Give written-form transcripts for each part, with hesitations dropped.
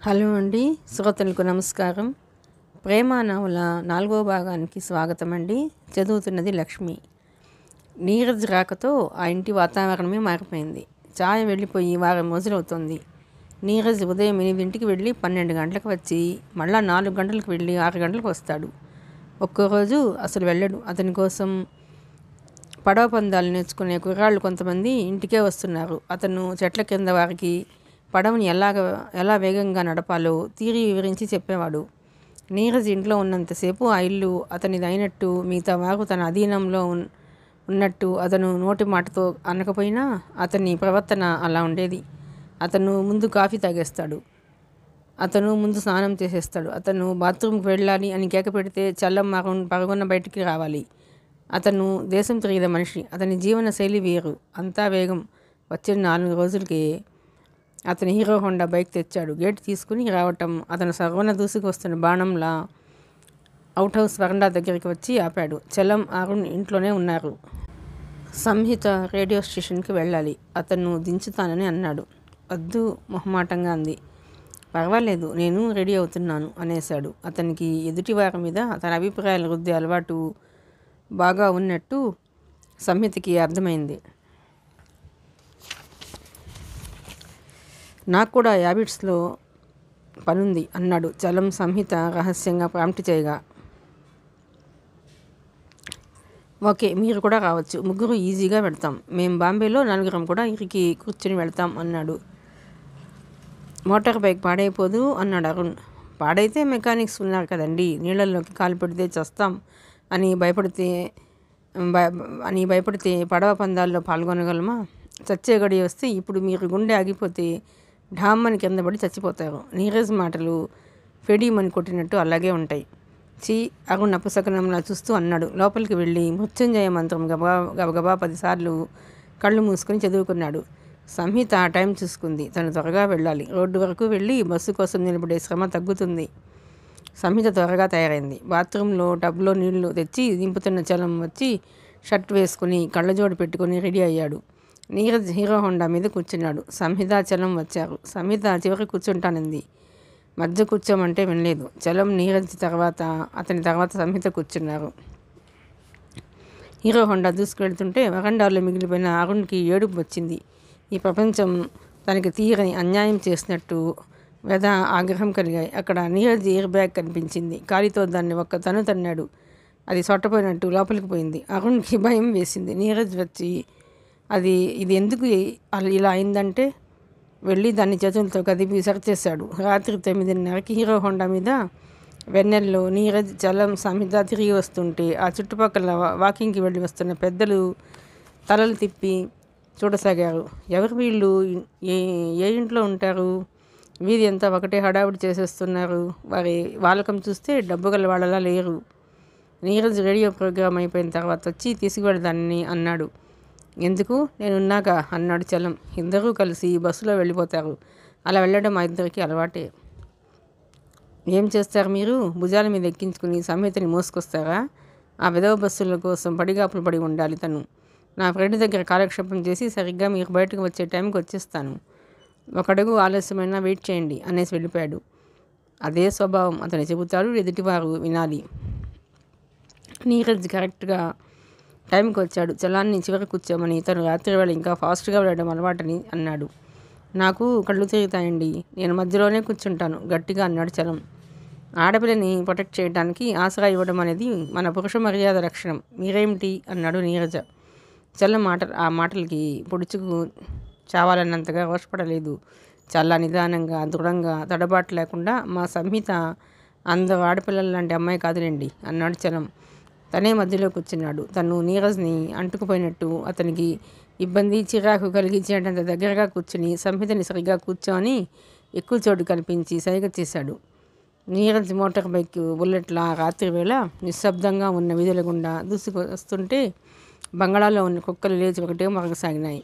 Hello అండి, శ్రోతలకు నమస్కారం. ప్రేమ నవల 4వ భాగానికి స్వాగతం అండి. చదువుతున్నది లక్ష్మి. నీరజ్ రాకతో ఆ ఇంటి వాతావరణమే మారిపోయింది. ఛాయ వెళ్ళిపోయి వారం రోజులవుతుంది. నీరజ్ ఉదయం 8ంటికి వెళ్ళి 12 గంటలకు వచ్చి మళ్ళా 4 గంటలకు వెళ్ళి 6 గంటలకు వస్తాడు. ఒక్కో రోజు అసలు వెళ్ళడు. అతని కోసం పడవ పందాలు నేర్చుకునే కుర్రాళ్ళు కొంతమంది ఇంటికే వస్తున్నారు. అతను చెట్ల కింద వారికి పడవని ఎలా వేగంగా నడపాలో తీరి వివరించి చెప్పేవాడు. నీరజ్ ఇంట్లో ఉన్నంతసేపు ఆ ఇల్లు అతనిది అయినట్టు, మిగతా వారు తన అధీనంలో ఉన్నట్టు అతను నోటి మాటతో అనకపోయినా అతని ప్రవర్తన అలా ఉండేది. అతను ముందు కాఫీ తాగేస్తాడు. అతను ముందు స్నానం చేసేస్తాడు. అతను బాత్రూమ్కి వెళ్ళాలి అని కేక పెడితే చల్లం పరుగున బయటికి రావాలి. అతను దేశం తిరిగిన మనిషి. అతని జీవన శైలి వేరు. అంతా వేగం. వచ్చిన 4 రోజులకి అతను హీరో హోండా బైక్ తెచ్చాడు. గేట్ తీసుకుని రావటం అతను సర్వన దూసుకు వస్తున్న బాణంలా అవుట్ హౌస్ వరండా దగ్గరికి వచ్చి ఆపాడు. చలం, అరుణ్ ఇంట్లోనే ఉన్నారు. సంహిత రేడియో స్టేషన్కి వెళ్ళాలి. అతను దించుతానని అన్నాడు. వద్దు, మొహమాటంగా అంది. పర్వాలేదు, నేను రెడీ అవుతున్నాను అనేశాడు. అతనికి ఎదుటివారి మీద తన అభిప్రాయాలు రుద్దే అలవాటు బాగా ఉన్నట్టు సంహితకి అర్థమైంది. నాకు కూడా హ్యాబిట్స్లో పనుంది అన్నాడు చలం సంహిత రహస్యంగా ప్రాంప్ట్ చేయగా. ఓకే, మీరు కూడా రావచ్చు. ముగ్గురు ఈజీగా వెళ్తాం. మేం బాంబేలో 4 కూడా ఇరికి కూర్చుని వెళ్తాం అన్నాడు. మోటార్ బైక్ పాడైపోదు అన్నాడు అరుణ్. పాడైతే మెకానిక్స్ ఉన్నారు కదండి. నీళ్ళల్లోకి కాలు పెడితే చస్తాం అని భయపడితే పడవ పందాల్లో పాల్గొనగలమా? చచ్చే గడి వస్తే ఇప్పుడు మీరు గుండె ఆగిపోతే ఢామ్మని కింద పడి చచ్చిపోతారు. నీరజ్ మాటలు ఫెడీమని కొట్టినట్టు అలాగే ఉంటాయి. అరుణ్ అపశకనంలా చూస్తూ అన్నాడు. లోపలికి వెళ్ళి మృత్యుంజయ మంత్రం గబగబా 10 సార్లు కళ్ళు మూసుకొని చదువుకున్నాడు. సంహిత ఆ టైం చూసుకుంది. తను త్వరగా వెళ్ళాలి. రోడ్డు వరకు వెళ్ళి బస్సు కోసం నిలబడే శ్రమ తగ్గుతుంది. సంహిత త్వరగా తయారైంది. బాత్రూంలో టబ్లో నీళ్లు తెచ్చి దింపుతున్న చలం వచ్చి షర్ట్ వేసుకుని కళ్ళజోడు పెట్టుకుని రెడీ అయ్యాడు. నీరజ్ హీరో హోండా మీద కూర్చున్నాడు. సంహిత, చలం వచ్చారు. సంహిత చివరి కూర్చుంటానంది. మధ్య కూర్చోమంటే వినలేదు. చలం నీరజ్ అతని తర్వాత సంహిత కూర్చున్నారు. హీరో హోండా దూసుకువెళ్తుంటే వరండాలో మిగిలిపోయిన అరుణ్కి ఏడుపు వచ్చింది. ఈ ప్రపంచం తనకి తీరని అన్యాయం చేసినట్టు ఆగ్రహం కలిగాయి. అక్కడ నీరజ్ ఎయిర్ బ్యాగ్ కనిపించింది. కాలితో దాన్ని ఒక్క తను తన్నాడు. అది సొట్టపోయినట్టు లోపలికి పోయింది. అరుణ్కి భయం వేసింది. నీరజ్ వచ్చి ఇది ఎందుకు ఇలా అయిందంటే వెళ్ళి దాన్ని చేతులతో కదిపి సరిచేశాడు. రాత్రి 9:30కి హీరో హోండా మీద వెన్నెల్లో నీరజ్, చలం, సంహిత తిరిగి వస్తుంటే ఆ చుట్టుపక్కల వాకింగ్కి వెళ్ళి వస్తున్న పెద్దలు తలలు తిప్పి చూడసాగారు. ఎవరు వీళ్ళు? ఏ ఇంట్లో ఉంటారు? వీధి అంతా ఒకటే హడావుడి చేసేస్తున్నారు. వారి వాలకం చూస్తే డబ్బు గల వాళ్ళలా లేరు. నీరజ్ రేడియో ప్రోగ్రాం అయిపోయిన తర్వాత వచ్చి తీసుకువెళదాన్ని అన్నాడు. ఎందుకు? నేనున్నాగా అన్నాడు చలం. ఇద్దరూ కలిసి బస్సులో వెళ్ళిపోతారు. అలా వెళ్ళడం మా ఇద్దరికి అలవాటే. ఏం చేస్తారు మీరు? భుజాల మీద ఎక్కించుకుని సంహితని మోసుకొస్తారా? ఆ విధవ బస్సుల కోసం పడిగాపులు పడి ఉండాలి తను. నా ఫ్రెండ్ దగ్గర కాలక్షేపం చేసి సరిగ్గా మీరు బయటకు వచ్చే టైంకి వచ్చేస్తాను. 1 అడుగు ఆలస్యమైనా వెయిట్ చేయండి అనేసి వెళ్ళిపోయాడు. అదే స్వభావం అతను చెబుతాడు, ఎదుటివారు వినాలి. నీరజ్ కరెక్ట్గా టైంకి వచ్చాడు. చలాన్ని చివరి కూర్చోమని, తను రాత్రి వేళ ఇంకా ఫాస్ట్గా వెళ్ళడం అలవాటని అన్నాడు. నాకు కళ్ళు తిరుగుతాయండి, నేను మధ్యలోనే కూర్చుంటాను గట్టిగా అన్నాడు చలం. ఆడపిల్లని ప్రొటెక్ట్ చేయడానికి ఆసరా ఇవ్వడం అనేది మన పురుష మర్యాద లక్షణం. మీరేమిటి అన్నాడు నీరజ. చలం ఆ మాటలకి పొడుచుకు చావాలన్నంతగా రోషపడలేదు. చాలా నిదానంగా, దృఢంగా, తడబాటు లేకుండా, మా సంహిత అందరూ ఆడపిల్లల లాంటి అమ్మాయి కాదులేండి అన్నాడు చలం. తనే మధ్యలో కూర్చున్నాడు. తను నీరజ్ని అంటుకుపోయినట్టు అతనికి ఇబ్బంది, చిరాకు కలిగించేటంత దగ్గరగా కూర్చుని సంహితని సరిగ్గా కూర్చొని ఎక్కువ చోటు కనిపించి సైగ చేశాడు. నీరజ్ మోటార్ బైక్ బుల్లెట్లా రాత్రి వేళ నిశ్శబ్దంగా ఉన్న వీధుల గుండా దూసుకు వస్తుంటే బంగాళాలో ఉన్న కుక్కలు లేచి ఒకటే మరగసాగినాయి.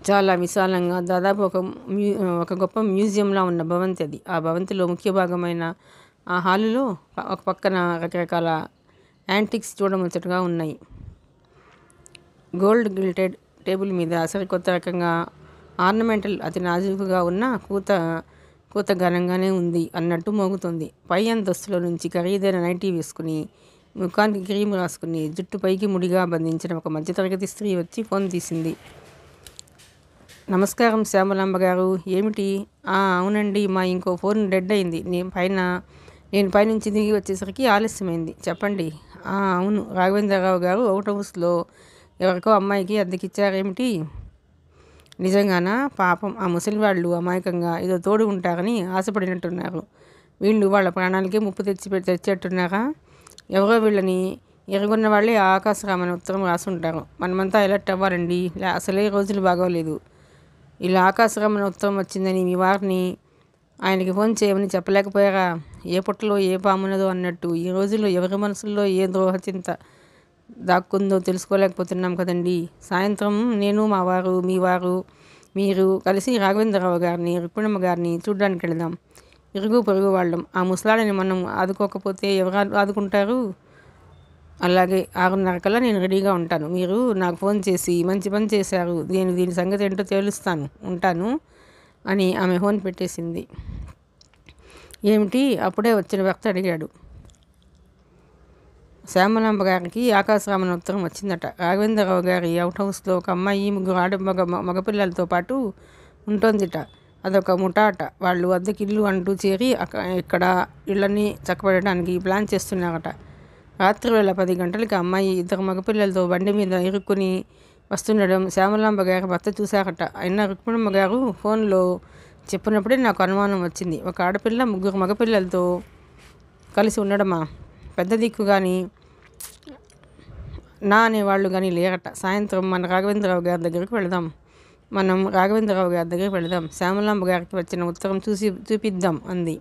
చాలా విశాలంగా, దాదాపు ఒక గొప్ప మ్యూజియంలా ఉన్న భవంతి అది. ఆ భవంతిలో ముఖ్య భాగమైన ఆ హాలులో ఒక పక్కన రకరకాల యాంటిక్స్ చూడముచ్చటగా ఉన్నాయి. గోల్డ్ గిల్టెడ్ టేబుల్ మీద సరికొత్త రకంగా ఆర్నమెంటల్ అతి నాజూకుగా ఉన్న కూత ఘనంగానే ఉంది అన్నట్టు మోగుతుంది. పై అంతస్తులో నుంచి ఖరీదైన నైటీ వేసుకుని, ముఖానికి క్రీమ్ రాసుకుని, జుట్టు పైకి ముడిగా బంధించిన ఒక మధ్యతరగతి స్త్రీ వచ్చి ఫోన్ తీసింది. నమస్కారం శ్యామలాంబ గారు. ఏమిటి? అవునండి, మా ఇంకో ఫోన్ డెడ్ అయింది. నేను పైనుంచి దిగి వచ్చేసరికి ఆలస్యమైంది. చెప్పండి. అవును, రాఘవేంద్రరావు గారు అవుట్ హౌస్లో ఎవరికో అమ్మాయికి అద్దెకిచ్చారేమిటి? నిజంగానా? పాపం ఆ ముసలివాళ్ళు అమాయకంగా ఏదో తోడు ఉంటారని ఆశపడినట్టున్నారు. వీళ్ళు వాళ్ళ ప్రాణాలకే ముప్పు తెచ్చేట్టున్నారా? ఎవరో వీళ్ళని ఎరుగున్న వాళ్ళే ఆకాశరామని ఉత్తరం రాసుంటారు. మనమంతా ఎలర్ట్ అవ్వాలండి. అసలే రోజులు బాగోలేదు. ఇలా ఆకాశరామని ఉత్తరం వచ్చిందని మీ వారిని ఆయనకి ఫోన్ చేయమని చెప్పలేకపోయారా? ఏ పుట్టలో ఏ పామున్నదో అన్నట్టు ఈ రోజుల్లో ఎవరి మనసుల్లో ఏ ద్రోహచింత దాక్కుందో తెలుసుకోలేకపోతున్నాం కదండి. సాయంత్రం నేను, మా వారు, మీ వారు, మీరు కలిసి రాఘవేంద్రరావు గారిని, రుక్మిణమ్మ గారిని చూడ్డానికి వెళదాం. ఇరుగు పొరుగు వాళ్ళం. ఆ ముసలాడిని మనం ఆదుకోకపోతే ఎవరు ఆదుకుంటారు? అలాగే 6:30 కల్లా నేను రెడీగా ఉంటాను. మీరు నాకు ఫోన్ చేసి మంచి పని చేశారు, నేను దీని సంగతి ఏంటో ఉంటాను అని ఆమె ఫోన్ పెట్టేసింది. ఏమిటి? అప్పుడే వచ్చిన భర్త అడిగాడు. శ్యామలాంబ గారికి ఆకాశరామన్ ఉత్తరం వచ్చిందట. రాఘవేంద్రరావు గారి అవుట్ హౌస్లో ఒక అమ్మాయి 3 మగపిల్లలతో పాటు ఉంటోందిట. అదొక ముఠాట. వాళ్ళు అద్దెకిల్లు అంటూ చేరి ఇక్కడ ఇళ్ళని చక్కబెట్టడానికి ప్లాన్ చేస్తున్నారట. రాత్రివేళ 10 గంటలకి అమ్మాయి 2 మగపిల్లలతో బండి మీద ఇరుక్కుని వస్తుండడం శ్యామలాంబ గారి భర్త చూశారట. అయినా రుక్మిణమ్మ గారు ఫోన్లో చెప్పినప్పుడే నాకు అనుమానం వచ్చింది. ఒక ఆడపిల్ల 3 మగపిల్లలతో కలిసి ఉండడమా? పెద్ద దిక్కు కానీ నా అనేవాళ్ళు కానీ లేరట. సాయంత్రం మనం రాఘవేంద్రరావు గారి దగ్గరికి వెళదాం. శ్యామలాంబ గారికి వచ్చిన ఉత్తరం చూపిద్దాం అంది.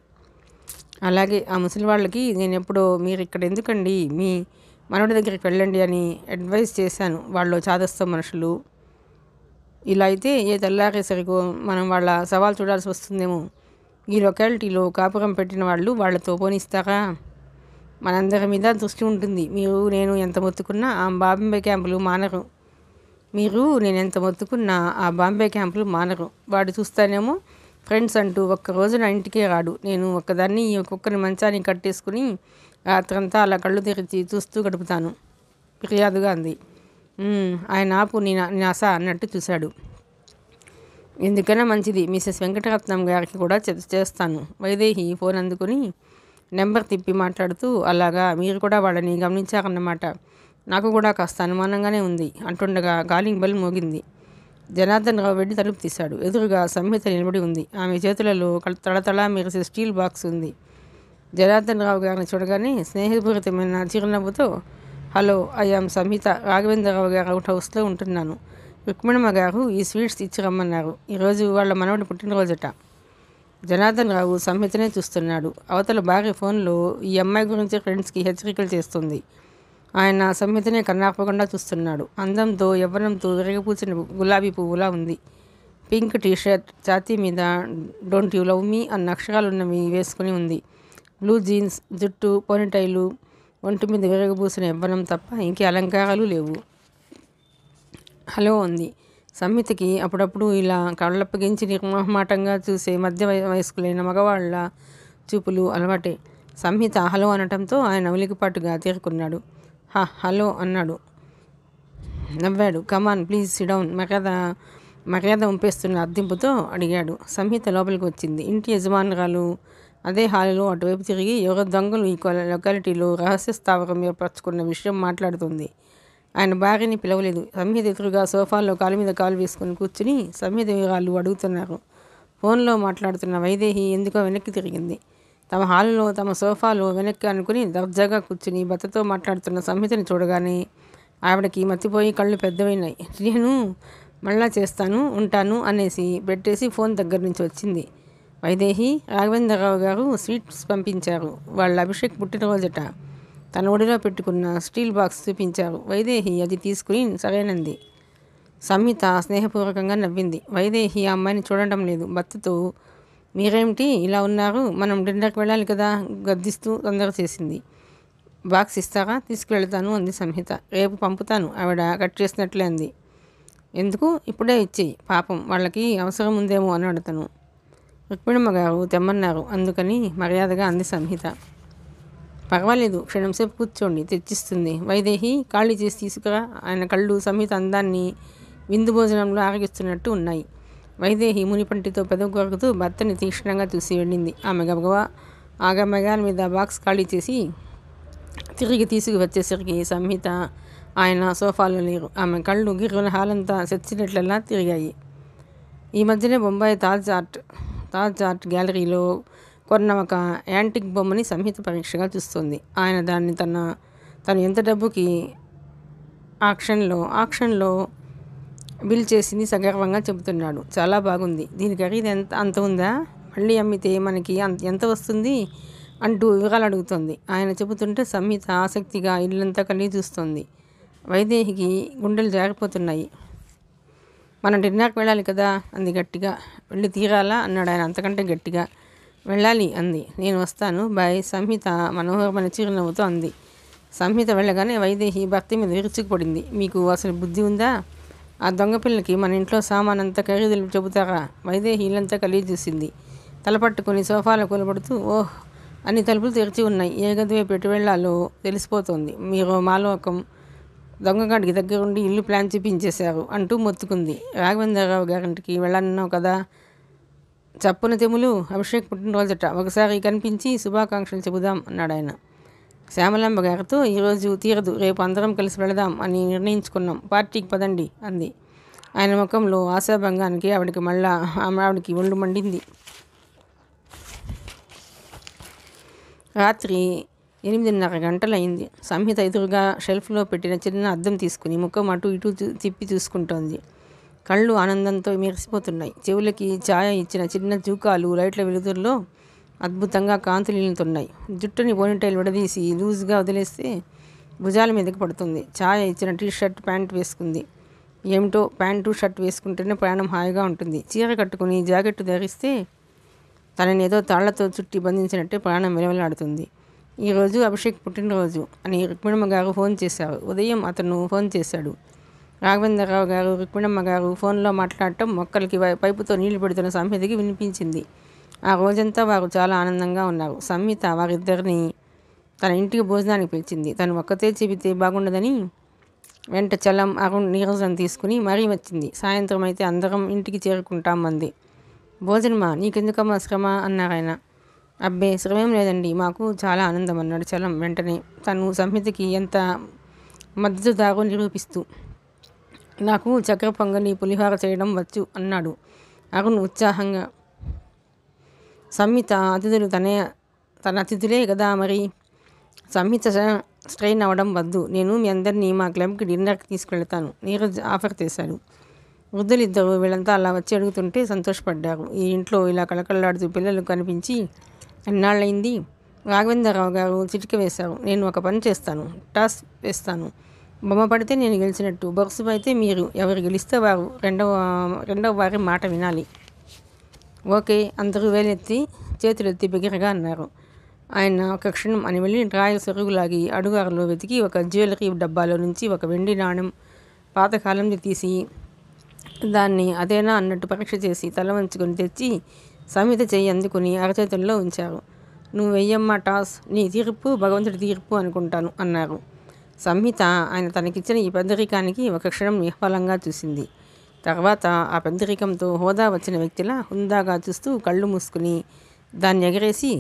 అలాగే. ఆ ముసలి వాళ్ళకి నేను ఎప్పుడో మీరు ఇక్కడ ఎందుకండి, మీ మనవడి దగ్గరికి వెళ్ళండి అని అడ్వైస్ చేశాను. వాళ్ళు చాదస్తం మనుషులు. ఇలా అయితే ఏ తెల్లారేసరికో మనం వాళ్ళ సవాల్ చూడాల్సి వస్తుందేమో. ఈ లొకాలిటీలో కాపురం పెట్టిన వాళ్ళు వాళ్ళతో పోనిస్తారా? మనందరి మీద దృష్టి ఉంటుంది. నేను ఎంత మొత్తుకున్నా ఆ బాంబే క్యాంపులు మానరు. వాడు చూస్తానేమో ఫ్రెండ్స్ అంటూ ఒక్కరోజు నా ఇంటికే రాడు. నేను ఒక్కదాన్ని ఒక్కొక్కరి మంచాన్ని కట్టేసుకుని రాత్రంతా అలా కళ్ళు తెరిచి చూస్తూ గడుపుతాను ఫిర్యాదుగా అంది. ఆయన ఆపు నినాస అన్నట్టు చూశాడు. ఎందుకైనా మంచిది, మిసెస్ వెంకటరత్నం గారికి కూడా చేస్తాను. వైదేహి ఫోన్ అందుకుని నెంబర్ తిప్పి మాట్లాడుతూ, అలాగా, మీరు కూడా వాళ్ళని గమనించారన్నమాట. నాకు కూడా కాస్త అనుమానంగానే ఉంది అంటుండగా కాలింగ్ బెల్ మోగింది. జనార్దన్ రావు వెళ్ళి తలుపు తీశాడు. ఎదురుగా సంహిత నిలబడి ఉంది. ఆమె చేతులలో తళతళ మెరిసే స్టీల్ బాక్స్ ఉంది. జనార్దన్ రావు గారిని చూడగానే స్నేహపూరితమైన చిరునవ్వుతో, హలో, ఐఆమ్ సంహిత. రాఘవేంద్రరావు గారు అవుట్ హౌస్లో ఉంటున్నాను. రుక్మిణమ్మ గారు ఈ స్వీట్స్ ఇచ్చి రమ్మన్నారు. ఈరోజు వాళ్ళ మనవడి పుట్టినరోజట. జనార్దన్ రావు సంహితనే చూస్తున్నాడు. అవతల భార్య ఫోన్లో ఈ అమ్మాయి గురించి ఫ్రెండ్స్కి హెచ్చరికలు చేస్తుంది. ఆయన సంహితనే కన్నార్పకుండా చూస్తున్నాడు. అందంతో యవ్వనంతో విరగపూసిన గులాబీ పువ్వులా ఉంది. పింక్ టీషర్ట్, ఛాతీ మీద డోంట్ యూ లవ్ మీ అన్న అక్షరాలున్నవి వేసుకుని ఉంది. బ్లూ జీన్స్, జుట్టు, పోనిటైలు, ఒంటి మీద విరగబూసిన యవ్వనం తప్ప ఇంకే అలంకారాలు లేవు. హలో అంది. సంహితకి అప్పుడప్పుడు ఇలా కళ్ళప్పగించి నిర్మోహమాటంగా చూసే మధ్య వయస్కులైన మగవాళ్ళ చూపులు అలవాటే. సంహిత హలో అనటంతో ఆయన ఉలికిపాటుగా తేరుకున్నాడు. హలో అన్నాడు. నవ్వాడు. Come on please sit down. మర్యాద ఉంపేస్తున్న అర్థింపుతో అడిగాడు. సంహిత లోపలికి వచ్చింది. ఇంటి యజమానురాలు అదే హాలులో అటువైపు తిరిగి ఎవరో దొంగలు ఈ లొకాలిటీలో రహస్య స్థావరం ఏర్పరచుకున్న విషయం మాట్లాడుతుంది. ఆయన భార్యని పిలవలేదు. సంహిత ఎదురుగా సోఫాలో కాలు మీద కాలు వేసుకుని కూర్చుని సంహిత వివరాలు అడుగుతున్నారు. ఫోన్లో మాట్లాడుతున్న వైదేహి ఎందుకో వెనక్కి తిరిగింది. తమ హాలులో తమ సోఫాలో వెనక్కి అనుకుని దర్జాగా కూర్చుని భర్తతో మాట్లాడుతున్న సంహితని చూడగానే ఆవిడకి మతిపోయి కళ్ళు పెద్దవైనాయి. నేను మళ్ళా చేస్తాను, ఉంటాను అనేసి పెట్టేసి ఫోన్ దగ్గర నుంచి వచ్చింది. వైదేహి, రాఘవేంద్రరావు గారు స్వీట్స్ పంపించారు. వాళ్ళ అభిషేక్ పుట్టినరోజట. తన ఒడిలో పెట్టుకున్న స్టీల్ బాక్స్ చూపించారు. వైదేహి అది తీసుకుని సరేనంది. సంహిత స్నేహపూర్వకంగా నవ్వింది. వైదేహి ఆ అమ్మాయిని చూడటం లేదు. భర్తతో, మీరేమిటి ఇలా ఉన్నారు, మనం డిన్నర్కి వెళ్ళాలి కదా, గద్దిస్తూ తొందర చేసింది. బాక్స్ ఇస్తారా? తీసుకువెళ్తాను అంది సంహిత. రేపు పంపుతాను, ఆవిడ కట్ చేసినట్లే అంది. ఎందుకు ఇప్పుడే ఇచ్చేయి, పాపం వాళ్ళకి అవసరం ఉందేమో అన్నాడు అతను. రుక్మిణమ్మ గారు తెమ్మన్నారు, అందుకని మర్యాదగా అంది సంహిత. పర్వాలేదు, క్షణంసేపు కూర్చోండి, తెచ్చిస్తుంది. వైదేహి ఖాళీ చేసి తీసుకురా. ఆయన కళ్ళు సంహిత అందాన్ని విందు భోజనంలో ఆరగిస్తున్నట్టు ఉన్నాయి. వైదేహి మునిపంటితో పెదవి కొరుకుతూ భర్తని తీక్షణంగా చూసి వెళ్ళింది. ఆమె గబగబా ఆగమగాల మీద బాక్స్ ఖాళీ చేసి తిరిగి తీసుకువచ్చేసరికి సంహిత ఆయన సోఫాలో లేరు. ఆమె కళ్ళు గిర్రున హాలంతా చచ్చినట్లలా తిరిగాయి. ఈ మధ్యనే బొంబాయి తాజ్ ఆర్ట్ గ్యాలరీలో కొన్న ఒక యాంటిక్ బొమ్మని సంహిత పరీక్షగా చూస్తుంది. ఆయన దాన్ని తను ఎంత డబ్బుకి ఆక్షన్లో బిల్ చేసింది సగర్వంగా చెబుతున్నాడు. చాలా బాగుంది, దీని ఖరీదు అంత ఉందా, మళ్ళీ అమ్మితే మనకి ఎంత వస్తుంది అంటూ వివరాలు అడుగుతోంది. ఆయన చెబుతుంటే సంహిత ఆసక్తిగా ఇల్లంతా కలిగి చూస్తోంది. వైదేహికి గుండెలు జారిపోతున్నాయి. మనం డిన్నర్కి వెళ్ళాలి కదా అంది గట్టిగా. వెళ్ళి తీరాలా అన్నాడు ఆయన అంతకంటే గట్టిగా. వెళ్ళాలి అంది. నేను వస్తాను, బాయ్. సంహిత మనోహరమైన చిరునవ్వుతో అంది. సంహిత వెళ్ళగానే వైదేహి భర్త మీద విరుచుకుపడింది. మీకు అసలు బుద్ధి ఉందా? ఆ దొంగపిల్లకి మన ఇంట్లో సామానంతా ఖరీదులు చెబుతారా? వైదేహి ఇల్లంతా కలిగి చూసింది. తలపట్టుకుని సోఫాలో కూలబడుతూ ఓహ్, అన్ని తలుపులు తెరిచి ఉన్నాయి, ఏ గది వైపు ఎటు వెళ్ళాలో తెలిసిపోతోంది. మీరు మాలోకం దొంగగాడికి దగ్గరుండి ఇల్లు ప్లాన్ చూపించేశారు అంటూ మొత్తుకుంది. రాఘవేంద్రరావు గారింటికి వెళ్ళన్నావు కదా. చప్పున తెములు, అభిషేక్ పుట్టినరోజట, ఒకసారి కనిపించి శుభాకాంక్షలు చెబుదాం అన్నాడు ఆయన. శ్యామలాంబ గారితో ఈరోజు తీరదు, రేపు అందరం కలిసి వెళదాం అని నిర్ణయించుకున్నాం, పార్టీకి పదండి అంది. ఆయన ముఖంలో ఆశాభంగానికి ఆవిడికి ఒళ్ళు మండింది. రాత్రి 8:30 గంటలైంది. సంహిత ఎదురుగా షెల్ఫ్లో పెట్టిన చిన్న అద్దం తీసుకుని ముఖం అటు ఇటు తిప్పి చూసుకుంటోంది. కళ్ళు ఆనందంతో మెరిసిపోతున్నాయి. చెవులకి ఛాయ ఇచ్చిన చిన్న జూకాలు లైట్ల వెలుతురులో అద్భుతంగా కాంతులిల్లుతున్నాయి. జుట్టుని పోనీటైల్ విడదీసి లూజ్గా వదిలేస్తే భుజాల మీదకి పడుతుంది. ఛాయ ఇచ్చిన టీషర్ట్ ప్యాంట్ వేసుకుంది. ఏమిటో ప్యాంటు షర్ట్ వేసుకుంటేనే ప్రయాణం హాయిగా ఉంటుంది. చీర కట్టుకుని జాకెట్టు ధరిస్తే తనని ఏదో తాళ్లతో చుట్టి బంధించినట్టే ప్రాణం విలవలాడుతుంది. ఈరోజు అభిషేక్ పుట్టినరోజు అని రుక్మిణమ్మ గారు ఫోన్ చేశారు. ఉదయం అతను ఫోన్ చేశాడు. రాఘవేంద్రరావు గారు రుక్మిణమ్మ గారు ఫోన్లో మాట్లాడటం మొక్కలకి పైపుతో నీళ్లు పెడుతున్న సంహితకి వినిపించింది. ఆ రోజంతా వారు చాలా ఆనందంగా ఉన్నారు. సంహిత వారిద్దరిని తన ఇంటికి భోజనానికి పిలిచింది. తను ఒక్కతే చెబితే బాగుండదని వెంట చలం, అరుణ్, నీరజం తీసుకుని మరీ వచ్చింది. సాయంత్రం అయితే అందరం ఇంటికి చేరుకుంటామంది. భోజనమా, నీకెందుకమ్మా శ్రమ అన్నారాయన. అబ్బే, శ్రమేం లేదండి, మాకు చాలా ఆనందం అన్నాడు చలం వెంటనే తను సంహితకి ఎంత మద్దతుదారో నిరూపిస్తూ. నాకు చక్కెర పొంగలి, పులిహోర చేయడం వచ్చు అన్నాడు అరుణ్ ఉత్సాహంగా. సంహిత అతిథులు తన అతిథులే కదా మరి. సంహిత స్ట్రెయిన్ అవ్వడం వద్దు, నేను మీ అందరినీ మా క్లబ్కి డిన్నర్కి తీసుకెళ్తాను నీరజ్ ఆఫర్ చేశాడు. వృద్ధులిద్దరూ వీళ్ళంతా అలా వచ్చి అడుగుతుంటే సంతోషపడ్డారు. ఈ ఇంట్లో ఇలా కళకళలాడుతూ పిల్లలు కనిపించి ఎన్నాళ్ళైంది. రాఘవేంద్రరావు గారు చిటిక వేశారు. నేను ఒక పని చేస్తాను, టాస్ వేస్తాను. బొమ్మ పడితే నేను గెలిచినట్టు, బొరుసు అయితే మీరు. ఎవరు గెలిస్తే వారు రెండవ వారి మాట వినాలి. ఓకే, అందరూ వేలెత్తి చేతులెత్తి బిగిరగా అన్నారు. ఆయన ఒక క్షణం అని వెళ్ళి డ్రాయర్ సొరుగులాగి అడుగారులో వెతికి ఒక జ్యువెలరీ డబ్బాలో నుంచి ఒక వెండి నాణెం పాతకాలంది తీసి దాన్ని అదేనా అన్నట్టు పరీక్ష చేసి తల వంచుకొని తెచ్చి సంహిత చెయ్యి అందుకుని అరచేతుల్లో ఉంచారు. నువ్వు వెయ్యమ్మ టాస్, నీ తీర్పు భగవంతుడి తీర్పు అనుకుంటాను అన్నారు. సంహిత ఆయన తనకిచ్చిన ఈ పెద్దరికానికి ఒక క్షణం నిష్ఫలంగా చూసింది. తర్వాత ఆ పెద్దరికంతో హోదా వచ్చిన వ్యక్తిలా హుందాగా చూస్తూ కళ్ళు మూసుకుని దాన్ని ఎగరేసి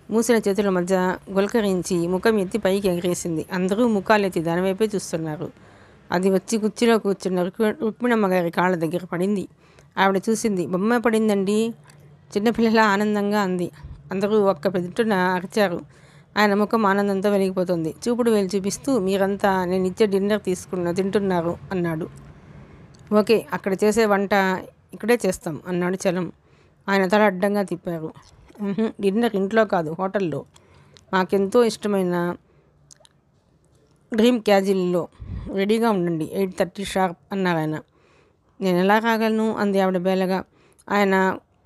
మూసిన చేతుల మధ్య గులకరించి ముఖం ఎత్తి పైకి ఎగరేసింది. అందరూ ముఖాలెత్తి దానివైపే చూస్తున్నారు. అది వచ్చి కుర్చీలో కూర్చున్న రుక్మిణమ్మ గారి కాళ్ళ దగ్గర పడింది. ఆవిడ చూసింది. బొమ్మ పడిందండి, చిన్నపిల్లల ఆనందంగా అంది. అందరూ ఒక్క పెట్టున అరిచారు. ఆయన ముఖం ఆనందంతో వెలిగిపోతుంది. చూపుడు వేలు చూపిస్తూ మీరంతా నేను ఇచ్చే డిన్నర్ తింటున్నారు అన్నాడు. ఓకే, అక్కడ చేసే వంట ఇక్కడే చేస్తాం అన్నాడు చలం. ఆయన తల అడ్డంగా తిప్పారు. డిన్నర్ ఇంట్లో కాదు, హోటల్లో, మాకెంతో ఇష్టమైన డ్రీమ్ క్యాజిల్లో రెడీగా ఉండండి, 8:30 షార్ప్ అన్నారు ఆయన. నేను ఎలా రాగలను అంది ఆవిడ బేలగా. ఆయన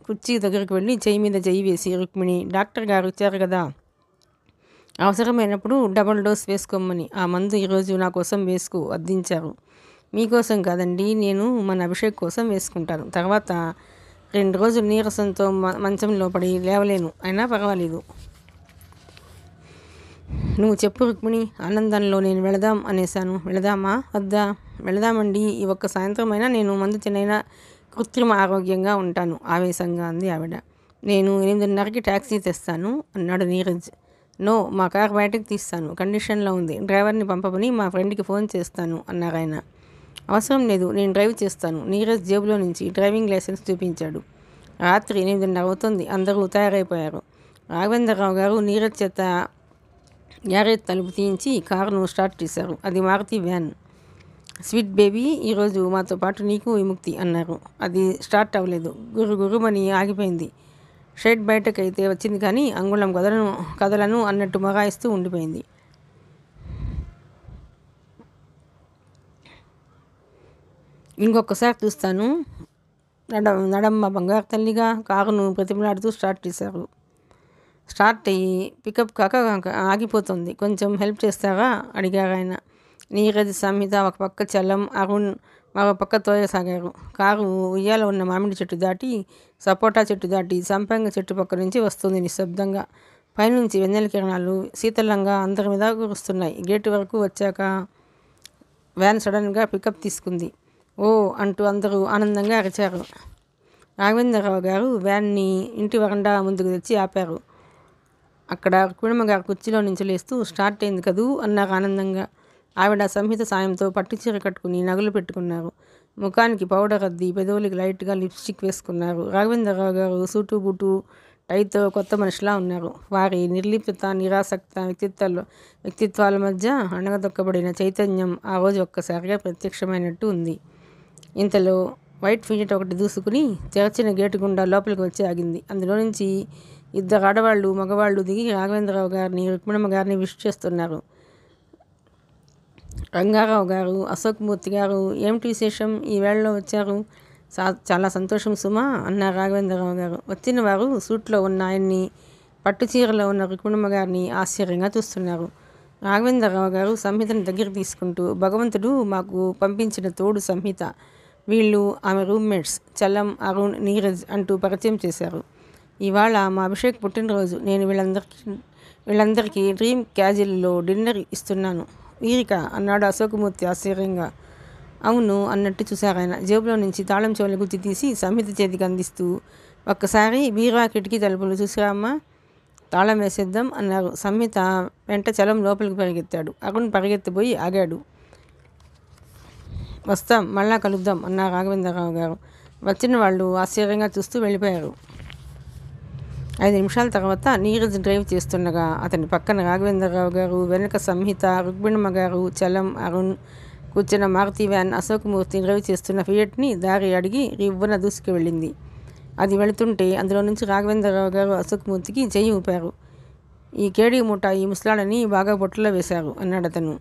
కుర్చీ దగ్గరికి వెళ్ళి చెయ్యి మీద చెయ్యి వేసి, రుక్మిణి, డాక్టర్ గారు వచ్చారు కదా, అవసరమైనప్పుడు డబుల్ డోస్ వేసుకోమని, ఆ మందు ఈరోజు నా కోసం వేసుకో అద్దించారు. మీకోసం కాదండి, నేను మన అభిషేక్ కోసం వేసుకుంటాను. తర్వాత 2 రోజులు నీరసంతో మంచంలో పడి లేవలేను, అయినా పర్వాలేదు. నువ్వు చెప్పు రుక్మిణి. ఆనందంలో నేను వెళదాం అనేశాను. వెళదామా వద్దా? వెళదామండి. ఈ ఒక్క సాయంత్రం అయినా నేను మందు తినైనా కృత్రిమ ఆరోగ్యంగా ఉంటాను ఆవేశంగా అంది ఆవిడ. నేను 8:30కి ట్యాక్సీ తెస్తాను అన్నాడు నీరజ్. నో, మా కార్ బయటకు తీస్తాను, కండిషన్లో ఉంది. డ్రైవర్ని పంపమని మా ఫ్రెండ్కి ఫోన్ చేస్తాను అన్నారాయన. అవసరం లేదు, నేను డ్రైవ్ చేస్తాను. నీరజ్ జేబులో నుంచి డ్రైవింగ్ లైసెన్స్ చూపించాడు. రాత్రి 8:30 అవుతుంది. అందరూ తయారైపోయారు. రాఘవేంద్రరావు గారు నీరజ్ చేత గ్యారేజ్ తలుపు తీయించి కారును స్టార్ట్ చేశారు. అది మారుతి వ్యాన్. స్వీట్ బేబీ, ఈరోజు మాతో పాటు నీకు విముక్తి అన్నారు. అది స్టార్ట్ అవ్వలేదు. గురుమని ఆగిపోయింది. షెడ్ బయటకైతే వచ్చింది కానీ అంగుళం కదలను అన్నట్టు మొగాయిస్తూ ఉండిపోయింది. ఇంకొకసారి చూస్తాను నడమ్మ బంగారు తల్లిగా. కారును ప్రతిమలాడుతూ స్టార్ట్ చేశారు. స్టార్ట్ అయ్యి పికప్ కాక ఆగిపోతుంది. కొంచెం హెల్ప్ చేస్తారా అడిగారు ఆయన. నీరజ్, సంహిత ఒక పక్క, చలం, అరుణ్ మరో పక్క తోయసాగారు. కారు ఉయ్యాల ఉన్న మామిడి చెట్టు దాటి, సపోటా చెట్టు దాటి, సంపంగ చెట్టు పక్క నుంచి వస్తుంది నిశ్శబ్దంగా. పైనుంచి వెన్నెల కిరణాలు శీతలంగా అందరి మీద కురుస్తున్నాయి. గేటు వరకు వచ్చాక వ్యాన్ సడన్గా పికప్ తీసుకుంది. ఓ అంటూ అందరూ ఆనందంగా అరిచారు. రాఘవేంద్రరావు గారు వ్యాన్ని ఇంటి వరండా ముందుకు తెచ్చి ఆపారు. అక్కడ రుక్మిణమ్మ గారు కుర్చీలో నుంచి లేస్తూ స్టార్ట్ అయింది కదూ అన్నారు ఆనందంగా. ఆవిడ సంహిత సాయంతో పట్టుచీర కట్టుకుని నగలు పెట్టుకున్నారు. ముఖానికి పౌడర్ అద్ది, పెదవులకి లైట్గా లిప్స్టిక్ వేసుకున్నారు. రాఘవేంద్రరావు గారు సూటు బూటు టైతో కొత్త మనిషిలా ఉన్నారు. వారి నిర్లిప్తత, నిరాసక్త వ్యక్తిత్వాల మధ్య అణగదొక్కబడిన చైతన్యం ఆ రోజు ఒక్కసారిగా ప్రత్యక్షమైనట్టు ఉంది. ఇంతలో వైట్ ఫియట్ ఒకటి దూసుకుని తెరచిన గేటు గుండా లోపలికి వచ్చి ఆగింది. అందులో నుంచి 2 ఆడవాళ్ళు, మగవాళ్ళు దిగి రాఘవేంద్రరావు గారిని, రుక్మిణమ్మ గారిని విష్ చేస్తున్నారు. రంగారావు గారు, అశోక్ మూర్తి గారు, ఏమిటి విశేషం, ఈ వేళలో వచ్చారు? చాలా సంతోషం సుమా అన్నారు రాఘవేంద్రరావు గారు. వచ్చిన వారు సూట్లో ఉన్న ఆయన్ని, పట్టు చీరలో ఉన్న రుక్మిణమ్మ గారిని ఆశ్చర్యంగా చూస్తున్నారు. రాఘవేంద్రరావు గారు సంహితను దగ్గర తీసుకుంటూ, భగవంతుడు మాకు పంపించిన తోడు సంహిత, వీళ్ళు ఆమె రూమ్మేట్స్ చలం, అరుణ్, నీరజ్ అంటూ పరిచయం చేశారు. ఇవాళ మా అభిషేక్ పుట్టినరోజు. నేను వీళ్ళందరికీ డ్రీమ్ క్యాజిల్లో డిన్నర్ ఇస్తున్నాను. వీరిక అన్నాడు అశోకమూర్తి ఆశ్చర్యంగా. అవును అన్నట్టు చూశారాయన. జేబులో నుంచి తాళం చెవులు గుర్తి తీసి సంహిత చేతికి అందిస్తూ, ఒక్కసారి బీరువా కిటికీ తలుపులు చూసిరామ్మా, తాళం వేసేద్దాం అన్నారు. సంహిత వెంట చలం లోపలికి పరిగెత్తాడు. అరుణ్ పరిగెత్తిపోయి ఆగాడు. వస్తాం, మళ్ళా కలుద్దాం అన్నారు రాఘవేంద్రరావు గారు. వచ్చిన వాళ్ళు ఆశ్చర్యంగా చూస్తూ వెళ్ళిపోయారు. 5 నిమిషాల తర్వాత నీరజ్ డ్రైవ్ చేస్తుండగా అతని పక్కన రాఘవేంద్రరావు గారు, వెనుక సంహిత, రుక్మిణమ్మ గారు, చలం, అరుణ్ కూర్చున్న మారుతి వ్యాన్ అశోకమూర్తి డ్రైవ్ చేస్తున్న ఫియట్ని దారి అడిగి రివ్వున దూసుకు వెళ్ళింది. అది వెళుతుంటే అందులో నుంచి రాఘవేంద్రరావు గారు అశోకమూర్తికి చెయ్యి ఊపారు. ఈ కేడీ మూట ఈ ముసలాడని బాగా బొట్టులో వేశారు అన్నాడు అతను.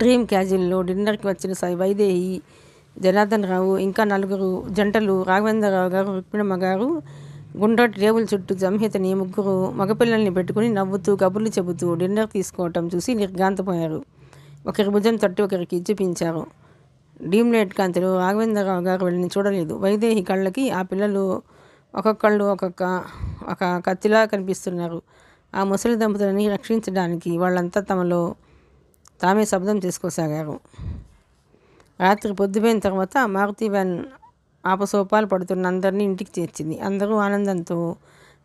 డ్రీమ్ క్యాజిల్లో డిన్నర్కి వచ్చిన వైదేహి, జనార్దన్ రావు, ఇంకా 4 జంటలు, రాఘవేంద్రరావు గారు, రుక్మిణమ్మ గారు గుండ్రటి టేబుల్ చుట్టూ సంహితని 3 మగపిల్లల్ని పెట్టుకుని నవ్వుతూ కబుర్లు చెబుతూ డిన్నర్ తీసుకోవటం చూసి నిర్ఘాంతపోయారు. ఒకరి భుజం తట్టి ఒకరికి చూపించారు. డీమ్లైట్ కాంతిలో రాఘవేంద్రరావు గారు వెళ్ళని చూడలేదు. వైదేహి కళ్ళకి ఆ పిల్లలు ఒక్కొక్కళ్ళు ఒక కత్తిలా కనిపిస్తున్నారు. ఆ ముసలి దంపతులని రక్షించడానికి వాళ్ళంతా తమలో తామే శబ్దం చేసుకోసాగారు. రాత్రి పొద్దుపోయిన తర్వాత మారుతి వ్యాన్ ఆపసోపాలు పడుతున్న అందరినీ ఇంటికి చేర్చింది. అందరూ ఆనందంతో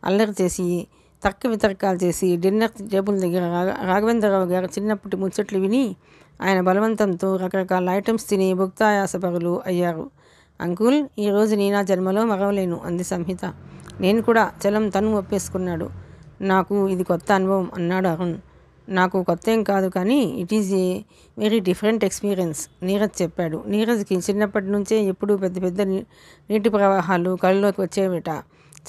అల్లరి చేసి తర్క వితర్కాలు చేసి డిన్నర్ టేబుల్ దగ్గర రాఘవేంద్రరావు గారు చిన్నప్పటి ముచ్చట్లు విని ఆయన బలవంతంతో రకరకాల ఐటమ్స్ తిని భుక్తాయాసపరులు అయ్యారు. అంకుల్, ఈరోజు నీ నా జన్మలో మరవలేను అంది సంహిత. నేను కూడా, చలం తను ఒప్పేసుకున్నాడు. నాకు ఇది కొత్త అనుభవం అన్నాడు అరుణ్. నాకు కొత్త ఏం కాదు కానీ it is a very different experience Neeraj చెప్పాడు. నీరజ్కి చిన్నప్పటి నుంచే ఎప్పుడూ పెద్ద పెద్ద నీటి ప్రవాహాలు కళ్ళలోకి వచ్చేవిట.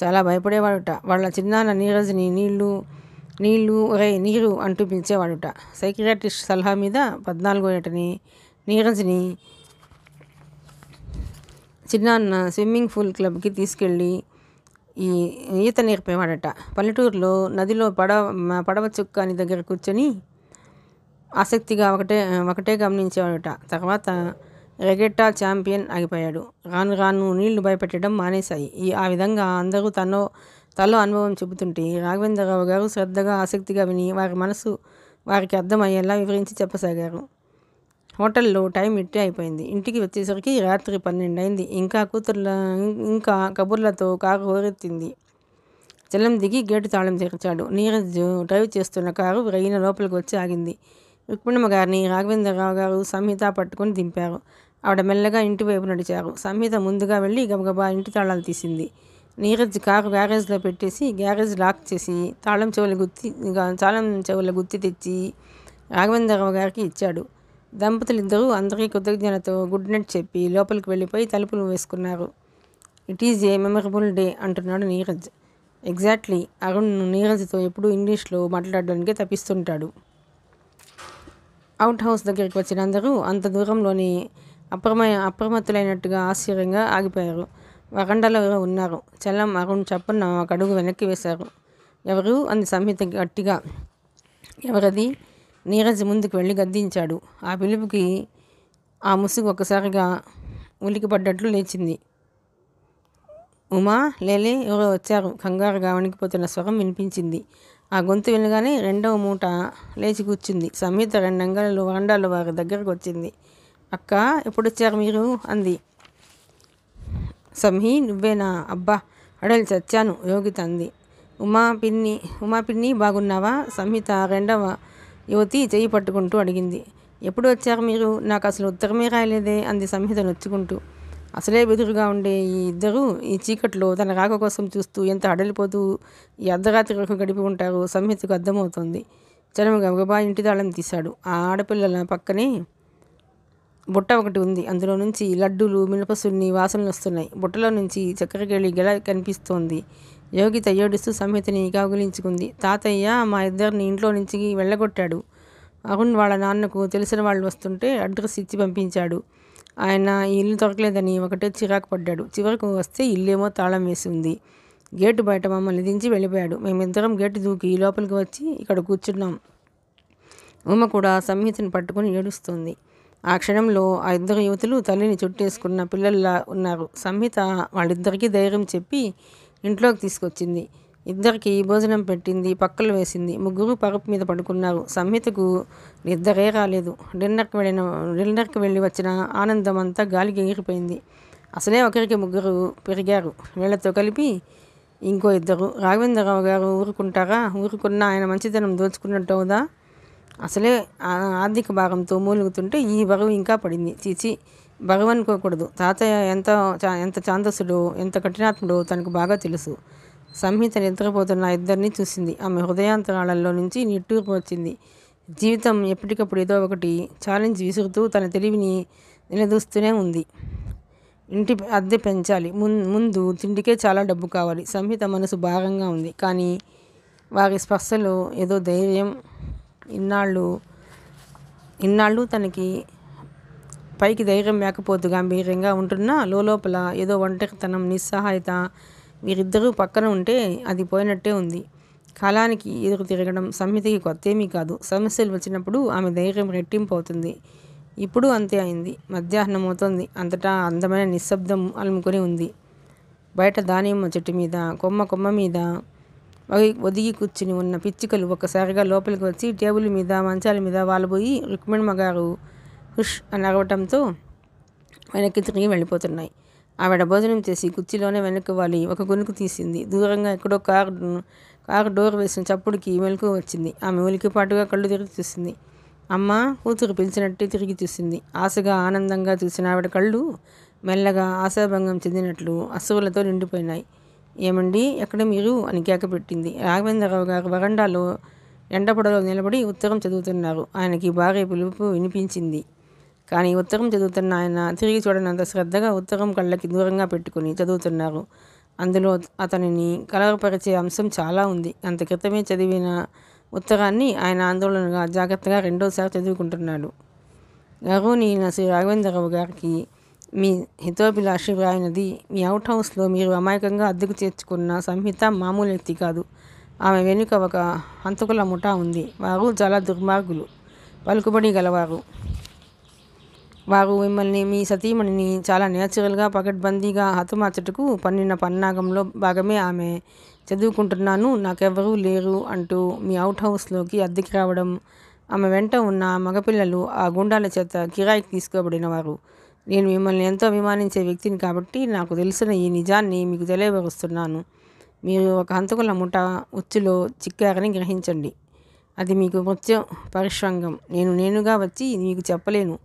చాలా భయపడేవాడుట. వాళ్ళ చిన్నాన్న నీరజ్ని నీళ్ళు ఒరే నీరు అంటూ పిలిచేవాడుట. సైకియాట్రిస్ట్ సలహా మీద 14వ ఏటని నీరజ్ని చిన్నాన్న స్విమ్మింగ్ పూల్ క్లబ్కి తీసుకెళ్ళి ఈత నేర్పేవాడట. పల్లెటూరులో నదిలో పడవ చుక్కాని దగ్గర కూర్చొని ఆసక్తిగా ఒకటే గమనించేవాడట. తర్వాత రెగెట్టా ఛాంపియన్ ఆగిపోయాడు. రాను రాను నీళ్లు భయపెట్టడం మానేశాయి. ఆ విధంగా అందరూ తలో అనుభవం చెబుతుంటే రాఘవేంద్రరావు గారు శ్రద్ధగా ఆసక్తిగా విని వారికి అర్థమయ్యేలా వివరించి చెప్పసాగారు. హోటల్లో టైం ఇట్టే అయిపోయింది. ఇంటికి వచ్చేసరికి రాత్రి 12 అయింది. ఇంకా కబుర్లతో కారు హోరెత్తింది. చలం దిగి గేటు తాళం తెరిచాడు. నీరజ్ డ్రైవ్ చేస్తున్న కారు రైన లోపలికి వచ్చి ఆగింది. రుక్మిణమ్మ గారిని రాఘవేంద్రరావు గారు సంహిత పట్టుకుని దింపారు. ఆవిడ మెల్లగా ఇంటి వైపు నడిచారు. సంహిత ముందుగా వెళ్ళి గబగబా ఇంటి తాళాలు తీసింది. నీరజ్ కారు గ్యారేజ్లో పెట్టేసి గ్యారేజ్ లాక్ చేసి తాళం చెవుల గుత్తి తెచ్చి రాఘవేంద్రరావు గారికి ఇచ్చాడు. దంపతులిద్దరూ అందరికీ కృతజ్ఞతతో గుడ్ నైట్ చెప్పి లోపలికి వెళ్ళిపోయి తలుపులు వేసుకున్నారు. It is a memorable day అంటున్నాడు నీరజ్. ఎగ్జాక్ట్లీ. అరుణ్ నీరజ్తో ఎప్పుడూ ఇంగ్లీష్లో మాట్లాడడానికే తప్పిస్తుంటాడు. అవుట్ హౌస్ దగ్గరికి వచ్చిన అందరూ అంత దూరంలోనే అప్రమత్తులైనట్టుగా ఆశ్చర్యంగా ఆగిపోయారు. వరండాలో ఎవరో ఉన్నారు. చలం, అరుణ్ చప్పున ఒక అడుగు వెనక్కి వేశారు. ఎవరు అంది సంహిత గట్టిగా. ఎవరది? నీరజ్ ముందుకు వెళ్ళి గద్దించాడు. ఆ పిలుపుకి ఆ ముసుగు ఒక్కసారిగా ఉలికిపడ్డట్లు లేచింది. ఉమా, లేలే, ఎవరో వచ్చారు. కంగారుగా వణికిపోతున్న స్వరం వినిపించింది. ఆ గొంతు వినగానే రెండవ మూట లేచి కూర్చుంది. సంహిత 2 అంగళాలు వరండాలో వారి దగ్గరకు వచ్చింది. అక్క, ఎప్పుడొచ్చారు మీరు? అంది. సంహి, నువ్వేనా? అబ్బా, అడలి చచ్చాను, యోగిత అంది. ఉమా పిన్ని బాగున్నావా? సంహిత రెండవ యువతి చెయ్యి పట్టుకుంటూ అడిగింది. ఎప్పుడు వచ్చారు మీరు? నాకు అసలు ఉత్తరమే రాయలేదే అంది సంహిత నొచ్చుకుంటూ. అసలే బెదురుగా ఉండే ఈ ఇద్దరు ఈ చీకట్లో తన రాక కోసం చూస్తూ ఎంత అడలిపోతూ ఈ అర్ధరాత్రి వరకు గడిపి ఉంటారో సంహితకు అర్థమవుతోంది. చలం గబగబా ఇంటి తాళం తీశాడు. ఆ ఆడపిల్లల పక్కనే బుట్ట ఒకటి ఉంది. అందులో నుంచి లడ్డూలు, మినపసున్ని వాసనలు వస్తున్నాయి. బుట్టలో నుంచి చక్కెరకేళి గెల కనిపిస్తోంది. యోగిత ఏడుస్తూ సంహితని కౌగిలించుకుంది. తాతయ్య మా ఇద్దరిని ఇంట్లో నుంచి వెళ్ళగొట్టాడు. అరుణ్ వాళ్ళ నాన్నకు తెలిసిన వాళ్ళు వస్తుంటే అడ్రస్ ఇచ్చి పంపించాడు. ఆయన ఈ ఇల్లు దొరకలేదని ఒకటే చిరాకు పడ్డాడు. చివరకు వస్తే ఇల్లేమో తాళం వేసి ఉంది. గేటు బయట మమ్మల్ని దించి వెళ్ళిపోయాడు. మేమిద్దరం గేటు దూకి లోపలికి వచ్చి ఇక్కడ కూర్చున్నాం. ఉమ కూడా సంహితని పట్టుకుని ఏడుస్తోంది. ఆ క్షణంలో ఆ ఇద్దరు యువతులు తల్లిని చుట్టేసుకున్న పిల్లల్లా ఉన్నారు. సంహిత వాళ్ళిద్దరికీ ధైర్యం చెప్పి ఇంట్లోకి తీసుకొచ్చింది. ఇద్దరికి భోజనం పెట్టింది, పక్కలు వేసింది. ముగ్గురు పరుపు మీద పడుకున్నారు. సంహితకు నిద్రే రాలేదు. డిన్నర్కి వెళ్ళి వచ్చిన ఆనందం అంతా గాలికి ఎగిరిపోయింది. అసలే ఒకరికి ముగ్గురు పెరిగారు. వీళ్లతో కలిపి ఇంకో ఇద్దరు. రాఘవేంద్రరావు గారు ఊరుకుంటారా? ఊరుకున్న ఆయన మంచితనం దోచుకున్నట్టు అవుదా? అసలే ఆర్థిక భాగంతో మూలుగుతుంటే ఈ బరువు ఇంకా పడింది. చీచి, బరువు అనుకోకూడదు. తాతయ్య ఎంత ఛాందసుడో, ఎంత కఠినాత్ముడో తనకు బాగా తెలుసు. సంహిత నిద్రపోతున్న ఇద్దరిని చూసింది. ఆమె హృదయాంతరాళంలో నుంచి నిట్టూర్పు వచ్చింది. జీవితం ఎప్పటికప్పుడు ఏదో ఒకటి ఛాలెంజ్ విసురుతూ తన తెలివిని నిలదూస్తూనే ఉంది. ఇంటి అద్దె పెంచాలి, ముందు తిండికే చాలా డబ్బు కావాలి. సంహిత మనసు భారంగా ఉంది. కానీ వారి స్పర్శలో ఏదో ధైర్యం. ఇన్నాళ్ళు తనకి పైకి ధైర్యం లేకపోతూ గంభీరంగా ఉంటున్నా లోపల ఏదో ఒంటరితనం, నిస్సహాయత. వీరిద్దరూ పక్కన ఉంటే అది పోయినట్టే ఉంది. కాలానికి ఎదురు తిరగడం సంహితకి కొత్తేమీ కాదు. సమస్యలు వచ్చినప్పుడు ఆమె ధైర్యం రెట్టింపు అవుతుంది. ఇప్పుడు అంతే అయింది. మధ్యాహ్నం అవుతోంది. అంతటా అందమైన నిశ్శబ్దం అలుముకొని ఉంది. బయట దానిమ్మ చెట్టు మీద కొమ్మ మీద ఒదిగి కూర్చుని ఉన్న పిచ్చుకలు ఒక్కసారిగా లోపలికి వచ్చి టేబుల్ మీద, మంచాల మీద వాలబోయి రుక్మిణమ్మ గారు హుష్ అని అరవటంతో వెనక్కి తిరిగి వెళ్ళిపోతున్నాయి. ఆవిడ భోజనం చేసి కుర్చీలోనే వెనక్కి వాలి ఒక గునుకు తీసింది. దూరంగా ఎక్కడో కారు డోర్ వేసిన చప్పుడుకి మెలకు వచ్చింది. ఆమె ఉలికిపాటుగా కళ్ళు తిరిగి చూసింది. అమ్మ, కూతురు పిలిచినట్టే తిరిగి చూసింది. ఆశగా, ఆనందంగా చూసిన ఆవిడ కళ్ళు మెల్లగా ఆశాభంగం చెందినట్లు అశ్రువులతో నిండిపోయినాయి. ఏమండి, ఎక్కడ మీరు అని కేకపెట్టింది. రాఘవేంద్రరావు గారు వరండాలో ఎండపొడలో నిలబడి ఉత్తరం చదువుతున్నారు. ఆయనకి భార్య పిలుపు వినిపించింది. కానీ ఉత్తరం చదువుతున్న ఆయన తిరిగి చూడనంత శ్రద్ధగా ఉత్తరం కళ్ళకి దూరంగా పెట్టుకుని చదువుతున్నారు. అందులో అతనిని కలవరపరిచే అంశం చాలా ఉంది. అంత క్రితమే చదివిన ఉత్తరాన్ని ఆయన ఆందోళనగా జాగ్రత్తగా రెండోసారి చదువుకుంటున్నాడు. గౌరవనీయులైన శ్రీ రాఘవేంద్రరావు గారికి మీ హితోభిలాషి వ్రాయినది. మీ అవుట్ హౌస్లో మీరు అమాయకంగా అద్దెకు చేర్చుకున్న సంహిత మామూలు వ్యక్తి కాదు. ఆమె వెనుక ఒక హంతకుల ముఠా ఉంది. వారు చాలా దుర్మార్గులు, పలుకుబడి గలవారు. వారు మిమ్మల్ని మీ సతీమణిని చాలా నేచురల్గా పకడ్బందీగా హతమార్చుటకు పన్నిన పన్నాగంలో భాగమే ఆమె. చదువుకుంటున్నాను, నాకెవ్వరూ లేరు అంటూ మీ అవుట్ హౌస్లోకి అద్దెకి రావడం, ఆమె వెంట ఉన్న మగపిల్లలు ఆ గూండాల చేత కిరాయికి తీసుకోబడినవారు. నేను మిమ్మల్ని ఎంతో అభిమానించే వ్యక్తిని కాబట్టి నాకు తెలిసిన ఈ నిజాన్ని మీకు తెలియపరుస్తున్నాను. మీరు ఒక హంతకుల ముఠ ఉచ్చులో చిక్కారని గ్రహించండి. అది మీకు మృత్యు పరిష్వంగం. నేనుగా వచ్చి మీకు చెప్పలేను.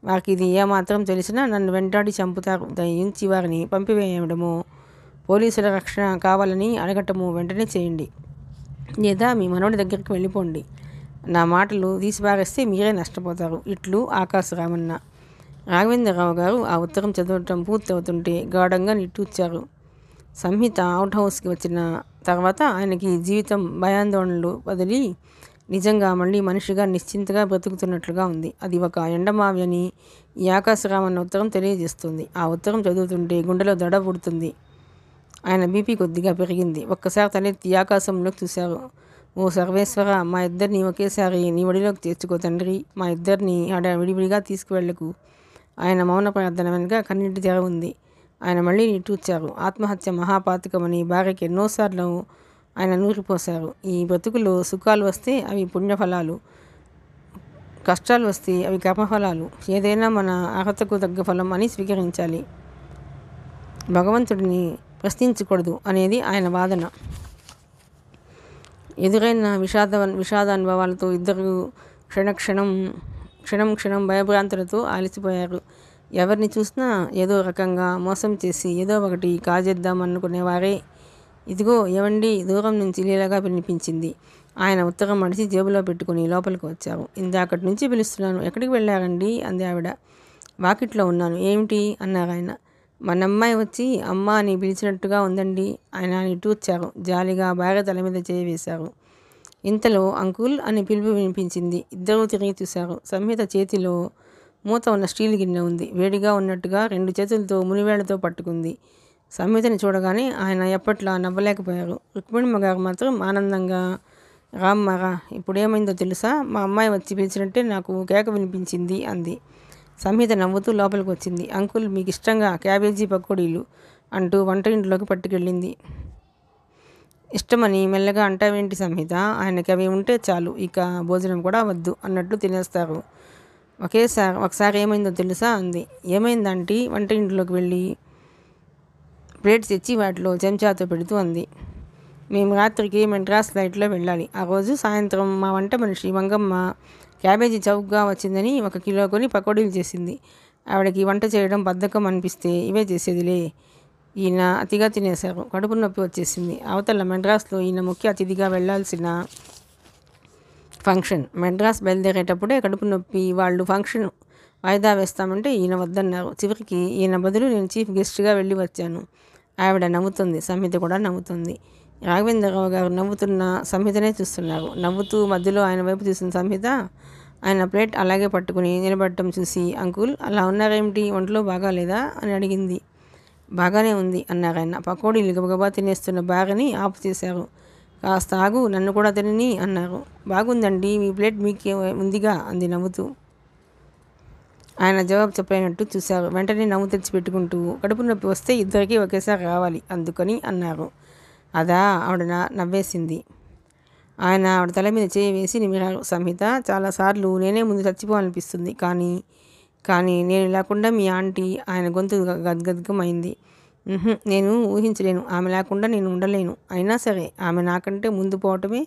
వారికి ఇది ఏమాత్రం తెలిసినా నన్ను వెంటాడి చంపుతారు. దయించి వారిని పంపివేయడమో, పోలీసుల రక్షణ కావాలని అడగటమో వెంటనే చేయండి. లేదా మీ మనవడి దగ్గరికి వెళ్ళిపోండి. నా మాటలు తీసిపారేస్తే మీరే నష్టపోతారు. ఇట్లు ఆకాశరామన్న. రాఘవేంద్రరావు గారు ఆ ఉత్తరం చదవటం పూర్తవుతుంటే గాఢంగా నిట్టూర్చారు. సంహిత అవుట్ హౌస్కి వచ్చిన తర్వాత ఆయనకి జీవితం భయాందోళనలు వదిలి నిజంగా మళ్ళీ మనిషిగా నిశ్చింతగా బ్రతుకుతున్నట్లుగా ఉంది. అది ఒక ఎండమావి అని ఈ ఆకాశరామన్న ఉత్తరం తెలియజేస్తుంది. ఆ ఉత్తరం చదువుతుంటే గుండెలో దడ పుడుతుంది. ఆయన బీపీ కొద్దిగా పెరిగింది. ఒక్కసారి తలెత్తి ఆకాశంలోకి చూశారు. ఓ సర్వేశ్వర, మా ఇద్దరిని ఒకేసారి నీ ఒడిలోకి చేర్చుకో తండ్రి. మా ఇద్దరిని విడివిడిగా తీసుకువెళ్లకు. ఆయన మౌన ప్రార్థన వెనుక కన్నీటి తెర ఉంది. ఆయన మళ్ళీ నిట్టూర్చారు. ఆత్మహత్య మహాపాతకమని భార్యకి ఎన్నోసార్లు ఆయన నూరిపోశారు. ఈ బ్రతుకులో సుఖాలు వస్తే అవి పుణ్యఫలాలు, కష్టాలు వస్తే అవి కర్మఫలాలు. ఏదైనా మన అర్హతకు తగ్గ ఫలం అని స్వీకరించాలి. భగవంతుడిని ప్రశ్నించకూడదు అనేది ఆయన వాదన. ఎదురైన విషాదానుభవాలతో ఇద్దరు క్షణం భయభ్రాంతులతో ఆలిసిపోయారు. ఎవరిని చూసినా ఏదో రకంగా మోసం చేసి ఏదో ఒకటి కాజేద్దామనుకునేవారే. ఇదిగో ఏవండి, దూరం నుంచి లీలగా వినిపించింది. ఆయన ఉత్తరం మడిచి జేబులో పెట్టుకుని లోపలికి వచ్చారు. ఇందాకటి నుంచి పిలుస్తున్నాను, ఎక్కడికి వెళ్ళారండి అంది ఆవిడ. వాకిట్లో ఉన్నాను. ఏమిటి అన్నారు ఆయన. మనమ్మాయి వచ్చి అమ్మ అని పిలిచినట్టుగా ఉందండి. ఆయన నిట్టూర్చారు. జాలిగా భార్య తల మీద చేయి వేశారు. ఇంతలో అంకుల్ అని పిలుపు వినిపించింది. ఇద్దరూ తిరిగి చూశారు. సంహిత చేతిలో మూత ఉన్న స్టీల్ గిన్నె ఉంది. వేడిగా ఉన్నట్టుగా 2 చేతులతో మునివేళ్లతో పట్టుకుంది. సంహితని చూడగానే ఆయన ఎప్పట్లా నవ్వలేకపోయారు. రుక్మిణమ్మ గారు మాత్రం ఆనందంగా, రామ్మారా, ఇప్పుడేమైందో తెలుసా? మా అమ్మాయి వచ్చి పిలిచినట్టే నాకు కేక వినిపించింది అంది. సంహిత నవ్వుతూ లోపలికి వచ్చింది. అంకుల్, మీకు ఇష్టంగా క్యాబేజీ పకోడీలు అంటూ వంటయింట్లోకి పట్టుకెళ్ళింది. ఇష్టమని మెల్లగా అంటావేంటి సంహిత? ఆయనకి అవి ఉంటే చాలు, ఇక భోజనం కూడా వద్దు అన్నట్లు తినేస్తారు. ఒకసారి ఏమైందో తెలుసా అంది. ఏమైందంటీ? వంటయింట్లోకి వెళ్ళి ప్లేట్స్ తెచ్చి వాటిలో చెంచాతో పెడుతూ అంది. మేము రాత్రికి మెడ్రాస్ ఫ్లైట్లో వెళ్ళాలి. ఆ రోజు సాయంత్రం మా వంట మనిషి మంగమ్మ క్యాబేజీ చౌకగా వచ్చిందని 1 కిలో కొని పకోడీలు చేసింది. ఆవిడకి వంట చేయడం బద్ధకం అనిపిస్తే ఇవే చేసేదిలే. ఈయన అతిగా తినేశారు. కడుపు నొప్పి వచ్చేసింది. అవతల మెడ్రాస్లో ఈయన ముఖ్య అతిథిగా వెళ్లాల్సిన ఫంక్షన్. మెడ్రాస్ బయలుదేరేటప్పుడే కడుపు నొప్పి. వాళ్ళు ఫంక్షన్ వాయిదా వేస్తామంటే ఈయన వద్దన్నారు. చివరికి ఈయన బదులు నేను చీఫ్ గెస్ట్గా వెళ్ళి వచ్చాను. ఆవిడ నవ్వుతుంది. సంహిత కూడా నవ్వుతుంది. రాఘవేంద్రరావు గారు నవ్వుతున్న సంహితనే చూస్తున్నారు. నవ్వుతూ మధ్యలో ఆయన వైపు చూసిన సంహిత ఆయన ప్లేట్ అలాగే పట్టుకుని నిలబడటం చూసి, అంకుల్, అలా ఉన్నారేమిటి? ఒంట్లో బాగాలేదా అని అడిగింది. బాగానే ఉంది అన్నారు ఆయన. పకోడీలు గబగబా తినేస్తున్న భార్యని ఆపు చేశారు. కాస్త ఆగు, నన్ను కూడా తినని అన్నారు. బాగుందండి, మీ ప్లేట్ మీకే ఉందిగా అంది నవ్వుతూ. ఆయన జవాబు చెప్పలేనట్టు చూశారు. వెంటనే నవ్వు తెచ్చిపెట్టుకుంటూ, కడుపు నొప్పి వస్తే ఇద్దరికీ ఒకేసారి రావాలి అందుకని అన్నారు. అదా? ఆవిడ నవ్వేసింది. ఆయన ఆవిడ తల మీద చేయి వేసి నిమిరారు. సంహిత, చాలాసార్లు నేనే ముందు చచ్చిపోవాలనిపిస్తుంది. కానీ నేను లేకుండా మీ ఆంటీ. ఆయన గొంతు గద్గద్గమైంది. నేను ఊహించలేను. ఆమె లేకుండా నేను ఉండలేను. అయినా సరే ఆమె నాకంటే ముందు పోవటమే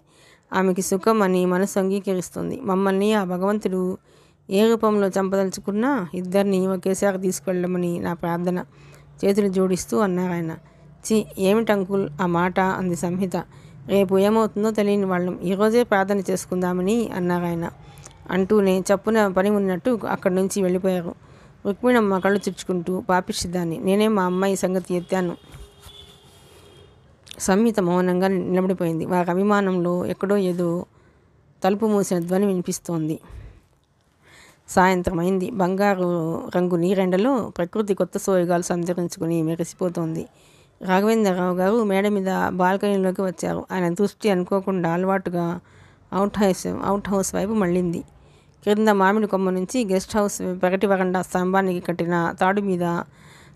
ఆమెకి సుఖం అని మనసు అంగీకరిస్తుంది. మమ్మల్ని ఆ భగవంతుడు ఏ రూపంలో చంపదలుచుకున్నా ఇద్దరిని ఒకేసారి తీసుకెళ్ళమని నా ప్రార్థన చేతులు జోడిస్తూ అన్నారు ఆయన. ఏమిటి అంకుల్ ఆ మాట అంది సంహిత. రేపు ఏమవుతుందో తెలియని వాళ్ళం, ఈరోజే ప్రార్థన చేసుకుందామని అన్నారు ఆయన. అంటూనే చప్పున పని ఉన్నట్టు అక్కడి నుంచి వెళ్ళిపోయారు. రుక్మిణమ్మ కళ్ళు తుడుచుకుంటూ, పాపిష్టిదాన్ని, నేనే మా అమ్మాయి సంగతి ఎత్తాను. సంహిత మౌనంగా నిలబడిపోయింది. వారి అభిమానంలో ఎక్కడో ఏదో తలుపు మూసిన ధ్వని వినిపిస్తోంది. సాయంత్రం అయింది. బంగారు రంగు నీరెండలో ప్రకృతి కొత్త సోయగాలు సంతరించుకుని మెరిసిపోతోంది. రాఘవేంద్రరావు గారు మేడ మీద బాల్కనీలోకి వచ్చారు. ఆయన దృష్టి అనుకోకుండా అలవాటుగా అవుట్ హౌస్ వైపు మళ్ళింది. క్రింద మామిడి కొమ్మ నుంచి గెస్ట్ హౌస్ పెరటి వరండా స్తంభానికి కట్టిన తాడు మీద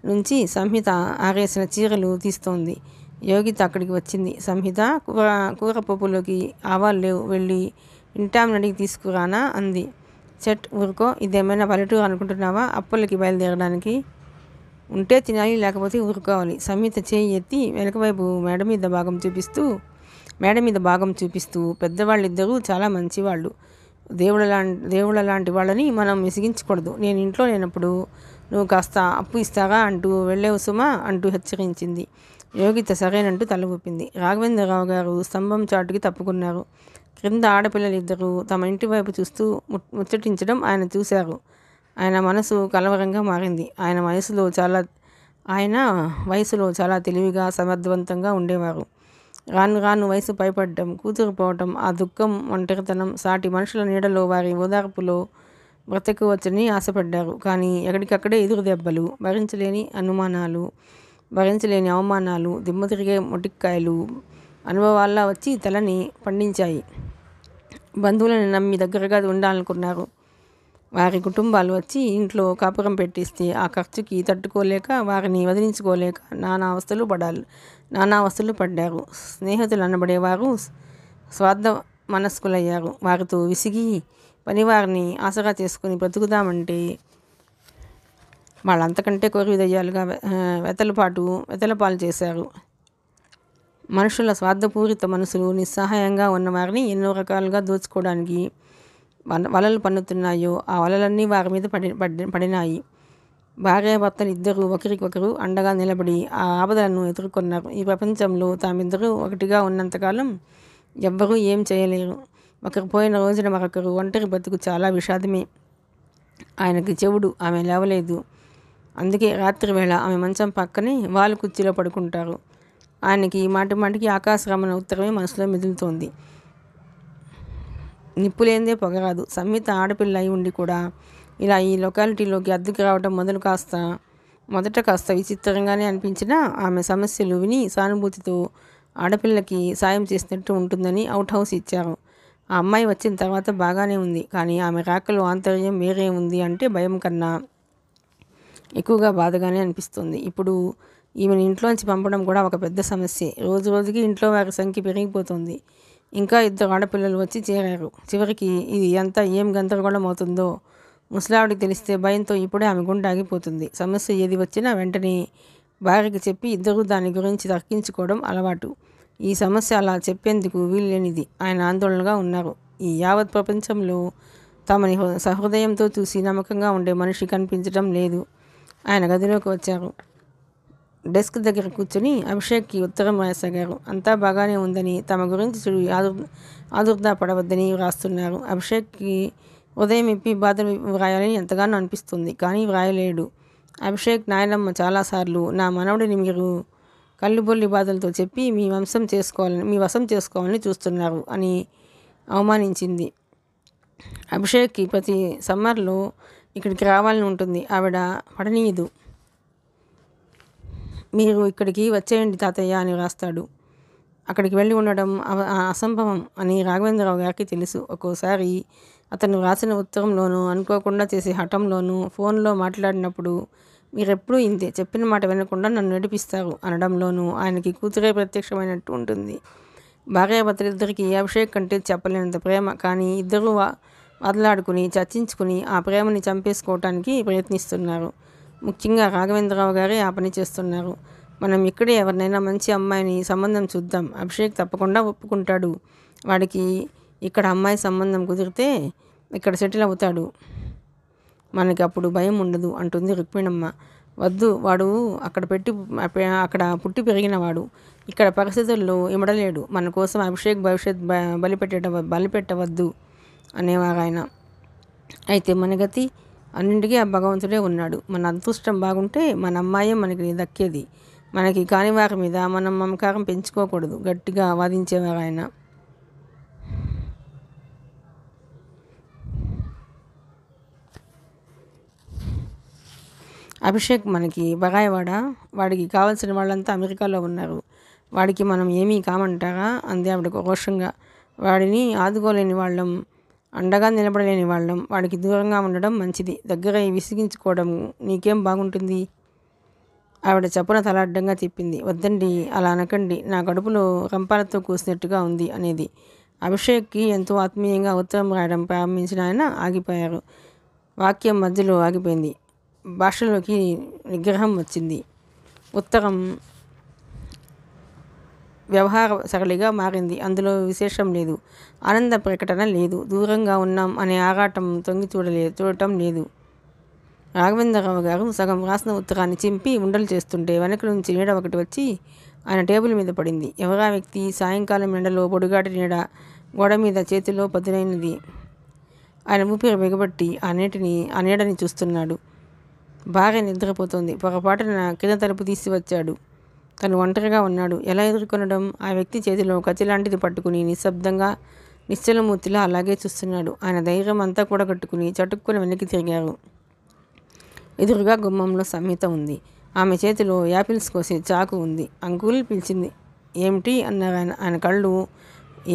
నుంచి సంహిత ఆరేసిన చీరలు తీస్తోంది. యోగిత అక్కడికి వచ్చింది. సంహిత, కూర పప్పులోకి ఆవాలు లేవు, వెళ్ళి ఇంటామని అడిగి తీసుకురానా అంది. చెట్ ఊరుకో, ఇదేమైనా పల్లెటూరు అనుకుంటున్నావా? అప్పులకి బయలుదేరడానికి ఉంటే తినాలి, లేకపోతే ఊరుకోవాలి. సంహిత చేయి ఎత్తి వెనకవైపు మేడ మీద భాగం చూపిస్తూ పెద్దవాళ్ళిద్దరూ చాలా మంచివాళ్ళు, దేవుళ్ళ లాంటి వాళ్ళని మనం విసిగించకూడదు. నేను ఇంట్లో లేనప్పుడు నువ్వు కాస్త అప్పు ఇస్తారా అంటూ వెళ్ళేవు సుమా అంటూ హెచ్చరించింది. యోగిత సరేనంటూ తల ఊపింది. రాఘవేంద్రరావు గారు స్తంభం చాటుకి తప్పుకున్నారు. క్రింద ఆడపిల్లలిద్దరూ తమ ఇంటి వైపు చూస్తూ ముచ్చటించడం ఆయన చూశారు. ఆయన మనసు కలవరంగా మారింది. ఆయన వయసులో చాలా తెలివిగా సమర్థవంతంగా ఉండేవారు. రాను రాను వయసు పైపడ్డం, కూతురు పోవటం, ఆ దుఃఖం, ఒంటరితనం, సాటి మనుషుల నీడలో వారి ఓదార్పులో బ్రతకవచ్చని ఆశపడ్డారు. కానీ ఎక్కడికక్కడే ఎదురు దెబ్బలు, భరించలేని అవమానాలు, దిమ్మ తిరిగే మొటిక్కాయలు అనుభవాల్లా వచ్చి తలని పండించాయి. బంధువులను నమ్మి దగ్గరగా ఉండాలనుకున్నారు. వారి కుటుంబాలు వచ్చి ఇంట్లో కాపురం పెట్టిస్తే ఆ ఖర్చుకి తట్టుకోలేక, వారిని వదిలించుకోలేక నానా అవస్థలు పడ్డారు. స్నేహితులు అనబడేవారు స్వార్థ మనస్కులయ్యారు. వారితో విసిగి పనివారిని ఆసరా చేసుకుని బ్రతుకుదామంటే వాళ్ళంతకంటే కోరి దయ్యాలుగా వెతలపాలు చేశారు. మనుషుల స్వార్థపూరిత మనసులు నిస్సహాయంగా ఉన్నవారిని ఎన్నో రకాలుగా దోచుకోవడానికి వలలు పన్నుతున్నాయో ఆ వలలన్నీ వారి మీద పడినాయి. భార్యాభర్తలు ఇద్దరూ ఒకరికొకరు అండగా నిలబడి ఆ ఆపదలను ఎదుర్కొన్నారు. ఈ ప్రపంచంలో తామిద్దరూ ఒకటిగా ఉన్నంతకాలం ఎవ్వరూ ఏం చేయలేరు. ఒకరు పోయిన రోజున మరొకరు ఒంటరి బతుకు చాలా విషాదమే. ఆయనకి చెవుడు, ఆమె లేవలేదు. అందుకే రాత్రి వేళ ఆమె మంచం పక్కనే వాలు కుర్చీలో పడుకుంటారు. ఆయనకి మాటిమాటికి ఆకాశరమణ ఉత్తరమే మనసులో మెదులుతోంది. నిప్పులేందే పొగరాదు. సంహిత ఆడపిల్ల అయి ఉండి కూడా ఇలా ఈ లొకాలిటీలోకి అద్దెకి రావడం మొదట కాస్త విచిత్రంగానే అనిపించినా ఆమె సమస్యలు విని సానుభూతితో ఆడపిల్లకి సాయం చేసినట్టు ఉంటుందని అవుట్ హౌస్ ఇచ్చారు. ఆ అమ్మాయి వచ్చిన తర్వాత బాగానే ఉంది. కానీ ఆమె రాకలో ఆంతర్యం వేరే ఉంది అంటే భయం కన్నా ఎక్కువగా బాధగానే అనిపిస్తుంది. ఇప్పుడు ఈమెను ఇంట్లోంచి పంపడం కూడా ఒక పెద్ద సమస్యే. రోజు రోజుకి ఇంట్లో వారి సంఖ్య పెరిగిపోతుంది. ఇంకా 2 ఆడపిల్లలు వచ్చి చేరారు. చివరికి ఇది అంతా ఏం గందరగోళం అవుతుందో ముసలావిడికి తెలిస్తే భయంతో ఇప్పుడే ఆమె గుండె ఆగిపోతుంది. సమస్య ఏది వచ్చినా వెంటనే భార్యకి చెప్పి ఇద్దరూ దాని గురించి తర్కించుకోవడం అలవాటు. ఈ సమస్య అలా చెప్పేందుకు వీల్లేనిది. ఆయన ఆందోళనగా ఉన్నారు. ఈ యావత్ ప్రపంచంలో తమని సహృదయంతో చూసి నమ్మకంగా ఉండే మనిషి కనిపించడం లేదు. ఆయన గదిలోకి వచ్చారు. డెస్క్ దగ్గర కూర్చొని అభిషేక్కి ఉత్తరం రాసాగారు. అంతా బాగానే ఉందని, తమ గురించి ఆదుర్దా పడవద్దని వ్రాస్తున్నారు. అభిషేక్కి ఉదయం ఇప్పి బాధలు వ్రాయాలని ఎంతగానో అనిపిస్తుంది. కానీ వ్రాయలేడు. అభిషేక్ నాయనమ్మ చాలాసార్లు నా మనవడిని మీరు కళ్ళుబొల్లి బాధలతో చెప్పి మీ వశం చేసుకోవాలని చూస్తున్నారు అని అవమానించింది. అభిషేక్కి ప్రతి సమ్మర్లో ఇక్కడికి రావాలని ఉంటుంది. ఆవిడ పడనీయదు. మీరు ఇక్కడికి వచ్చేయండి తాతయ్య అని వ్రాస్తాడు. అక్కడికి వెళ్ళి ఉండడం అసంభవం అని రాఘవేంద్రరావు గారికి తెలుసు. ఒక్కోసారి అతను వ్రాసిన ఉత్తరంలోనూ, అనుకోకుండా చేసే హఠంలోనూ, ఫోన్లో మాట్లాడినప్పుడు మీరెప్పుడూ ఇంతే, చెప్పిన మాట వినకుండా నన్ను నడిపిస్తారు అనడంలోనూ ఆయనకి కూతురే ప్రత్యక్షమైనట్టు ఉంటుంది. భార్యాభర్తలిద్దరికీ అభిషేక్ కంటే చెప్పలేనంత ప్రేమ. కానీ ఇద్దరూ వదలాడుకుని చర్చించుకుని ఆ ప్రేమని చంపేసుకోవటానికి ప్రయత్నిస్తున్నారు. ముఖ్యంగా రాఘవేంద్రరావు గారే ఆ పని చేస్తున్నారు. మనం ఇక్కడే ఎవరినైనా మంచి అమ్మాయిని సంబంధం చూద్దాం, అభిషేక్ తప్పకుండా ఒప్పుకుంటాడు. వాడికి ఇక్కడ అమ్మాయి సంబంధం కుదిరితే ఇక్కడ సెటిల్ అవుతాడు. మనకి అప్పుడు భయం ఉండదు అంటుంది రుక్మిణమ్మ. వద్దు, వాడు అక్కడ పుట్టి పెరిగినవాడు. ఇక్కడ పరిస్థితుల్లో ఇమడలేడు. మన కోసం అభిషేక్ భవిష్యత్ బలిపెట్టవద్దు అనేవారు ఆయన. అయితే మన గతి? అన్నింటికీ ఆ భగవంతుడే ఉన్నాడు. మన అదృష్టం బాగుంటే మన అమ్మాయే మనకి దక్కేది. మనకి కాని వారి మీద మనం మమకారం పెంచుకోకూడదు గట్టిగా వాదించేవారు ఆయన. అభిషేక్ మనకి బగాయవాడా? వాడికి కావాల్సిన వాళ్ళంతా అమెరికాలో ఉన్నారు. వాడికి మనం ఏమీ కామంటారా అంది ఆవిడ రోషంగా. వాడిని ఆదుకోలేని వాళ్ళం అండగా నిలబడలేని వాళ్ళం వాడికి దూరంగా ఉండడం మంచిది. దగ్గర విసిగించుకోవడం నీకేం బాగుంటుంది? ఆవిడ చప్పున తల అడ్డంగా తిప్పింది. వద్దండి, అలా అనకండి. నా కడుపులో రంపాలతో కూసినట్టుగా ఉంది అనేది. అభిషేక్కి ఎంతో ఆత్మీయంగా ఉత్తరం రాయడం ప్రారంభించిన ఆయన ఆగిపోయారు. వాక్యం మధ్యలో ఆగిపోయింది. భాషలోకి నిగ్రహం వచ్చింది. ఉత్తరం వ్యవహార సరళిగా మారింది. అందులో విశేషం లేదు, ఆనంద ప్రకటన లేదు, దూరంగా ఉన్నాం అనే ఆరాటం తొంగి చూడటం లేదు. రాఘవేంద్రరావు గారు సగం రాసిన ఉత్తరాన్ని చింపి ఉండలు చేస్తుంటే వెనక నుంచి నీడ ఒకటి వచ్చి ఆయన టేబుల్ మీద పడింది. ఎవరా వ్యక్తి? సాయంకాలం ఎండలో పొడుగాటి నీడ, గోడ మీద చేతిలో పదునైనది. ఆయన ఊపిరి బిగబట్టి ఆ నీడని చూస్తున్నాడు. భార్య నిద్రపోతోంది. పొరపాటున కింద తలుపు తీసి వచ్చాడు. తను ఒంటరిగా ఉన్నాడు. ఎలా ఎదుర్కొనడం? ఆ వ్యక్తి చేతిలో కత్తిలాంటిది పట్టుకుని నిశ్శబ్దంగా, నిశ్చలమూర్తిలా అలాగే చూస్తున్నాడు. ఆయన ధైర్యం అంతా కూడగట్టుకుని చటుక్కుని వెనక్కి తిరిగారు. ఎదురుగా గుమ్మంలో సంహిత ఉంది. ఆమె చేతిలో యాపిల్స్ కోసే చాకు ఉంది. అంకుల్ పిలిచింది. ఏమిటి అన్నారు ఆయన కళ్ళు.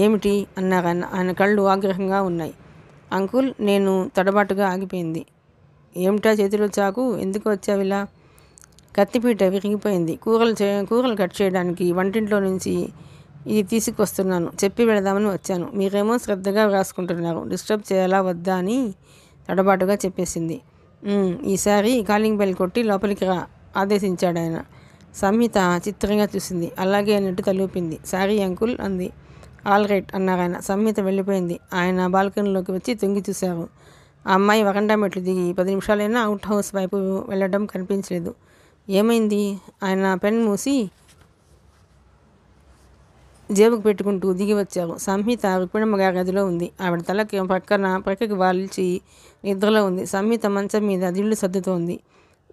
ఏమిటి అన్నారు ఆయన కళ్ళు ఆగ్రహంగా ఉన్నాయి. అంకుల్, నేను తడబాటుగా ఆగిపోయింది. ఏమిటా చేతిలో చాకు? ఎందుకు వచ్చావిలా? కత్తిపీట విరిగిపోయింది. కూరలు కట్ చేయడానికి వంటింట్లో నుంచి ఇది తీసుకొస్తున్నాను. చెప్పి వెళదామని వచ్చాను. మీరేమో శ్రద్ధగా వ్రాసుకుంటున్నారు. డిస్టర్బ్ చేయాలా వద్దా అని తడబాటుగా చెప్పేసింది. ఈసారి కాలింగ్ బెల్ కొట్టి లోపలికి రా ఆదేశించాడు ఆయన. సంహిత చిత్రంగా చూసింది. అలాగే అన్నట్టు తలూపింది. సారీ అంకుల్ అంది. ఆల్ రైట్ అన్నారు ఆయన. సంహిత వెళ్ళిపోయింది. ఆయన బాల్కనీలోకి వచ్చి తొంగి చూశారు. ఆ అమ్మాయి వరండా మెట్లు దిగి 10 నిమిషాలైనా అవుట్ హౌస్ వైపు వెళ్ళడం కనిపించలేదు. ఏమైంది? ఆయన పెన్ మూసి జేబుకు పెట్టుకుంటూ దిగి వచ్చారు. సంహిత రుక్మిణమ్మ గారి గదిలో ఉంది. ఆవిడ తలకి ప్రక్కకి వాల్చి నిద్రలో ఉంది. సంహిత మంచం మీద దిళ్ళు సర్దుతోంది.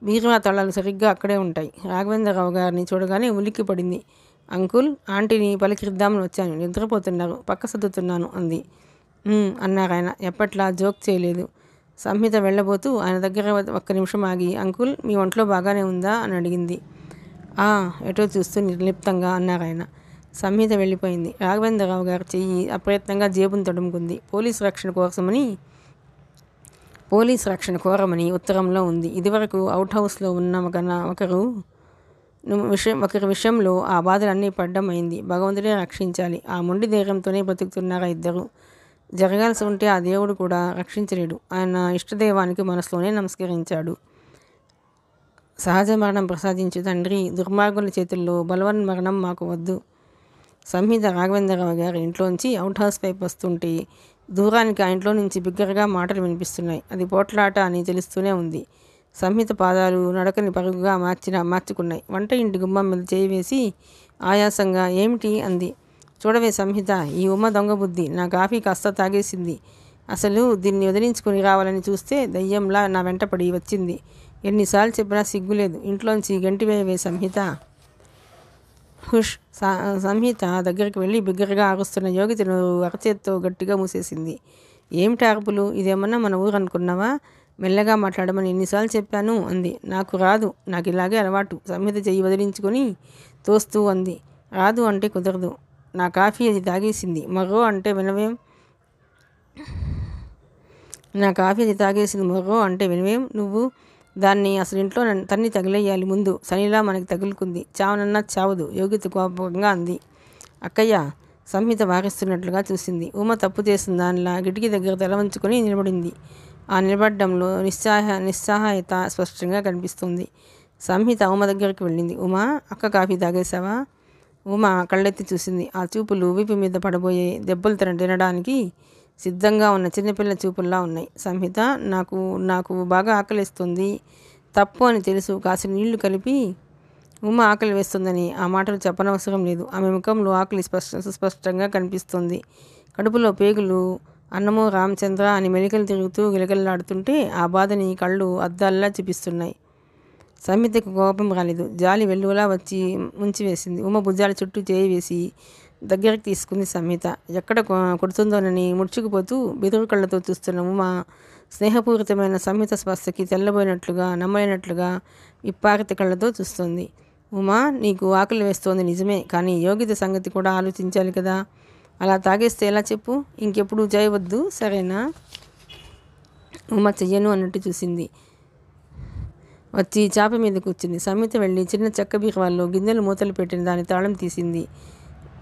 బీరువా తాళాలు సరిగ్గా అక్కడే ఉంటాయి. రాఘవేంద్రరావు గారిని చూడగానే ఉలిక్కి పడింది. అంకుల్, ఆంటీని పలికిద్దామని వచ్చాను. నిద్రపోతున్నారు, పక్క సర్దుతున్నాను అంది. అన్నారు ఆయన. ఎప్పట్లా జోక్ చేయలేదు. సంహిత వెళ్ళబోతూ ఆయన దగ్గర ఒక్క నిమిషం ఆగి, అంకుల్, మీ ఒంట్లో బాగానే ఉందా అని అడిగింది. ఎటో చూస్తూ నిర్లిప్తంగా అన్నారు ఆయన. సంహిత వెళ్ళిపోయింది. రాఘవేంద్రరావు గారు చెయ్యి అప్రయత్నంగా జేబును తడుముకుంది. పోలీసు రక్షణ కోరమని ఉత్తరంలో ఉంది. ఇదివరకు అవుట్ హౌస్లో ఉన్న ఒకరి విషయంలో ఆ బాధలన్నీ పడ్డం అయింది. భగవంతుడే రక్షించాలి. ఆ మొండి ధైర్యంతోనే బ్రతుకుతున్నారా ఇద్దరు. జరగాల్సి ఉంటే ఆ దేవుడు కూడా రక్షించలేడు. ఆయన ఇష్టదైవానికి మనసులోనే నమస్కరించాడు. సహజ మరణం ప్రసాదించు తండ్రి. దుర్మార్గుల చేతుల్లో బలవన్మరణం మాకు వద్దు. సంహిత రాఘవేంద్రరావు గారి ఇంట్లోంచి అవుట్ హౌస్ వైపు వస్తుంటే దూరానికి ఆ ఇంట్లో నుంచి బిగ్గరగా మాటలు వినిపిస్తున్నాయి. అది పోట్లాట అని తెలుస్తూనే ఉంది. సంహిత పాదాలు నడకని పరుగుగా మార్చుకున్నాయి. వంట ఇంటి గుమ్మం మీద చేయి వేసి ఆయాసంగా ఏమిటి అంది. చూడవే సంహిత, ఈ ఉమ్మ దొంగ బుద్ధి నా కాఫీ కాస్త తాగేసింది. అసలు దీన్ని వదిలించుకుని రావాలని చూస్తే దయ్యంలా నా వెంటపడి వచ్చింది. ఎన్నిసార్లు చెప్పినా సిగ్గులేదు. ఇంట్లోంచి గంటివేయవే సంహిత. హుష్. సంహిత దగ్గరికి వెళ్ళి బిగ్గరగా అరుస్తున్న యోగితను అరచేత్తో గట్టిగా మూసేసింది. ఏమిటి అరుపులు? ఇదేమన్నా మన ఊరు అనుకున్నావా? మెల్లగా మాట్లాడమని ఎన్నిసార్లు చెప్పాను అంది. నాకు రాదు, నాకు ఇలాగే అలవాటు. సంహిత చెయ్యి వదిలించుకొని తోస్తూ అంది. రాదు అంటే కుదరదు. నా కాఫీ అది తాగేసింది. మొర్రో అంటే వినవేం? నువ్వు దాన్ని అసలు ఇంట్లో తన్ని తగిలేయాలి ముందు. శనిలా మనకి తగులుకుంది. చావనన్నా చావదు. యోగిత కోపంగా అంది. అక్కయ్య, సంహిత వారిస్తున్నట్లుగా చూసింది. ఉమ తప్పు చేసిన దానిలా కిటికీ దగ్గర తల వంచుకొని నిలబడింది. ఆ నిలబడ్డంలో నిస్సహాయత స్పష్టంగా కనిపిస్తుంది. సంహిత ఉమ దగ్గరికి వెళ్ళింది. ఉమా, అక్క కాఫీ తాగేశావా? ఉమ కళ్ళెత్తి చూసింది. ఆ చూపులు వీపు మీద పడబోయే దెబ్బలు తినడానికి సిద్ధంగా ఉన్న చిన్నపిల్ల చూపుల్లా ఉన్నాయి. సంహిత, నాకు బాగా ఆకలిస్తుంది. తప్పు అని తెలుసు. కాసిన నీళ్లు కలిపి ఉమ ఆకలి వేస్తుందని ఆ మాటలు చెప్పనవసరం లేదు. ఆమె ముఖంలో ఆకలి సుస్పష్టంగా కనిపిస్తుంది. కడుపులో పేగులు అన్నమో రామచంద్ర అని మెలికలు తిరుగుతూ గిలగిల్లాడుతుంటే ఆ బాధని కళ్ళు అద్దాల్లా చూపిస్తున్నాయి. సంహితకు కోపం రాలేదు. జాలి వెల్లువలా వచ్చి ముంచివేసింది. ఉమ భుజాల చుట్టూ చేయి వేసి దగ్గరికి తీసుకుంది సంహిత. ఎక్కడ కొడుతుందోనని ముడుచుకుపోతూ బెదురు కళ్ళతో చూస్తున్న ఉమ స్నేహపూరితమైన సంహిత స్పర్శకి తెల్లబోయినట్లుగా, నమ్మలేనట్లుగా విప్పారిత కళ్ళతో చూస్తుంది. ఉమా, నీకు ఆకలి వేస్తోంది నిజమే, కానీ యోగిత సంగతి కూడా ఆలోచించాలి కదా. అలా తాగేస్తే ఎలా చెప్పు? ఇంకెప్పుడు చేయవద్దు సరేనా? ఉమ చెయ్యను అన్నట్టు చూసింది. వచ్చి చాప మీద కూర్చుంది. సంహిత వెళ్ళి చిన్న చెక్క బీరువాల్లో గిన్నెలు మూతలు పెట్టిన దాని తాళం తీసింది.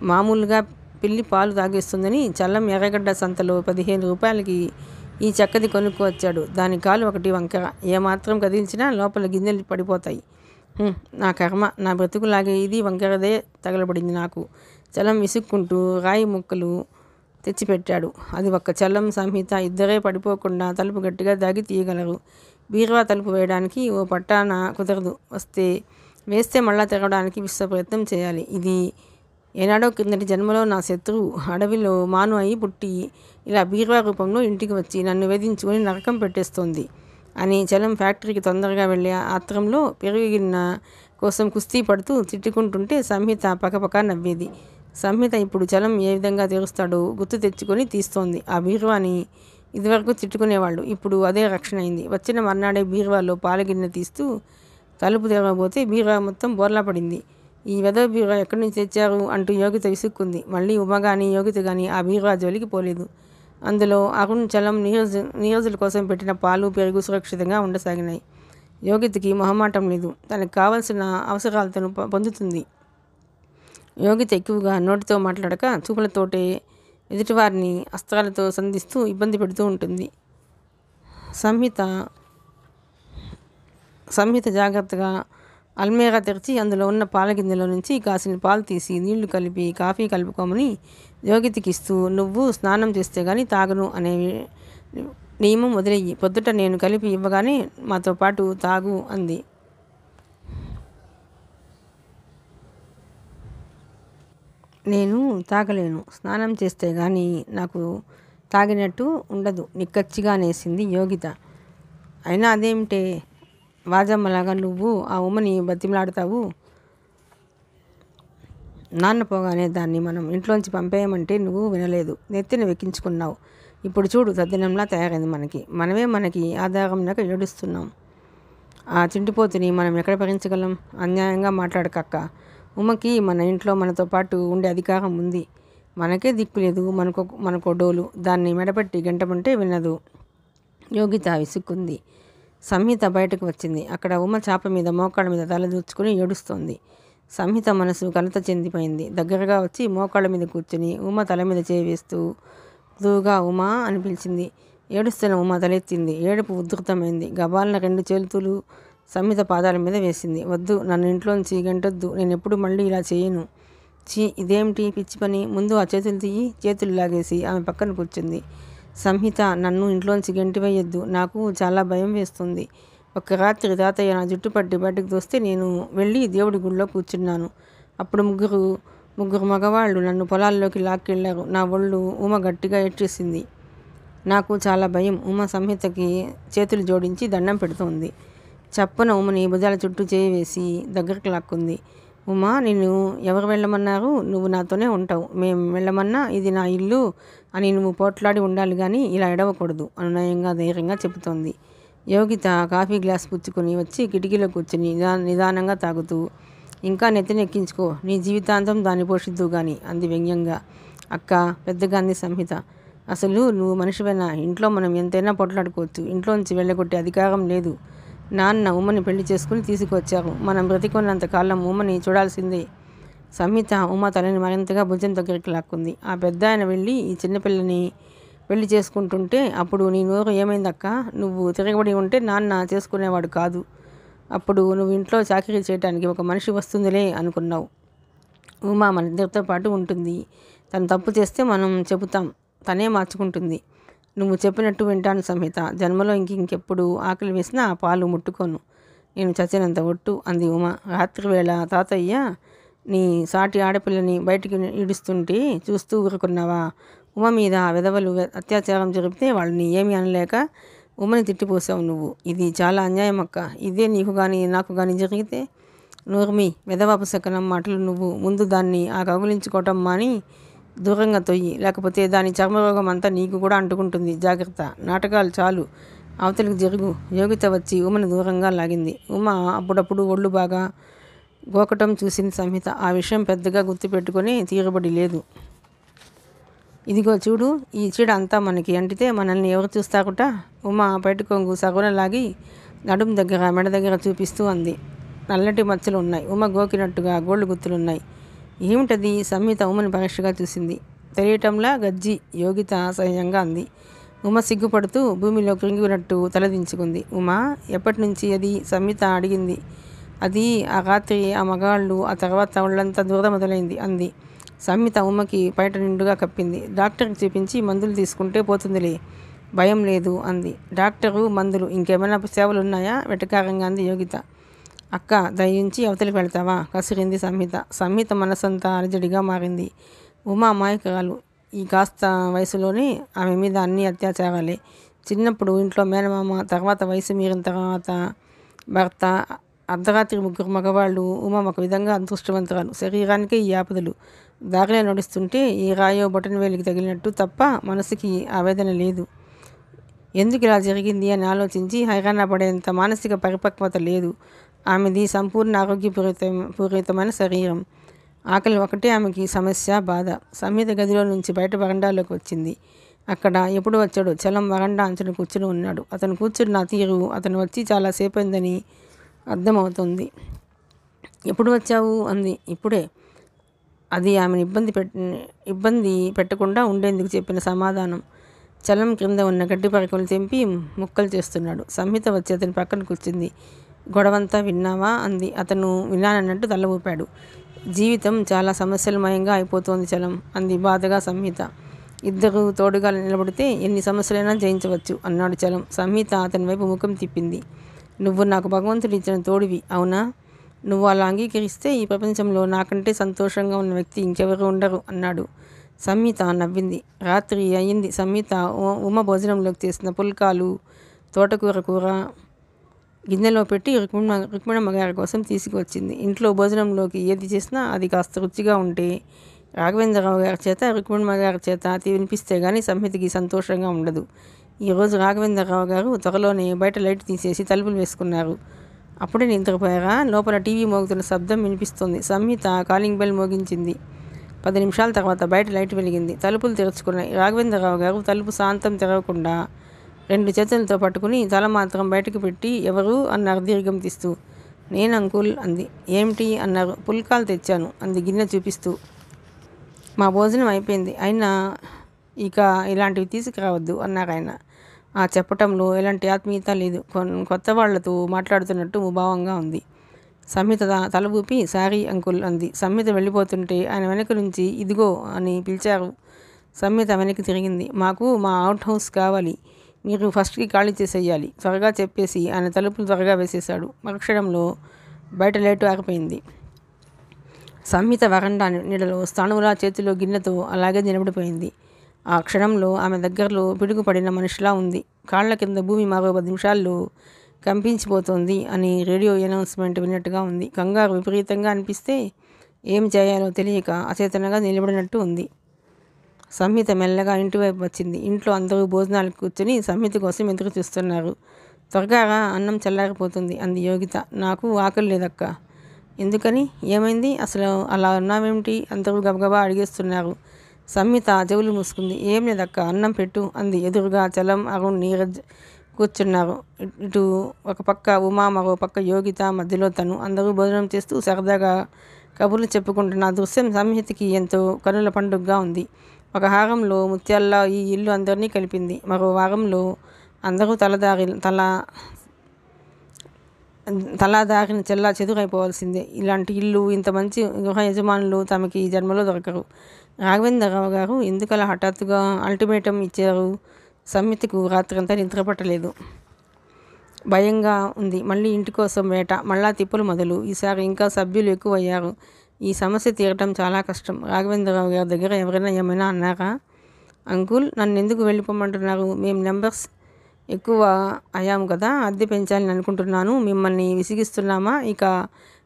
మామూలుగా పిల్లి పాలు తాగేస్తుందని చల్లం ఎర్రగడ్డ సంతలో 15 రూపాయలకి ఈ చెక్కది కొనుక్కొచ్చాడు. దాని కాలు ఒకటి వంకర. ఏమాత్రం కదిల్చినా లోపల గిన్నెలు పడిపోతాయి. నా కర్మ, నా బ్రతుకులాగే ఇది వంకరదే తగలబడింది నాకు. చలం విసుక్కుంటూ రాయి ముక్కలు తెచ్చిపెట్టాడు. అది ఒక్క చల్లం సంహిత ఇద్దరే పడిపోకుండా తలుపు గట్టిగా దాగి తీయగలరు. బీరువా తలుపు వేయడానికి ఓ పట్టాన కుదరదు. వేస్తే మళ్ళా తిరగడానికి విశ్వ ప్రయత్నం చేయాలి. ఇది ఏనాడో కిందటి జన్మలో నా శత్రువు అడవిలో మాను అయి పుట్టి ఇలా బీరువా రూపంలో ఇంటికి వచ్చి నన్ను వేధించుకొని నరకం పెట్టేస్తోంది అని చలం ఫ్యాక్టరీకి తొందరగా వెళ్ళే ఆత్రంలో పెరుగు గిన్నె కోసం కుస్తీ పడుతూ తిట్టుకుంటుంటే సంహిత పకపక నవ్వేది. సంహిత ఇప్పుడు చలం ఏ విధంగా తెరుస్తాడో గుర్తు తెచ్చుకొని తీస్తోంది. ఆ బీరువాని ఇదివరకు తిట్టుకునేవాళ్ళు, ఇప్పుడు అదే రక్షణ అయింది. వచ్చిన మర్నాడే బీరువాలో పాలగిన్నె తీస్తూ తలుపు తెరవబోతే బీరువా మొత్తం బోర్లా పడింది. ఈ వెధవ బీరువా ఎక్కడి నుంచి తెచ్చారు అంటూ యోగిత విసుక్కుంది. మళ్ళీ ఉమ కానీ యోగిత కానీ ఆ బీరువా జోలికి పోలేదు. అందులో అరుణ్, చలం, నీరజుల కోసం పెట్టిన పాలు, పెరుగు సురక్షితంగా ఉండసాగినాయి. యోగితకి మొహమాటం లేదు. తనకు కావలసిన అవసరాలతోను పొందుతుంది. యోగిత ఎక్కువగా నోటితో మాట్లాడక చూపులతోటే ఎదుటివారిని అస్త్రాలతో సంధిస్తూ ఇబ్బంది పెడుతూ ఉంటుంది. సంహిత జాగ్రత్తగా అల్మేరా తెరిచి అందులో ఉన్న పాల గిన్నెలో నుంచి కాసిన పాలు తీసి నీళ్లు కలిపి కాఫీ కలుపుకోమని యోగితకి ఇస్తూ, నువ్వు స్నానం చేస్తే కానీ తాగను అనే నియమం వదిలేయి. పొద్దుట నేను కలిపి ఇవ్వగానే మాతో పాటు తాగు అంది. నేను తాగలేను. స్నానం చేస్తే కానీ నాకు తాగినట్టు ఉండదు నిక్కచ్చిగా అనేసింది యోగిత. అయినా అదేమిటే వాజమ్మలాగా నువ్వు ఆ ఉమ్మని బతిమలాడతావు? నాన్న పోగానే దాన్ని మనం ఇంట్లోంచి పంపేయమంటే నువ్వు వినలేదు. నెత్తిన వెక్కించుకున్నావు. ఇప్పుడు చూడు తద్దినంలా తయారైంది మనకి ఆధారం లేక ఏడుస్తున్నాం. ఆ చింటిపోతుని మనం ఎక్కడ భరించగలం? అన్యాయంగా మాట్లాడకక్క. ఉమ్మకి మన ఇంట్లో మనతో పాటు ఉండే అధికారం ఉంది. మనకే దిక్కు లేదు. మనకో డోలు. దాన్ని మెడపెట్టి గంటమంటే వినదు. యోగిత విసుక్కుంది. సంహిత బయటకు వచ్చింది. అక్కడ ఉమ్మ చాప మీద మోకాళ్ళ మీద తల దూర్చుకుని ఏడుస్తోంది. సంహిత మనసు కలత చెందిపోయింది. దగ్గరగా వచ్చి మోకాళ్ళ మీద కూర్చుని ఉమ్మ తల మీద చేవేస్తూ మృదువుగా ఉమా అని పిలిచింది. ఏడుస్తున్న ఉమ్మ తలెత్తింది. ఏడుపు ఉధృతమైంది. గబాలన 2 చేతులు సంహిత పాదాల మీద వేసింది. వద్దు, నన్ను ఇంట్లోంచి గంటొద్దు. నేను ఎప్పుడు మళ్ళీ ఇలా చేయను. ఇదేమిటి పిచ్చి పని? ముందు ఆ చేతులు తీయి. చేతులు లాగేసి ఆమె పక్కన కూర్చుంది. సంహిత, నన్ను ఇంట్లోంచి గంటివేయొద్దు. నాకు చాలా భయం వేస్తుంది. ఒక రాత్రి తాతయ్య నా జుట్టు పట్టి బయటకు తోస్తే నేను వెళ్ళి దేవుడి గుడిలో కూర్చున్నాను. అప్పుడు ముగ్గురు మగవాళ్ళు నన్ను పొలాల్లోకి లాక్కెళ్లారు. నా ఒళ్ళు ఉమ గట్టిగా ఏడ్చేసింది. నాకు చాలా భయం. ఉమ సంహితకి చేతులు జోడించి దండం పెడుతోంది. చప్పున ఉమని భుజాల చుట్టూ చేయి వేసి దగ్గరికి లాక్కుంది. ఉమా, నిన్ను ఎవరు వెళ్ళమన్నారు? నువ్వు నాతోనే ఉంటావు. మేం వెళ్ళమన్నా ఇది నా ఇల్లు అని నువ్వు పోట్లాడి ఉండాలి కానీ ఇలా ఎడవకూడదు అనునయంగా ధైర్యంగా చెబుతోంది. యోగిత కాఫీ గ్లాస్ పుచ్చుకొని వచ్చి కిటికీలో కూర్చుని నిదానంగా తాగుతూ, ఇంకా నెత్తినెక్కించుకో, నీ జీవితాంతం దాన్ని పోషిద్దు గాని అంది వ్యంగ్యంగా. అక్క, పెద్దగా అంది సంహిత. అసలు నువ్వు మనిషివైనా? ఇంట్లో మనం ఎంతైనా పొట్లాడుకోవచ్చు. ఇంట్లోంచి వెళ్ళగొట్టే అధికారం లేదు. నాన్న ఉమ్మని పెళ్లి చేసుకుని తీసుకొచ్చారు. మనం బ్రతికున్నంత కాలం ఉమ్మని చూడాల్సిందే. సంహిత ఉమ తలని మరింతగా భుజం దగ్గరికి లాక్కుంది. ఆ పెద్ద ఆయన వెళ్ళి ఈ చిన్నపిల్లని పెళ్లి చేసుకుంటుంటే అప్పుడు నీ నోరు ఏమైందక్క? నువ్వు తిరగబడి ఉంటే నాన్న చేసుకునేవాడు కాదు. అప్పుడు నువ్వు ఇంట్లో చాకరీ చేయడానికి ఒక మనిషి వస్తుందిలే అనుకున్నావు. ఉమా మన ఇద్దరితో పాటు ఉంటుంది. తను తప్పు చేస్తే మనం చెబుతాం, తనే మార్చుకుంటుంది. నువ్వు చెప్పినట్టు వింటాను సంహిత. జన్మలో ఇంకెప్పుడు ఆకలి వేసినా ఆ పాలు ముట్టుకోను. నేను చచ్చినంత ఒట్టు అంది ఉమ. రాత్రివేళ తాతయ్య నీ సాటి ఆడపిల్లని బయటికి ఈడుస్తుంటే చూస్తూ ఊరుకున్నావా? ఉమ మీద విధవలు అత్యాచారం జరిపితే వాళ్ళని ఏమీ అనలేక ఉమని తిట్టిపోసావు నువ్వు. ఇది చాలా అన్యాయం అక్క. ఇదే నీకు కానీ నాకు కానీ జరిగితే? నోర్మి, విధవాపశకనం మాటలు నువ్వు. ముందు దాన్ని ఆ కగులించుకోవటం మాని దూరంగా తొయ్యి, లేకపోతే దాని చర్మరోగం అంతా నీకు కూడా అంటుకుంటుంది. జాగ్రత్త. నాటకాలు చాలు, అవతలికి జరుగు. యోగిత వచ్చి ఉమని దూరంగా లాగింది. ఉమ అప్పుడప్పుడు ఒళ్ళు బాగా గోకటం చూసింది సంహిత. ఆ విషయం పెద్దగా గుర్తుపెట్టుకొని తీరుబడి లేదు. ఇదిగో చూడు, ఈ చీడ అంతా మనకి అంటితే మనల్ని ఎవరు చూస్తాకుట? ఉమ బయట కొంగు సగున లాగి నడుం దగ్గర మెడ దగ్గర చూపిస్తూ అంది. నల్లటి మచ్చలు ఉన్నాయి. ఉమ గోకినట్టుగా గోళ్ళు గుర్తులున్నాయి. ఏమిటది? సంహిత ఉమని పరీక్షగా చూసింది. తెలియటంలా గజ్జి. యోగిత సహజంగా అంది. ఉమ సిగ్గుపడుతూ భూమిలో కృంగినట్టు తలదించుకుంది. ఉమా, ఎప్పటి నుంచి అది? సంహిత అడిగింది. అది ఆ రాత్రి ఆ మగాళ్ళు, ఆ తర్వాత ఒళ్ళంతా దురద మొదలైంది అంది. సంహిత ఉమ్మకి పైట నిండుగా కప్పింది. డాక్టర్కి చూపించి మందులు తీసుకుంటే పోతుందిలే, భయం లేదు అంది. డాక్టరు, మందులు, ఇంకేమైనా సేవలున్నాయా? వెటకారంగా అంది యోగిత. అక్క, దయించి అవతలికి వెళ్తావా? కసిరింది సంహిత. సంహిత మనసంతా అలజడిగా మారింది. ఉమా అమాయకురాలు. ఈ కాస్త వయసులోనే ఆమె మీద అన్ని అత్యాచారాలే. చిన్నప్పుడు ఇంట్లో మేనమామ, తర్వాత వయసు మీరిన తర్వాత భర్త, అర్ధరాత్రి 3 మగవాళ్ళు. ఉమ ఒక విధంగా అదృష్టవంతురాలు. శరీరానికే ఈ ఆపదలు. దారిలో నడుస్తుంటే ఈ రాయో బొటన వేలికి తగిలినట్టు తప్ప మనసుకి ఆవేదన లేదు. ఎందుకు ఇలా జరిగింది అని ఆలోచించి హైరాణ పడేంత మానసిక పరిపక్వత లేదు. ఆమెది సంపూర్ణ పూరితమైన శరీరం. ఆకలి ఒకటే ఆమెకి సమస్య, బాధ. సంహిత గదిలో నుంచి బయట వరండాలోకి వచ్చింది. అక్కడ ఎప్పుడు వచ్చాడో చలం వరండా అంచున కూర్చుని ఉన్నాడు. అతను కూర్చున్న తీరు అతను వచ్చి చాలాసేపు అయిందని అర్థమవుతుంది. ఎప్పుడు వచ్చావు అంది. ఇప్పుడే. అది ఆమెను ఇబ్బంది పెట్టకుండా ఉండేందుకు చెప్పిన సమాధానం. చలం క్రింద ఉన్న గడ్డి పరకలు తెంపి ముక్కలు చేస్తున్నాడు. సంహిత వచ్చి అతని పక్కన కూర్చుంది. గొడవంతా విన్నావా అంది. అతను విన్నానన్నట్టు తల ఊపాడు. జీవితం చాలా సమస్యలమయంగా అయిపోతోంది చలం అంది బాధగా సంహిత. ఇద్దరు తోడుగా నిలబడితే ఎన్ని సమస్యలైనా జయించవచ్చు అన్నాడు చలం. సంహిత అతని వైపు ముఖం తిప్పింది. నువ్వు నాకు భగవంతుడు ఇచ్చిన తోడివి, అవునా? నువ్వు అలా అంగీకరిస్తే ఈ ప్రపంచంలో నాకంటే సంతోషంగా ఉన్న వ్యక్తి ఇంకెవరు ఉండరు అన్నాడు. సంహిత నవ్వింది. రాత్రి అయ్యింది. సంహిత ఉమ భోజనంలోకి చేసిన పుల్కాలు, తోటకూర కూర గిన్నెలో పెట్టి రుక్మిణమ్మ గారి కోసం తీసుకువచ్చింది. ఇంట్లో భోజనంలోకి ఏది చేసినా అది కాస్త రుచిగా ఉంటే రాఘవేంద్రరావు గారి చేత, రుక్మిణమ్మ గారి చేత వినిపిస్తే కానీ సంహితకి సంతోషంగా ఉండదు. ఈరోజు రాఘవేంద్రరావు గారు త్వరలోనే బయట లైట్ తీసేసి తలుపులు వేసుకున్నారు. అప్పుడే నిద్రపోయారా? లోపల టీవీ మోగుతున్న శబ్దం వినిపిస్తుంది. సంహిత కాలింగ్ బెల్ మోగించింది. 10 నిమిషాల తర్వాత బయట లైట్ వెలిగింది. తలుపులు తెరుచుకున్నాయి. రాఘవేంద్రరావు గారు తలుపు శాంతం తెరవకుండా 2 చేతులతో పట్టుకుని తల మాత్రం బయటకు పెట్టి, ఎవరు అన్నారు దీర్ఘం తీస్తూ. నేను అంకుల్ అంది. ఏమిటి అన్నారు. పుల్కాలు తెచ్చాను అంది గిన్నె చూపిస్తూ. మా భోజనం అయిపోయింది, అయినా ఇక ఇలాంటివి తీసుకురావద్దు అన్నారు ఆయన. ఆ చెప్పటంలో ఎలాంటి ఆత్మీయత లేదు. కొత్త వాళ్లతో మాట్లాడుతున్నట్టు ముభావంగా ఉంది. సంహిత తల ఊపి సారీ అంకుల్ అంది. సంహిత వెళ్ళిపోతుంటే ఆయన వెనక నుంచి ఇదిగో అని పిలిచారు. సంహిత వెనక్కి తిరిగింది. మాకు మా అవుట్ హౌస్ కావాలి, మీరు ఫస్ట్కి ఖాళీ చేసేయాలి త్వరగా చెప్పేసి ఆయన తలుపులు త్వరగా వేసేశాడు. మరుక్షణంలో బయట లైటు ఆగిపోయింది. సంహిత వరండా నీడలో స్థాణువులా చేతిలో గిన్నెతో అలాగే నిలబడిపోయింది. ఆ క్షణంలో ఆమె దగ్గరలో పిడుగుపడిన మనిషిలా ఉంది. కాళ్ల కింద భూమి మరో 10 నిమిషాల్లో కంపించిపోతోంది అని రేడియో అనౌన్స్మెంట్ విన్నట్టుగా ఉంది. కంగారు విపరీతంగా అనిపిస్తే ఏం చేయాలో తెలియక అచేతనంగా నిలబడినట్టు ఉంది. సంహిత మెల్లగా ఇంటివైపు వచ్చింది. ఇంట్లో అందరూ భోజనాలకు కూర్చుని సంహిత కోసం ఎదురు చూస్తున్నారు. త్వరగా అన్నం చల్లారిపోతుంది అంది యోగిత. నాకు ఆకలి లేదక్క. ఎందుకని? ఏమైంది? అసలు అలా ఉన్నావేమిటి? అందరూ గబగబా అడిగేస్తున్నారు. సంహిత చెవులు మూసుకుంది. ఏం లేదక్క, అన్నం పెట్టు అంది. ఎదురుగా చలం, అరుణ్, నీరజ్ కూర్చున్నారు. ఇటు ఒక పక్క ఉమా, మరో పక్క యోగిత, మధ్యలో తను. అందరూ భోజనం చేస్తూ సరదాగా కబుర్లు చెప్పుకుంటున్న దృశ్యం సంహితకి ఎంతో కనుల పండుగగా ఉంది. ఒక హారంలో ముత్యాల్లో ఈ ఇల్లు అందరినీ కలిపింది. మరో వారంలో అందరూ తలాదారిన చెల్లా చెదురైపోవాల్సిందే. ఇలాంటి ఇల్లు, ఇంత మంచి గృహ యజమానులు తమకి ఈ జన్మలో దొరకరు. రాఘవేంద్రరావు గారు ఎందుకలా హఠాత్తుగా అల్టిమేటం ఇచ్చారు? సంహితకు రాత్రంతా నిద్రపట్టలేదు. భయంగా ఉంది. మళ్ళీ ఇంటి కోసం వేట, మళ్ళా తిప్పులు మొదలు. ఈసారి ఇంకా సభ్యులు ఎక్కువయ్యారు. ఈ సమస్య తీరటం చాలా కష్టం. రాఘవేంద్రరావు గారి దగ్గర ఎవరైనా ఏమైనా అన్నారా? అంకుల్, నన్ను ఎందుకు వెళ్ళిపోమంటున్నారు? మేము నెంబర్స్ ఎక్కువ అయ్యాం కదా, అద్దె పెంచాలని అనుకుంటున్నాను. మిమ్మల్ని విసిగిస్తున్నామా? ఇక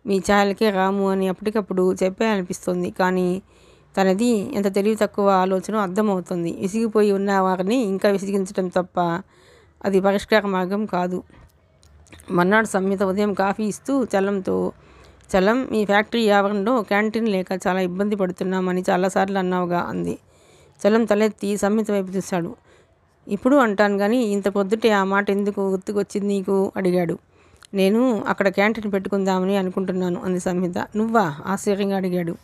మీ ఛాయలకే రాము అని అప్పటికప్పుడు చెప్పాలనిపిస్తుంది. కానీ తనది ఎంత తెలివి తక్కువ ఆలోచన అర్థమవుతుంది. విసిగిపోయి ఉన్న వారిని ఇంకా విసిగించడం తప్ప అది పరిష్కార మార్గం కాదు. మర్నాడు సంహిత ఉదయం కాఫీ ఇస్తూ చలంతో, చలం, మీ ఫ్యాక్టరీ ఆవరణలో క్యాంటీన్ లేక చాలా ఇబ్బంది పడుతున్నామని చాలాసార్లు అన్నావుగా అంది. చలం తలెత్తి సంహిత వైపు చూశాడు. ఇప్పుడు అంటాను కానీ ఇంత పొద్దుటే ఆ మాట ఎందుకు గుర్తుకొచ్చింది నీకు అడిగాడు. నేను అక్కడ క్యాంటీన్ పెట్టుకుందామని అనుకుంటున్నాను అంది సంహిత. నువ్వా? ఆశ్చర్యంగా అడిగాడు.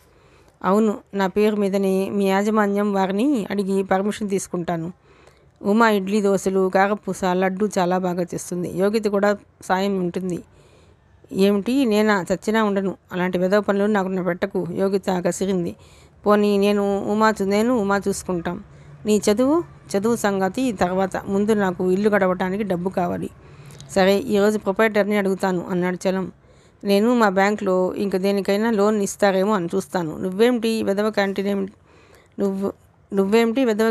అవును, నా పేరు మీదనే మీ యాజమాన్యం వారిని అడిగి పర్మిషన్ తీసుకుంటాను. ఉమా ఇడ్లీ దోశలు కారపూస లడ్డు చాలా బాగా చేస్తుంది. యోగిత కూడా సాయం ఉంటుంది. ఏమిటి నేనా? చచ్చినా ఉండను. అలాంటి వెధవ పనులు నాకు పెట్టకు యోగిత కసిరింది. పోనీ నేను ఉమా చూసుకుంటాం. నీ చదువు సంగతి తర్వాత. ముందు నాకు ఇల్లు గడవటానికి డబ్బు కావాలి. సరే, ఈరోజు ప్రొపరేటర్ని అడుగుతాను అన్నాడు చలం. నేను మా బ్యాంక్లో ఇంక దేనికైనా లోన్ ఇస్తారేమో అని చూస్తాను. నువ్వేమిటి వెధవ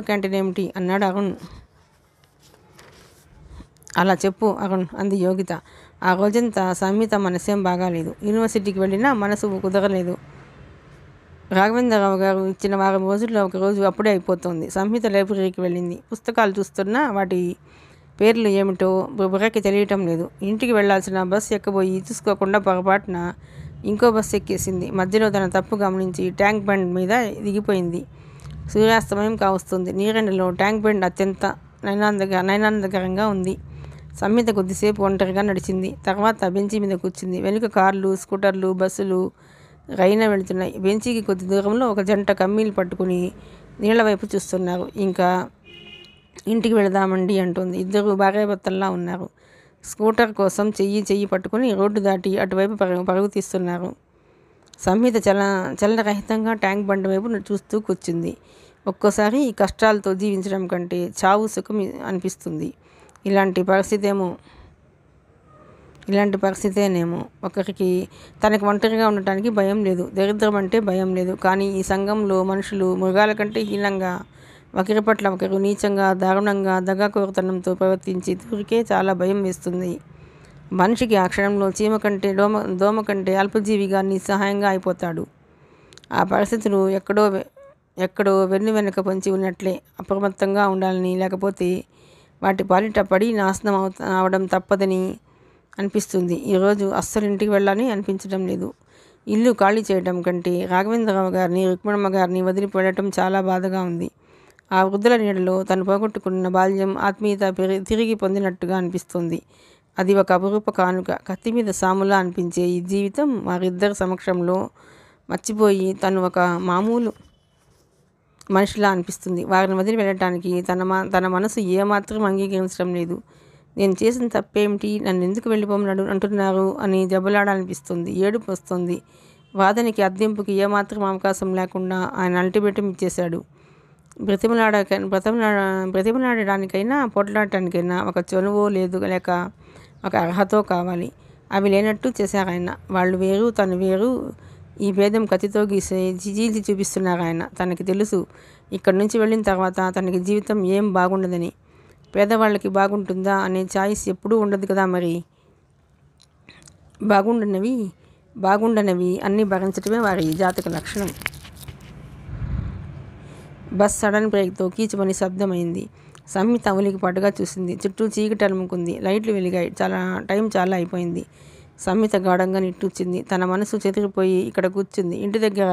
క్యాంటీన్ ఏమిటి అన్నాడు అరుణ్. అలా చెప్పు అరుణ్ అంది యోగిత. ఆ రోజంతా సంహిత మనసేం బాగాలేదు. యూనివర్సిటీకి వెళ్ళినా మనసు కుదరలేదు. రాఘవేంద్రరావు గారు ఇచ్చిన వారం రోజుల్లో ఒకరోజు అప్పుడే అయిపోతుంది. సంహిత లైబ్రరీకి వెళ్ళింది. పుస్తకాలు చూస్తున్నా వాటి పేర్లు ఏమిటో బుర్రకి తెలియటం లేదు. ఇంటికి వెళ్లాల్సిన బస్సు ఎక్కబోయి చూసుకోకుండా పొరపాటున ఇంకో బస్సు ఎక్కేసింది. మధ్యలో తన తప్పు గమనించి ట్యాంక్ బండ్ మీద దిగిపోయింది. సూర్యాస్తమయం కావస్తుంది. నీరెండలో ట్యాంక్ బండ్ అత్యంత నయనాందకరంగా ఉంది. సంహిత కొద్దిసేపు ఒంటరిగా నడిచింది. తర్వాత బెంచీ మీద కూర్చుంది. వెనుక కార్లు, స్కూటర్లు, బస్సులు రైన వెళుతున్నాయి. బెంచీకి కొద్ది దూరంలో ఒక జంట కమ్మీలు పట్టుకుని నీళ్ల వైపు చూస్తున్నారు. ఇంకా ఇంటికి వెళదామండి అంటుంది. ఇద్దరు భార్యాభర్తల్లా ఉన్నారు. స్కూటర్ కోసం చెయ్యి పట్టుకుని రోడ్డు దాటి అటువైపు పరుగు తీస్తున్నారు. సంహిత చలనరహితంగా ట్యాంక్ బండ్ వైపు చూస్తూ కూర్చుంది. ఒక్కోసారి ఈ కష్టాలతో జీవించడం కంటే చావు సుఖం అనిపిస్తుంది. ఇలాంటి పరిస్థితేనేమో. ఒకరికి తనకు ఒంటరిగా ఉండటానికి భయం లేదు. దరిద్రం అంటే భయం లేదు. కానీ ఈ సంఘంలో మనుషులు మృగాల కంటే హీనంగా, ఒకరి పట్ల ఒకరు నీచంగా, దారుణంగా, దగాకోరుతనంతో ప్రవర్తించి దూరికే చాలా భయం వేస్తుంది. మనిషికి ఆ క్షణంలో చీమ కంటే దోమ కంటే అల్పజీవిగా నిస్సహాయంగా అయిపోతాడు. ఆ పరిస్థితులు ఎక్కడో వెనుక పొంచి ఉన్నట్లే. అప్రమత్తంగా ఉండాలని, లేకపోతే వాటి పాలిట పడి నాశనం అవడం తప్పదని అనిపిస్తుంది. ఈరోజు అస్సలు ఇంటికి వెళ్ళాలని అనిపించడం లేదు. ఇల్లు ఖాళీ చేయడం కంటే రాఘవేంద్రరావు గారిని, రుక్మిణమ్మ గారిని వదిలిపెట్టడం చాలా బాధగా ఉంది. ఆ వృద్ధుల నీడలో తను పోగొట్టుకున్న బాల్యం, ఆత్మీయత తిరిగి పొందినట్టుగా అనిపిస్తుంది. అది ఒక అపురూప కానుక. కత్తి మీద సాములా అనిపించే ఈ జీవితం వారిద్దరి సమక్షంలో మర్చిపోయి తను ఒక మామూలు మనిషిలా అనిపిస్తుంది. వారిని వదిలి వెళ్ళటానికి తన మనసు ఏమాత్రం అంగీకరించడం లేదు. నేను చేసిన తప్పేమిటి? నన్ను ఎందుకు వెళ్ళిపోమన్నాడు అంటున్నారు అని దెబ్బలాడాలనిపిస్తుంది. ఏడుపు వస్తుంది. వాదనకి అద్దెంపుకి ఏమాత్రం అవకాశం లేకుండా ఆయన అల్టిమేటం ఇచ్చేశాడు. బ్రతిమలాడడానికైనా పోట్లాడటానికైనా ఒక చనువో లేదు, లేక ఒక అర్హతో కావాలి. అవి లేనట్టు చేశారు ఆయన. వాళ్ళు వేరు, తను వేరు. ఈ భేదం కత్తితో చీల్చి చూపిస్తున్నారు ఆయన. తనకి తెలుసు ఇక్కడి నుంచి వెళ్ళిన తర్వాత తనకి జీవితం ఏం బాగుండదని. పేదవాళ్ళకి బాగుంటుందా అనే ఛాయిస్ ఎప్పుడూ ఉండదు కదా. మరి బాగుండనవి అన్నీ భరించడమే వారి జాతక లక్షణం. Bus sudden బ్రేక్తో కీచుమని శబ్దమైంది. సంహిత ఉలికి పట్టుగా చూసింది. చుట్టూ చీకటి అలుముకుంది. లైట్లు వెలిగాయి. టైం చాలా అయిపోయింది. సంహిత గాఢంగా నిట్టూర్చింది. తన మనసు చెదిరిపోయి ఇక్కడ కూర్చుంది. ఇంటి దగ్గర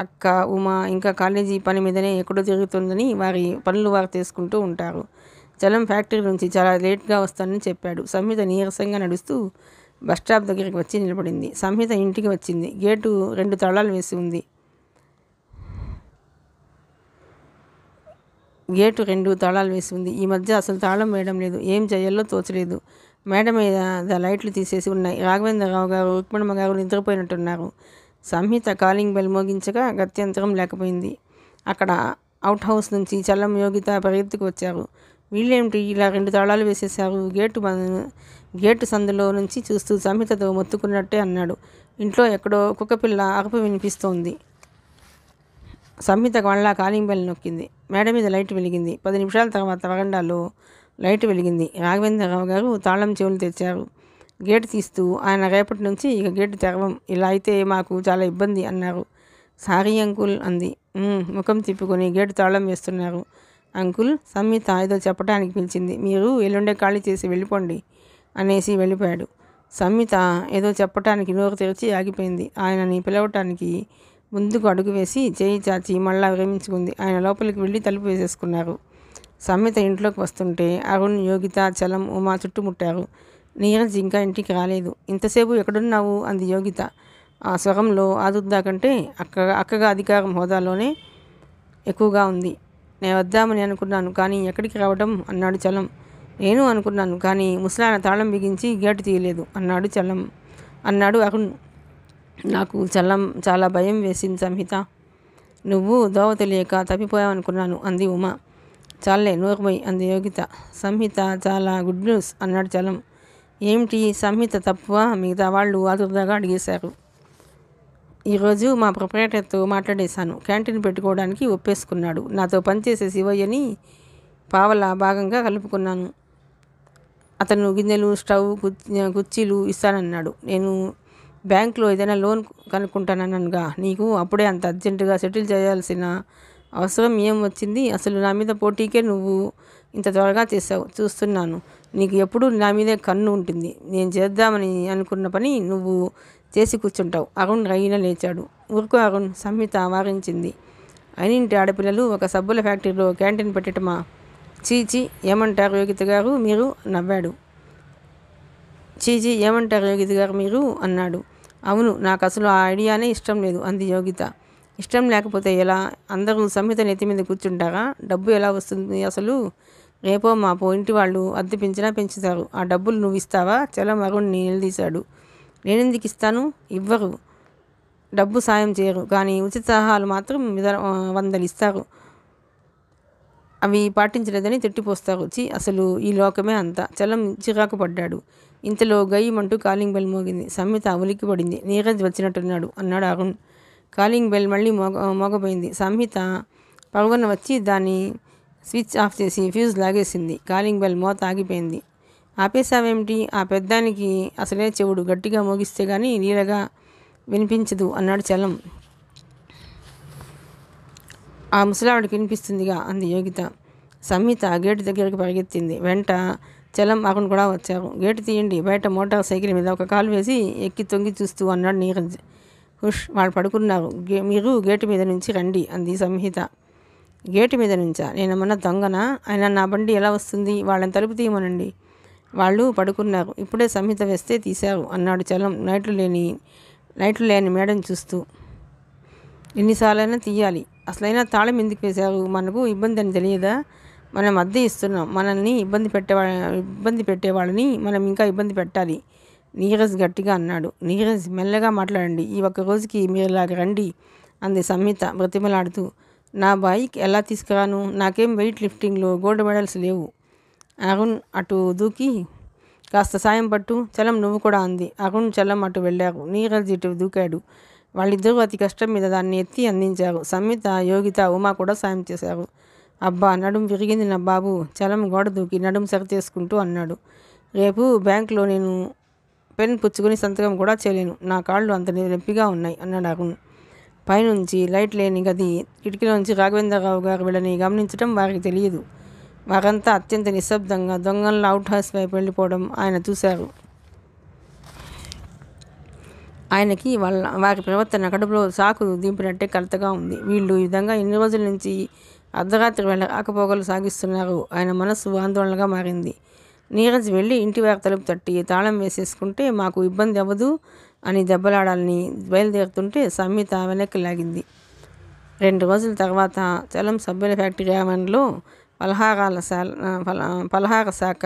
అక్క, ఉమా ఇంకా కాలేజీ పని మీదనే ఎక్కడో తిరుగుతుందని వారి పనులు వారు తీసుకుంటూ ఉంటారు. చలం ఫ్యాక్టరీ నుంచి చాలా లేట్గా వస్తానని చెప్పాడు. సంహిత నీరసంగా నడుస్తూ బస్టాప్ దగ్గరికి వచ్చి నిలబడింది. సంహిత ఇంటికి వచ్చింది. గేటు 2 తాళాలు వేసి ఉంది. ఈ మధ్య అసలు తాళం వేయడం లేదు. ఏం చేయాలో తోచలేదు. మేడ మీద లైట్లు తీసేసి ఉన్నాయి. రాఘవేంద్రరావు గారు, రుక్మిణమ్మ గారు నిద్రపోయినట్టున్నారు. సంహిత కాలింగ్ బెల్ మోగించగా గత్యంతరం లేకపోయింది. అక్కడ అవుట్ హౌస్ నుంచి చలం, యోగిత పరిగెత్తుకు వచ్చారు. వీళ్ళేమిటి ఇలా 2 తాళాలు వేసేశారు? గేటు సందులో నుంచి చూస్తూ సంహితతో మొత్తుకున్నట్టే అన్నాడు. ఇంట్లో ఎక్కడో కుక్కపిల్ల అరుపు వినిపిస్తోంది. సంహిత మళ్ళా కాలింగ్ బెల్ నొక్కింది. మేడ మీద లైట్ వెలిగింది. 10 నిమిషాల తర్వాత వరండాలో లైట్ వెలిగింది. రాఘవేంద్రరావు గారు తాళం చెవులు తెచ్చారు. గేటు తీస్తూ ఆయన రేపటి నుంచి ఇక గేటు తెరవం, ఇలా అయితే మాకు చాలా ఇబ్బంది అన్నారు. సారీ అంకుల్ అంది. ముఖం తిప్పుకొని గేటు తాళం వేస్తున్నారు. అంకుల్, సంహిత ఏదో చెప్పడానికి పిలిచింది. మీరు ఎల్లుండే ఖాళీ చేసి వెళ్ళిపోండి అనేసి వెళ్ళిపోయాడు. సంహిత ఏదో చెప్పటానికి నోరు తెరిచి ఆగిపోయింది. ఆయనని పిలవటానికి ముందుకు అడుగు వేసి చేయి చాచి మళ్ళా విరమించుకుంది. ఆయన లోపలికి వెళ్ళి తలుపు వేసేసుకున్నారు. సంహిత ఇంట్లోకి వస్తుంటే అరుణ్, యోగిత, చలం, ఉమా చుట్టుముట్టారు. నీరజ్ ఇంకా ఇంటికి రాలేదు. ఇంతసేపు ఎక్కడున్నావు అంది యోగిత. ఆ స్వరంలో ఆదుర్దా కంటే అక్కగా అధికారం హోదాలోనే ఎక్కువగా ఉంది. నేను వద్దామని అనుకున్నాను కానీ ఎక్కడికి రావడం అన్నాడు చలం. నేను అనుకున్నాను కానీ ముసలాయన తాళం బిగించి గేటు తీయలేదు అన్నాడు అరుణ్. నాకు చాలా భయం వేసింది సంహిత. నువ్వు దోవ తెలియక తప్పిపోయావనుకున్నాను అంది ఉమ. చాలే నోర్మై అంది యోగిత. సంహిత చాలా గుడ్ న్యూస్ అన్నాడు చలం. ఏమిటి సంహిత తప్పువ? మిగతా వాళ్ళు ఆదుర్దాగా అడిగేశారు. ఈరోజు మా ప్రొపరేటర్తో మాట్లాడేశాను. క్యాంటీన్ పెట్టుకోవడానికి ఒప్పేసుకున్నాడు. నాతో పనిచేసే శివయ్యని పావలా భాగంగా కలుపుకున్నాను. అతను గిన్నెలు, స్టవ్, కుర్చీలు ఇస్తానన్నాడు. నేను బ్యాంకులో ఏదైనా లోన్ కనుక్కుంటానన్నానుగా నీకు. అప్పుడే అంత అర్జెంటుగా సెటిల్ చేయాల్సిన అవసరం ఏం వచ్చింది? అసలు నా మీద పోటీకే నువ్వు ఇంత త్వరగా చేసావు. చూస్తున్నాను. నీకు ఎప్పుడు నా మీదే కన్ను ఉంటుంది. నేను చేద్దామని అనుకున్న పని నువ్వు చేసి కూర్చుంటావు. అరుణ్ రైన లేచాడు. ఊరుకో అరుణ్, సంహిత వారించింది. అయినింటి ఆడపిల్లలు ఒక సబ్బుల ఫ్యాక్టరీలో క్యాంటీన్ పెట్టటమా? చీచి ఏమంటారు యోగిత గారు మీరు? నవ్వాడు. చీచి ఏమంటారు యోగిత గారు మీరు అన్నాడు. అవును, నాకు అసలు ఆ ఐడియానే ఇష్టం లేదు అంది యోగిత. ఇష్టం లేకపోతే ఎలా? అందరూ సంహిత నెత్తి మీద కూర్చుంటారా? డబ్బు ఎలా వస్తుంది అసలు? రేపో మాపో ఇంటి వాళ్ళు అద్దె పెంచినా పెంచుతారు. ఆ డబ్బులు నువ్వు ఇస్తావా? చలం అరుణ్ని నిలదీశాడు. నేనెందుకు ఇస్తాను? ఇవ్వరు. డబ్బు సాయం చేయరు కానీ ఉచితాహాలు మాత్రం 100 ఇస్తారు. అవి పాటించలేదని తిట్టిపోస్తారు. అసలు ఈ లోకమే అంతా. చలం చిరాకు పడ్డాడు. ఇంతలో గయ్యమంటూ కాలింగ్ బెల్ మోగింది. సంహిత ఉలిక్కి పడింది. నీరజ్ వచ్చినట్టున్నాడు అన్నాడు అరుణ్. కాలింగ్ బెల్ మళ్ళీ మోగపోయింది. సంహిత పరుగున వచ్చి దాన్ని స్విచ్ ఆఫ్ చేసి ఫ్యూజ్ లాగేసింది. కాలింగ్ బెల్ మోత ఆగిపోయింది. ఆపేశావేమిటి? ఆ పెద్దానికి అసలే చెవుడు, గట్టిగా మోగిస్తే గానీ నీలగా వినిపించదు అన్నాడు చలం. ఆ ముసలావిడికి వినిపిస్తుందిగా అంది యోగిత. సంహిత గేటు దగ్గరికి పరిగెత్తింది. వెంట చలం, అరుణ్ కూడా వచ్చారు. గేటు తీయండి. బయట మోటార్ సైకిల్ మీద ఒక కాలు వేసి ఎక్కి తొంగి చూస్తూ అన్నాడు నీరజ్. హుష్, వాళ్ళు పడుకున్నారు. మీరు గేటు మీద నుంచి రండి అంది సంహిత. గేటు మీద నుంచా? నేనేమన్నా దొంగనా? అయినా నా బండి ఎలా వస్తుంది? వాళ్ళని తలుపు తీయమనండి. వాళ్ళు పడుకున్నారు. ఇప్పుడే సంహిత వేస్తే తీశారు అన్నాడు చలం లైట్లు లేని మేడని చూస్తూ. ఎన్నిసార్లైనా తీయాలి. అసలైనా తాళం ఎందుకు వేశారు? మనకు ఇబ్బంది అని తెలియదా? మనం అద్దె ఇస్తున్నాం. మనల్ని ఇబ్బంది పెట్టేవాళ్ళని మనం ఇంకా ఇబ్బంది పెట్టాలి. నీరజ్ గట్టిగా అన్నాడు. నీరజ్, మెల్లగా మాట్లాడండి. ఈ ఒక్క రోజుకి మీరులాగా రండి అంది సంహిత బ్రతిమలాడుతూ. నా బైక్ ఎలా తీసుకురాను? నాకేం వెయిట్ లిఫ్టింగ్లో గోల్డ్ మెడల్స్ లేవు. అరుణ్ అటు దూకి కాస్త సాయం పట్టు. చలం నువ్వు కూడా అంది. అరుణ్, చలం అటు వెళ్ళారు. నీరజ్ ఇటు దూకాడు. వాళ్ళిద్దరూ అతి కష్టం మీద దాన్ని ఎత్తి అందించారు. సంహిత, యోగిత, ఉమా కూడా సాయం చేశారు. అబ్బా, నడుం విరిగింది నా బాబు. చలం గోడ దూకి నడుం సరిచేసుకుంటూ అన్నాడు. రేపు బ్యాంకులో నేను పెన్ పుచ్చుకొని సంతకం కూడా చేయలేను. నా కాళ్ళు అంత నొప్పిగా ఉన్నాయి అన్నాడు అరుణ్. పైనుంచి లైట్ లేని గది కిటికీలోంచి రాఘవేంద్రరావు గారు వీళ్ళని గమనించడం వారికి తెలియదు. వారంతా అత్యంత నిశ్శబ్దంగా దొంగల్లో అవుట్ హౌస్ వైపు వెళ్ళిపోవడం ఆయన చూశారు. ఆయనకి వారి ప్రవర్తన కడుపులో సాకు దింపినట్టే కలతగా ఉంది. వీళ్ళు ఈ విధంగా ఎన్ని రోజుల నుంచి అర్ధరాత్రి వేళ రాకపోకలు సాగిస్తున్నారు. ఆయన మనస్సు ఆందోళనగా మారింది. నీరజ్ వెళ్ళి ఇంటి వారి తలుపు తట్టి తాళం వేసేసుకుంటే మాకు ఇబ్బంది అవ్వదు అని దెబ్బలాడాలని బయలుదేరుతుంటే సంహిత వెనక్కి లాగింది. 2 రోజుల తర్వాత చలం సబ్బుల ఫ్యాక్టరీ ఆవరణలో పలహార శాఖ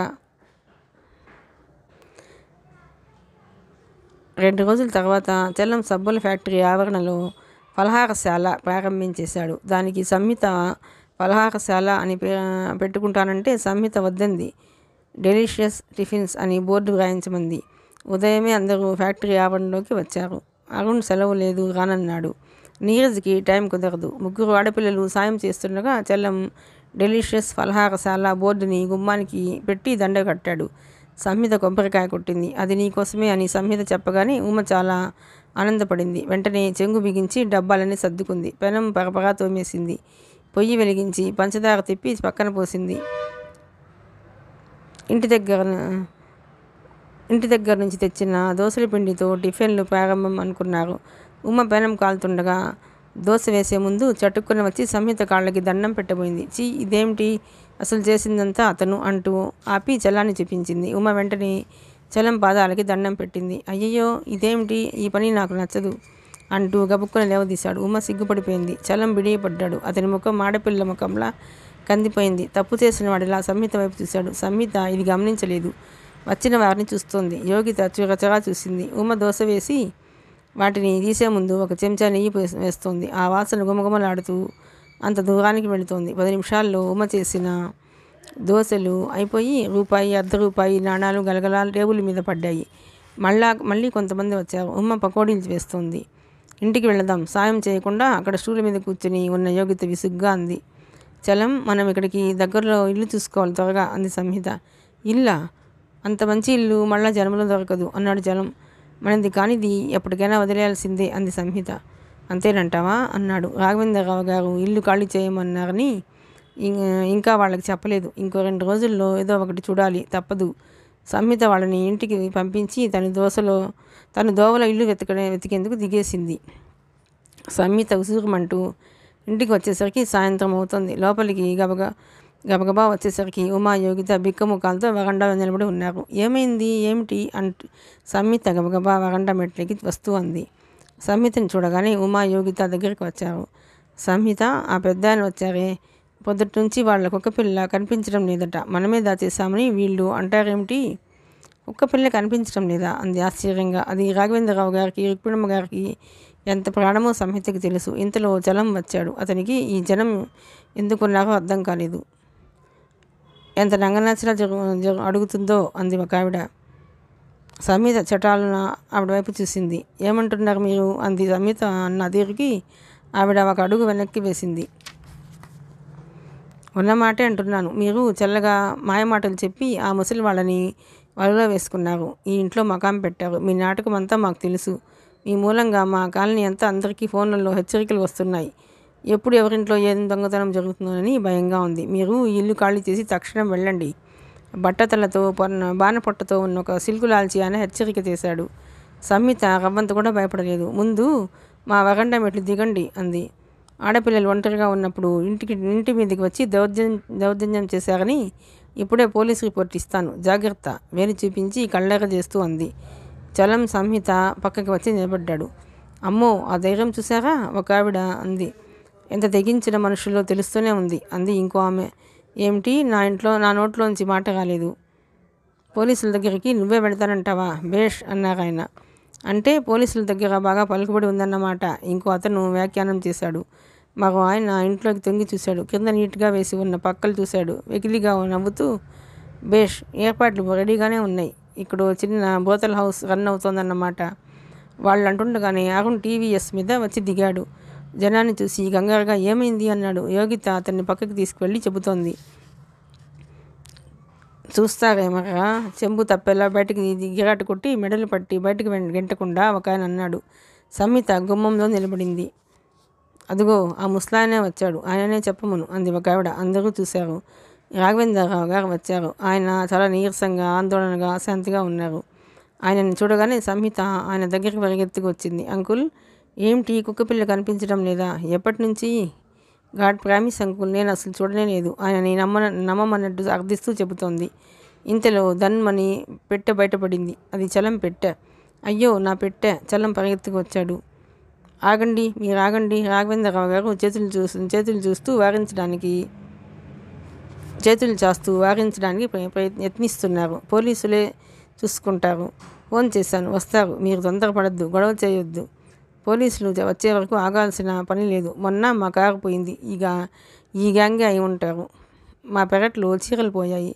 2 రోజుల తర్వాత చలం సబ్బుల ఫ్యాక్టరీ ఆవరణలో పలహారశాల ప్రారంభించేశాడు. దానికి సంహిత పలహారశాల అని పెట్టుకుంటానంటే సంహిత వద్దంది. డెలిషియస్ టిఫిన్స్ అని బోర్డు వ్రాయించమంది. ఉదయమే అందరూ ఫ్యాక్టరీ ఆవరణలోకి వచ్చారు. అరుణ్ సెలవు లేదు, రానన్నాడు. నీరజ్కి టైం కుదరదు. 3 ఆడపిల్లలు సాయం చేస్తుండగా చలం డెలిషియస్ పలహారశాల బోర్డుని గుమ్మానికి పెట్టి దండ కట్టాడు. సంహిత కొబ్బరికాయ కొట్టింది. అది నీకోసమే అని సంహిత చెప్పగానే ఉమ చాలా ఆనందపడింది. వెంటనే చెంగు బిగించి డబ్బాలన్నీ సర్దుకుంది. పెనం పరపరా తోమేసింది. పొయ్యి వెలిగించి పంచదార తిప్పి పక్కన పోసింది. ఇంటి దగ్గర నుంచి తెచ్చిన దోసల పిండితో టిఫిన్లు ప్రారంభం అనుకున్నారు. ఉమ పెనం కాలుతుండగా దోశ వేసే ముందు చటుక్కున వచ్చి సంహిత కాళ్ళకి దండం పెట్టబోయింది. చీ, ఇదేమిటి అసలు చేసిందంతా అతను అంటూ ఆపి చలాన్ని చూపించింది. ఉమ వెంటనే చలం పాదాలకి దండం పెట్టింది. అయ్యయ్యో, ఇదేమిటి, ఈ పని నాకు నచ్చదు అంటూ గబుక్కున లేవదీశాడు. ఉమ సిగ్గుపడిపోయింది. చలం బిడియపడ్డాడు. అతని ముఖం ఆడపిల్ల ముఖంలా కందిపోయింది. తప్పు చేసిన వాడిలా సంహిత వైపు చూశాడు. సంహిత ఇది గమనించలేదు. వచ్చిన వారిని చూస్తోంది. యోగిత చురచగా చూసింది. ఉమ దోశ వేసి వాటిని తీసే ముందు ఒక చెంచా నెయ్యి వేస్తోంది. ఆ వాసన గుమగుమలాడుతూ అంత దూరానికి వెళుతోంది. 10 నిమిషాల్లో ఉమ చేసిన దోశలు అయిపోయి రూపాయి, ₹1 నాణాలు గలగలా టేబుల్ మీద పడ్డాయి. మళ్ళీ కొంతమంది వచ్చారు. ఉమ్మ పకోడీలు వేస్తోంది. ఇంటికి వెళదాం, సాయం చేయకుండా అక్కడ స్టూల్ మీద కూర్చుని ఉన్న యోగిత విసుగ్గా అంది. చలం, మనం ఇక్కడికి దగ్గరలో ఇల్లు చూసుకోవాలి త్వరగా అంది సంహిత. ఇల్లా? అంత మంచి ఇల్లు మళ్ళా జన్మలో దొరకదు అన్నాడు చలం. మనది కానిది ఎప్పటికైనా వదిలేయాల్సిందే అంది సంహిత. అంతేనంటావా అన్నాడు. రాఘవేంద్రరావు గారు ఇల్లు ఖాళీ చేయమన్నారని ఇంకా వాళ్ళకి చెప్పలేదు. ఇంకో 2 రోజుల్లో ఏదో ఒకటి చూడాలి, తప్పదు. సంహిత వాళ్ళని ఇంటికి పంపించి తను దోవలో ఇల్లు వెతికేందుకు దిగేసింది. సంహిత ఉసురుమంటూ ఇంటికి వచ్చేసరికి సాయంత్రం అవుతుంది. లోపలికి గబగబా వచ్చేసరికి ఉమా, యోగిత బిక్కముఖాలతో వరండాలో నిలబడి ఉన్నారు. ఏమైంది, ఏమిటి అంటూ సంహిత గబగబా వరండా మెట్లకి వస్తూ అంది. సంహితని చూడగానే ఉమా, యోగిత దగ్గరికి వచ్చారు. సంహిత, ఆ పెద్ద ఆయన వచ్చారే, పొద్దుటి నుంచి వాళ్ళ కుక్కపిల్ల కనిపించడం లేదట, మనమే దాచేసామని వీళ్ళు అంటారేమిటి? కుక్కపిల్ల కనిపించడం లేదా అంది ఆశ్చర్యంగా. అది రాఘవేంద్రరావు గారికి, రుక్మిణమ్మ గారికి ఎంత ప్రాణమో సంహితకి తెలుసు. ఇంతలో చలం వచ్చాడు. అతనికి ఈ జనం ఎందుకున్నారో అర్థం కాలేదు. ఎంత నంగనాచిలా అడుగుతుందో అంది ఒక ఆవిడ. సంహిత చటాలున ఆవిడ వైపు చూసింది. ఏమంటున్నారు మీరు అంది సంహిత అన్న తీరుకి ఆవిడ ఒక అడుగు వెనక్కి వేసింది. ఉన్నమాటే అంటున్నాను. మీరు చల్లగా మాయమాటలు చెప్పి ఆ ముసలి వాళ్ళని వలలో వేసుకున్నారు. ఈ ఇంట్లో మకాం పెట్టారు. మీ నాటకం అంతా మాకు తెలుసు. మీ మూలంగా మా కాలనీ అంతా అందరికీ ఫోన్లలో హెచ్చరికలు వస్తున్నాయి. ఎప్పుడు ఎవరింట్లో ఏం దొంగతనం జరుగుతుందోనని భయంగా ఉంది. మీరు ఈ ఇల్లు ఖాళీ చేసి తక్షణం వెళ్ళండి. బట్టతలతో బాణపొట్టతో ఉన్న ఒక సిల్కు లాల్చి ఆయన హెచ్చరిక చేశాడు. సంహిత రవ్వంత కూడా భయపడలేదు. ముందు మా వరండా మెట్లు దిగండి అంది. ఆడపిల్లలు ఒంటరిగా ఉన్నప్పుడు ఇంటి మీదకి వచ్చి దౌర్జన్యం చేశారని ఇప్పుడే పోలీస్ రిపోర్ట్ ఇస్తాను, జాగ్రత్త వేలు చూపించి కళ్ళెర చేస్తూ అంది. చలం సంహిత పక్కకి వచ్చి నిలబడ్డాడు. అమ్మో, ఆ ధైర్యం చూసారా ఒక ఆవిడ అంది. ఎంత తెగించిన మనుషుల్లో తెలుస్తూనే ఉంది అంది ఇంకో ఆమె. ఏమిటి, నా నోట్లోంచి మాట రాలేదు. పోలీసుల దగ్గరికి నువ్వే వెళతానంటావా? బేష్ అన్నారు ఆయన. అంటే పోలీసుల దగ్గర బాగా పలుకుబడి ఉందన్నమాట ఇంకో అతను వ్యాఖ్యానం చేశాడు. మరో ఆయన ఇంట్లోకి తొంగి చూశాడు. కింద నీట్గా వేసి ఉన్న పక్కలు చూశాడు. వెకిలిగా నవ్వుతూ, బేష్, ఏర్పాట్లు రెడీగానే ఉన్నాయి. ఇక్కడ చిన్న బోతల్ హౌస్ రన్ అవుతోందన్నమాట. వాళ్ళు అంటుండగానే అరుణ్ టీవీఎస్ మీద వచ్చి దిగాడు. జనాన్ని చూసి కంగారుగా ఏమైంది అన్నాడు. యోగిత అతన్ని పక్కకి తీసుకువెళ్ళి చెబుతోంది. చూస్తారేమరా, చెంబు తప్పేలా బయటికి గిరాటు కొట్టి మెడలు పట్టి బయటికి గెంటకుండా ఒక ఆయన అన్నాడు. సంహిత గుమ్మంలో నిలబడింది. అదిగో ఆ ముసలాయనే వచ్చాడు, ఆయననే చెప్పమును అంది ఒక ఆవిడ. అందరూ చూశారు. రాఘవేంద్రరావు గారు వచ్చారు. ఆయన చాలా నీరసంగా, ఆందోళనగా, అశాంతిగా ఉన్నారు. ఆయనని చూడగానే సంహిత ఆయన దగ్గరికి పరిగెత్తుకు వచ్చింది. అంకుల్, ఏమిటి కుక్కపిల్ల కనిపించడం లేదా? ఎప్పటి నుంచి? గాడ్ ప్రామిస్ అంకుల్, నేను అసలు చూడనే లేదు. ఆయనని నమ్మమన్నట్టు అర్థిస్తూ చెబుతోంది. ఇంతలో ధన్మని పెట్టె బయటపడింది. అది చలం పెట్టె. అయ్యో, నా పెట్టె! చలం పరిగెత్తుకు వచ్చాడు. ఆగండి, మీరు ఆగండి. రాఘవేంద్రరావు గారు చేతులు చాస్తూ వారించడానికి యత్నిస్తున్నారు. పోలీసులే చూసుకుంటారు. ఫోన్ చేశాను, వస్తారు. మీరు తొందరపడద్దు, గొడవ చేయొద్దు. పోలీసులు వచ్చే వరకు ఆగాల్సిన పని లేదు. మొన్న మా కారు పోయింది. ఈ గ్యాంగే అయి ఉంటారు. మా పెరట్లో చీరలు పోయాయి.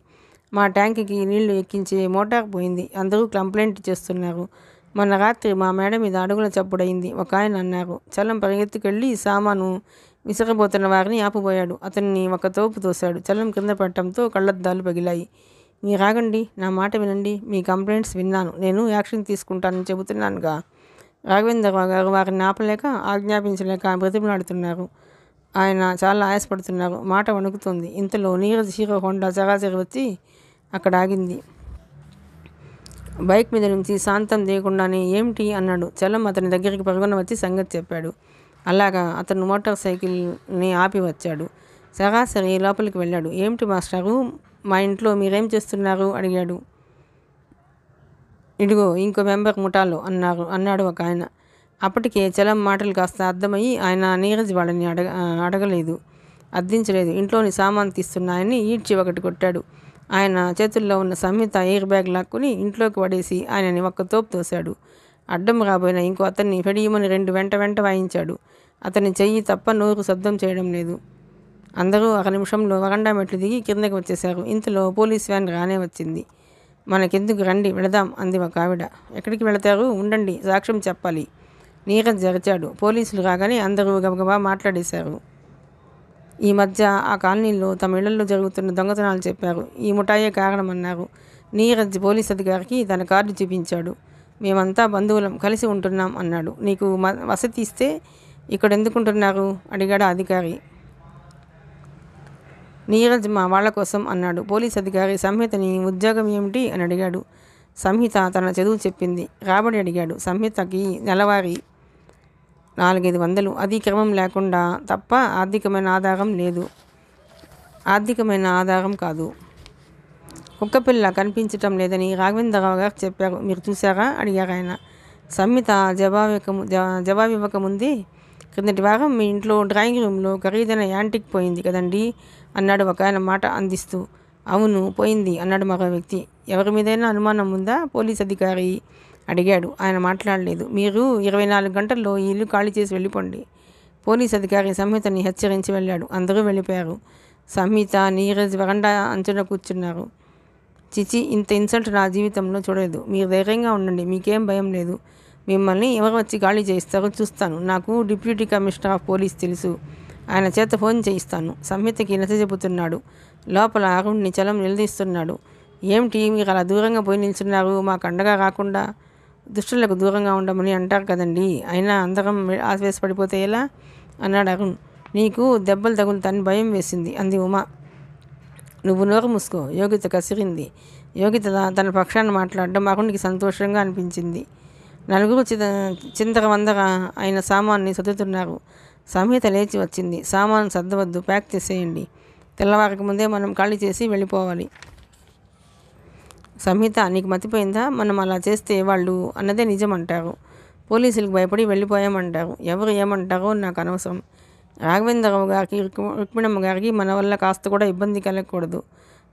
మా ట్యాంక్కి నీళ్లు ఎక్కించే మోటార్ పోయింది. అందరూ కంప్లైంట్ చేస్తున్నారు. మొన్న రాత్రి మా మేడ మీద అడుగుల చప్పుడయింది ఒక ఆయన అన్నారు. చలం పరిగెత్తుకెళ్ళి సామాను విసరబోతున్న వారిని ఆపుపోయాడు. అతన్ని ఒక తోపు తోశాడు. చలం కింద పడటంతో కళ్ళద్దాలు పగిలాయి. మీరాగండి, నా మాట వినండి. మీ కంప్లైంట్స్ విన్నాను. నేను యాక్షన్ తీసుకుంటానని చెబుతున్నానుగా. రాఘవేంద్రరావు గారు వారిని ఆపలేక, ఆజ్ఞాపించలేక బ్రతిమలాడుతున్నారు. ఆయన చాలా ఆయాసపడుతున్నారు. మాట వణుకుతుంది. ఇంతలో నీరజ్ హీరో హోండా చరాచరి వచ్చి అక్కడ ఆగింది. బైక్ మీద నుంచి శాంతం తీయకుండానే ఏమిటి అన్నాడు. చలం అతని దగ్గరికి పరుగున వచ్చి సంగతి చెప్పాడు. అలాగా అతను మోటార్ సైకిల్ని ఆపి వచ్చాడు. సరాసరి లోపలికి వెళ్ళాడు. ఏమిటి మాస్టారు, మా ఇంట్లో మీరేం చేస్తున్నారు అడిగాడు. ఇదిగో ఇంకో మెంబర్ ముఠాలో అన్నాడు ఒక ఆయన. అప్పటికే చలం మాటలు కాస్త అర్థమయ్యి ఆయన నీరజ్ వాళ్ళని అడగలేదు, అర్థించలేదు. ఇంట్లోని సామాన్ తీస్తున్న ఆయన్ని ఈడ్చి ఒకటి కొట్టాడు. ఆయన చేతుల్లో ఉన్న సంహిత ఎయిర్ బ్యాగ్ లాక్కుని ఇంట్లోకి పడేసి ఆయనని ఒక్క తోపు తోశాడు. అడ్డం రాబోయిన ఇంకో అతన్ని ఫెడియమని 2 వెంట వాయించాడు. అతని చెయ్యి తప్ప నోరు శబ్దం చేయడం లేదు. అందరూ ఒక నిమిషంలో వరండా మెట్లు దిగి కిందకి వచ్చేశారు. ఇంతలో పోలీస్ వ్యాన్ రానే వచ్చింది. మనకెందుకు, రండి వెళదాం అంది ఒక ఆవిడ. ఎక్కడికి వెళతారు, ఉండండి సాక్ష్యం చెప్పాలి. నీరజ్ జరిచాడు. పోలీసులు రాగానే అందరూ గబగబా మాట్లాడేశారు. ఈ మధ్య ఆ కాలనీలో తమ ఇళ్లలో జరుగుతున్న దొంగతనాలు చెప్పారు. ఈ ముఠాయే కారణమన్నారు. నీరజ్ పోలీస్ అధికారికి తన కార్డు చూపించాడు. మేమంతా బంధువులం, కలిసి ఉంటున్నాం అన్నాడు. నీకు వసతి ఇస్తే ఇక్కడ ఎందుకుంటున్నారు అడిగాడు అధికారి. నీరజ్ మా వాళ్ళ కోసం అన్నాడు. పోలీస్ అధికారి సంహితని ఉద్యోగం ఏమిటి అని అడిగాడు. సంహిత తన చదువు చెప్పింది. రాబడి అడిగాడు. సంహితకి నెలవారీ 400-500, అది క్రమం లేకుండా తప్ప ఆర్థికమైన ఆధారం కాదు. కుక్కపిల్ల కనిపించటం లేదని రాఘవేంద్రరావు గారు చెప్పారు, మీరు చూసారా అడిగారు ఆయన. సంహిత జవాబివ్వకముందే, క్రిందటి వారం మీ ఇంట్లో డ్రాయింగ్ రూమ్లో ఖరీదైన యాంటిక్ పోయింది కదండి అన్నాడు ఒక ఆయన మాట అందిస్తూ. అవును పోయింది అన్నాడు మరో వ్యక్తి. ఎవరి మీదైనా అనుమానం ఉందా పోలీస్ అధికారి అడిగాడు. ఆయన మాట్లాడలేదు. మీరు 24 గంటల్లో ఈ ఇల్లు ఖాళీ చేసి వెళ్ళిపోండి. పోలీస్ అధికారి సంహితని హెచ్చరించి వెళ్ళాడు. అందరూ వెళ్ళిపోయారు. సంహిత, నీరజ్ వరండా అంచున కూర్చున్నారు. చిచి, ఇంత ఇన్సల్ట్ నా జీవితంలో చూడలేదు. మీరు ధైర్యంగా ఉండండి, మీకేం భయం లేదు. మిమ్మల్ని ఎవరు వచ్చి ఖాళీ చేయిస్తారో చూస్తాను. నాకు డిప్యూటీ కమిషనర్ ఆఫ్ పోలీస్ తెలుసు, ఆయన చేత ఫోన్ చేయిస్తాను. సంహితకి నచ్చజెపుతున్నాడు. లోపల అరుణ్ని చలం నిలదీస్తున్నాడు. ఏమిటి మీరు అలా దూరంగా పోయి నిల్చున్నారు, మాకు అండగా రాకుండా? దుష్టులకు దూరంగా ఉండమని అంటారు కదండి, అయినా అందరం ఆవేశపడిపోతే ఎలా అన్నాడు అరుణ్. నీకు దెబ్బలు తగులుతాని భయం వేసింది అంది ఉమా. నువ్వు నోరు మూసుకో, యోగిత కసిరింది. యోగిత తన పక్షాన్ని మాట్లాడడం అరుణ్కి సంతోషంగా అనిపించింది. నలుగురు చిందరవందర అయిన సామాన్ని సర్దుతున్నారు. సంహిత లేచి వచ్చింది. సామాను సర్దవద్దు, ప్యాక్ చేసేయండి. తెల్లవారికి ముందే మనం ఖాళీ చేసి వెళ్ళిపోవాలి. సంహిత, నీకు మతిపోయిందా? మనం అలా చేస్తే వాళ్ళు అన్నదే నిజమంటారు. పోలీసులకు భయపడి వెళ్ళిపోయామంటారు. ఎవరు ఏమంటారో నాకు అనవసరం. రాఘవేంద్రరావు గారికి, రుక్మిణమ్మ గారికి మన వల్ల కాస్త కూడా ఇబ్బంది కలగకూడదు.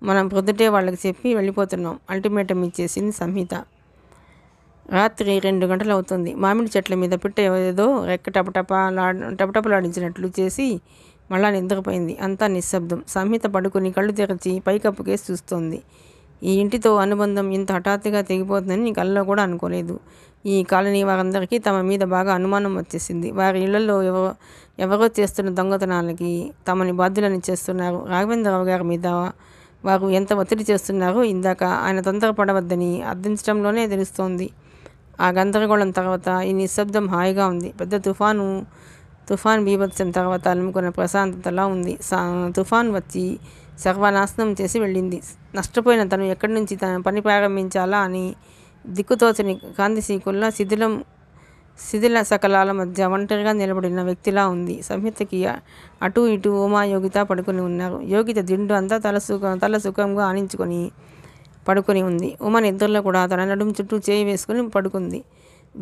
మనం ప్రొద్దుటే వాళ్ళకి చెప్పి వెళ్ళిపోతున్నాం అల్టిమేటం ఇచ్చేసింది సంహిత. రాత్రి 2 గంటలు అవుతుంది. మామిడి చెట్ల మీద పిట్ట ఏదో రెక్క టపటపలాడించినట్లు చేసి మళ్ళా నిద్రపోయింది. అంతా నిశ్శబ్దం. సంహిత పడుకుని కళ్ళు తెరచి పైకప్పు కేసి చూస్తోంది. ఈ ఇంటితో అనుబంధం ఇంత హఠాత్తుగా తెగిపోతుందని కల్లో కూడా అనుకోలేదు. ఈ కాలనీ వారందరికీ తమ మీద బాగా అనుమానం వచ్చేసింది. వారి ఇళ్లలో ఎవరో చేస్తున్న దొంగతనాలకి తమని బాధ్యులని చేస్తున్నారు. రాఘవేంద్రరావు గారి మీద వారు ఎంత ఒత్తిడి చేస్తున్నారో ఇందాక ఆయన తొందరపడవద్దని అర్థించడంలోనే తెలుస్తోంది. ఆ గందరగోళం తర్వాత ఈ నిశ్శబ్దం హాయిగా ఉంది. పెద్ద తుఫాన్ బీభత్సం తర్వాత అలుముకున్న ప్రశాంతతలా ఉంది. తుఫాన్ వచ్చి సర్వనాశనం చేసి వెళ్ళింది. నష్టపోయిన తను ఎక్కడి నుంచి తన పని ప్రారంభించాలా అని దిక్కుతోచని కాంతిసీకుల్లా శిథిల సకలాల మధ్య ఒంటరిగా నిలబడిన వ్యక్తిలా ఉంది. సంహితకి అటు ఇటు ఉమా, యోగిత పడుకొని ఉన్నారు. యోగిత దిండు అంతా తల సుఖంగా ఆనించుకొని పడుకొని ఉంది. ఉమ నిద్రలో కూడా తన నడుము చుట్టూ చేయి వేసుకుని పడుకుంది.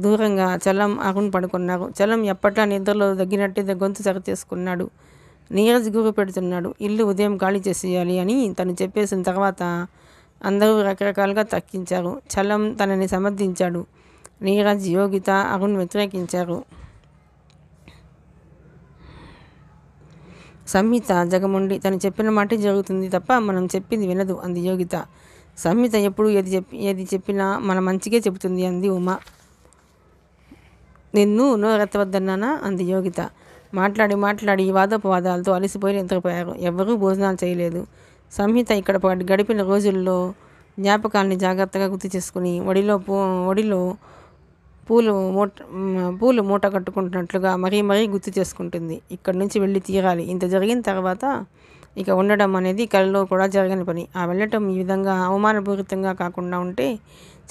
దూరంగా చలం, అరుణ్ పడుకున్నారు. చలం ఎప్పట్లా నిద్రలో దగ్గినట్టే గొంతు సరిచేసుకున్నాడు. నీరజ్ గురు పెడుతున్నాడు. ఇల్లు ఉదయం ఖాళీ చేసేయాలి అని తను చెప్పేసిన తర్వాత అందరూ రకరకాలుగా తక్కించారు. చలం తనని సమర్థించాడు. నీరజ్, యోగిత, అరుణ్ వ్యతిరేకించారు. సంహిత జగముండి తను చెప్పిన మాటే జరుగుతుంది తప్ప మనం చెప్పింది వినదు అంది యోగిత. సంహిత ఎప్పుడు ఏది చెప్పినా మన మంచిగా చెబుతుంది అంది ఉమ. నిన్ను నోరెత్తవద్దన్నానా అంది యోగిత. మాట్లాడి వాదోపవాదాలతో అలసిపోయి నిద్రపోయారు. ఎవ్వరూ భోజనాలు చేయలేదు. సంహిత ఇక్కడ గడిపిన రోజుల్లో జ్ఞాపకాల్ని జాగ్రత్తగా గుర్తు చేసుకుని ఒడిలో పూలు మూట కట్టుకుంటున్నట్లుగా మరీ గుర్తు చేసుకుంటుంది. ఇక్కడి నుంచి వెళ్ళి తీరాలి. ఇంత జరిగిన తర్వాత ఇక ఉండడం అనేది కలలో కూడా జరగని పని. ఆ వెళ్ళటం ఈ విధంగా అవమానపూరితంగా కాకుండా ఉంటే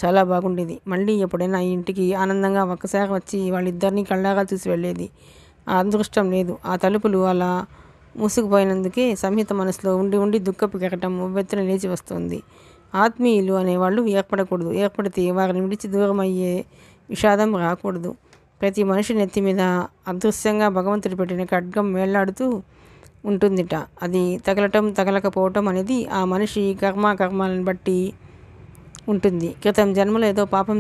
చాలా బాగుండేది. మళ్ళీ ఎప్పుడైనా ఈ ఇంటికి ఆనందంగా ఒక్కసారి వచ్చి వాళ్ళిద్దరినీ కళ్ళాగా చూసి వెళ్ళేది. ఆ అదృష్టం లేదు. ఆ తలుపులు అలా మూసుకుపోయినందుకే సంహిత మనసులో ఉండి ఉండి దుఃఖపు కెరటం ఉవ్వెత్తున లేచి వస్తుంది. ఆత్మీయులు అనేవాళ్ళు ఏర్పడకూడదు. ఏర్పడితే వారిని విడిచి దూరం అయ్యే విషాదం రాకూడదు. ప్రతి మనిషి నెత్తి మీద అదృశ్యంగా భగవంతుడు పెట్టిన ఖడ్గం వేళ్లాడుతూ ఉంటుందిట. అది తగలటం తగలకపోవటం అనేది ఆ మనిషి కర్మాలను బట్టి ఉంటుంది. క్రితం జన్మలో ఏదో పాపం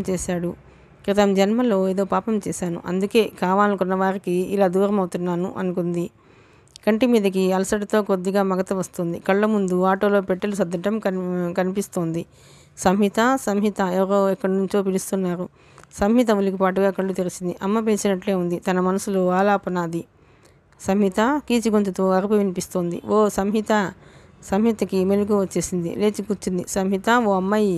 చేశాను, అందుకే కావాలనుకున్న వారికి ఇలా దూరం అవుతున్నాను అనుకుంది. కంటి మీదకి అలసటతో కొద్దిగా మగత వస్తుంది. కళ్ళ ముందు ఆటోలో పెట్టెలు సర్దటం కనిపిస్తోంది. సంహిత ఎవరో ఎక్కడి నుంచో పిలుస్తున్నారు. సంహిత ఉలికిపాటుగా కళ్ళు తెరిచింది. అమ్మ పిలిచినట్లే ఉంది. తన మనసులో ఆలాపనాది. సంహిత కీచి గొంతుతో అరుపు వినిపిస్తోంది. ఓ సంహిత! సంహితకి మెలుగు వచ్చేసింది. లేచి కూర్చుంది. సంహిత, ఓ అమ్మాయి!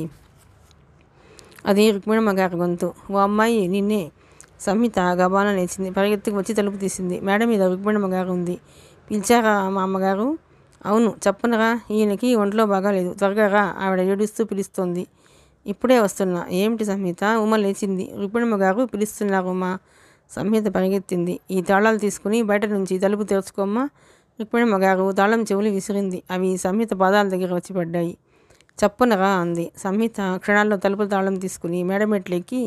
అది రుక్మిణమ్మ గారి గొంతు. ఓ అమ్మాయి, నిన్నే! సంహిత గబాన లేచింది. పరిగెత్తుకు వచ్చి తలుపు తీసింది. మేడ మీద రుక్మిణమ్మ గారు ఉంది. పిలిచారా మా అమ్మగారు? అవును. చెప్పనరా, ఈయనకి ఒంట్లో బాగాలేదు, త్వరగా రా, ఆవిడ ఏడుస్తూ పిలుస్తోంది. ఇప్పుడే వస్తున్నా. ఏమిటి సంహిత? ఉమ లేచింది. రుక్మిణమ్మ గారు పిలుస్తున్నారు ఉమా. సంహిత పరిగెత్తింది. ఈ తాళాలు తీసుకుని బయట నుంచి తలుపు తెరుచుకోమ్మా. రుక్మిణమ్మ గారు తాళం చెవులు విసిరింది. అవి సంహిత పాదాల దగ్గర వచ్చి పడ్డాయి. చప్పునరా అంది. సంహిత క్షణాల్లో తలుపుల తాళం తీసుకుని మేడమెట్లెక్కి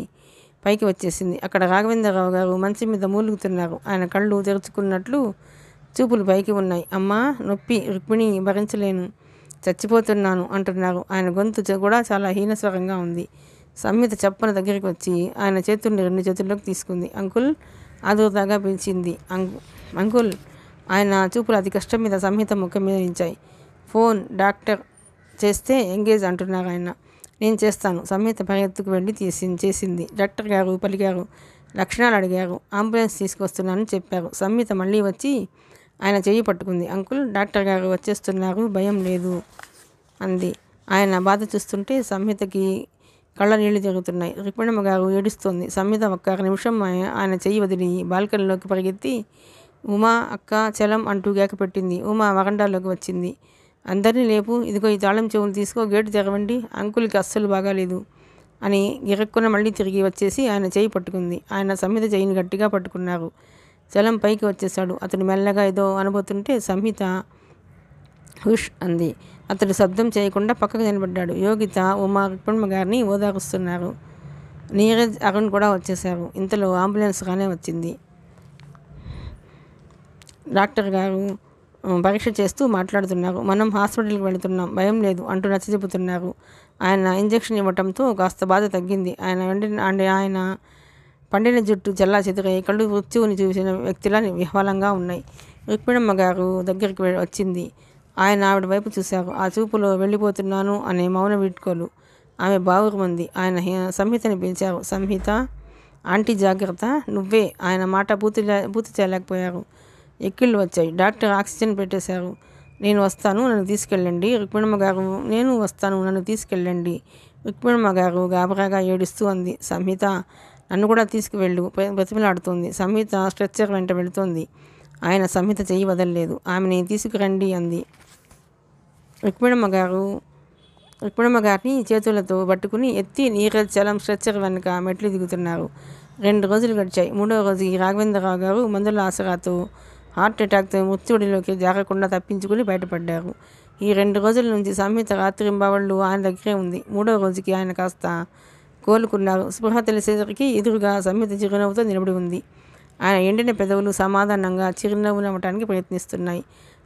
పైకి వచ్చేసింది. అక్కడ రాఘవేంద్రరావు గారు మంచం మీద మూలుగుతున్నారు. ఆయన కళ్ళు తెరుచుకున్నట్లు చూపులు పైకి ఉన్నాయి. అమ్మా, నొప్పి, రుక్మిణి, భరించలేను, చచ్చిపోతున్నాను అంటున్నారు. ఆయన గొంతు కూడా చాలా హీనస్వరంగా ఉంది. సంహిత చప్పున దగ్గరికి వచ్చి ఆయన చేతుల్ని 2 చేతుల్లోకి తీసుకుంది. అంకుల్! ఆదుర్దాగా పిలిచింది. అంకుల్! ఆయన చూపులు అతి కష్టం మీద సంహిత ముఖం మీద నిలిచాయి. ఫోన్ డాక్టర్ చేస్తే ఎంగేజ్ అంటున్నారు ఆయన. నేను చేస్తాను. సంహిత పరిగెత్తుకు వెళ్ళి చేసింది. డాక్టర్ గారు పలికారు. లక్షణాలు అడిగారు. అంబులెన్స్ తీసుకొస్తున్నానని చెప్పారు. సంహిత మళ్ళీ వచ్చి ఆయన చెయ్యి పట్టుకుంది. అంకుల్, డాక్టర్ గారు వచ్చేస్తున్నారు, భయం లేదు అంది. ఆయన బాధ చూస్తుంటే సంహితకి కళ్ళ నీళ్లు తిరుగుతున్నాయి. రుక్మిణమ్మ గారు ఏడుస్తోంది. సంహిత ఒక్క నిమిషం ఆయన చెయ్యి వదిలి బాల్కనీలోకి పరిగెత్తి ఉమా, అక్క, చలం అంటూ కేక పెట్టింది. ఉమా వరండాలోకి వచ్చింది. అందరినీ లేపు, ఇదిగో ఈ తాళం చెవులు తీసుకో, గేటు తెరవండి, అంకుల్కి అస్సలు బాగాలేదు అని గిరక్కున మళ్ళీ తిరిగి వచ్చేసి ఆయన చెయ్యి పట్టుకుంది. ఆయన సంహిత చెయ్యిని గట్టిగా పట్టుకున్నారు. చలం పైకి వచ్చేశాడు. అతడు మెల్లగా ఏదో అనబోతుంటే సంహిత హుష్ అంది. అతడు శబ్దం చేయకుండా పక్కకు నిలబడ్డాడు. యోగిత, ఉమా రుక్మిణమ్మ గారిని ఓదారుస్తున్నారు. నీరజ్, అరుణ్ కూడా వచ్చేశారు. ఇంతలో అంబులెన్స్ రానే వచ్చింది. డాక్టర్ గారు పరీక్ష చేస్తూ మాట్లాడుతున్నారు. మనం హాస్పిటల్కి వెళుతున్నాం, భయం లేదు అంటూ నచ్చజెపుతున్నారు. ఆయన ఇంజెక్షన్ ఇవ్వటంతో కాస్త బాధ తగ్గింది. ఆయన పండిన జుట్టు చల్లా చెదురై కళ్ళు మృత్యువుని చూసిన వ్యక్తిలా విహ్వలంగా ఉన్నాయి. రుక్మిణమ్మ గారు దగ్గరికి వచ్చింది. ఆయన ఆవిడ వైపు చూశారు. ఆ చూపులో వెళ్ళిపోతున్నాను అనే మౌన వీడ్కోలు. ఆమె బావురుమంది. ఆయన సంహితని పిలిచారు. సంహిత! ఆంటీ జాగ్రత్త, నువ్వే! ఆయన మాట పూర్తి చేయలేకపోయారు. ఎక్కిళ్ళు వచ్చాయి. డాక్టర్ ఆక్సిజన్ పెట్టేశారు. నేను వస్తాను, నన్ను తీసుకెళ్ళండి. రుక్మిణమ్మ గారు, నేను వస్తాను, నన్ను తీసుకెళ్ళండి. రుక్మిణమ్మ గారు గాబరాగా ఏడుస్తూ అంది. సంహిత, నన్ను కూడా తీసుకువెళ్ళు బ్రతిమలాడుతోంది. సంహిత స్ట్రెచ్చర్ వెంట వెళుతోంది. ఆయన సంహిత చెయ్యి వదలలేదు. ఆమెని తీసుకురండి అంది. రుక్మిణమ్మ గారిని చేతులతో పట్టుకుని ఎత్తి నీరజ్, చలం స్ట్రెచ్చర్ వెనుక మెట్లు దిగుతున్నారు. 2 రోజులు గడిచాయి. 3వ రోజుకి రాఘవేంద్రరావు గారు మందుల ఆసరాతో హార్ట్ అటాక్తో మృత్యుడిలోకి జారకుండా తప్పించుకుని బయటపడ్డారు. ఈ 2 రోజుల నుంచి సంహిత రాత్రింబవళ్ళు ఆయన దగ్గరే ఉంది. 3వ రోజుకి ఆయన కాస్త కోలుకున్నారు. స్పృహ తెలిసేసరికి ఎదురుగా సంహిత చిరునవ్వుతో నిలబడి ఉంది. ఆయన ఎండిన పెదవులు సమాధానంగా చిరునవ్వు నవ్వటానికి ప్రయత్నిస్తున్నాయి.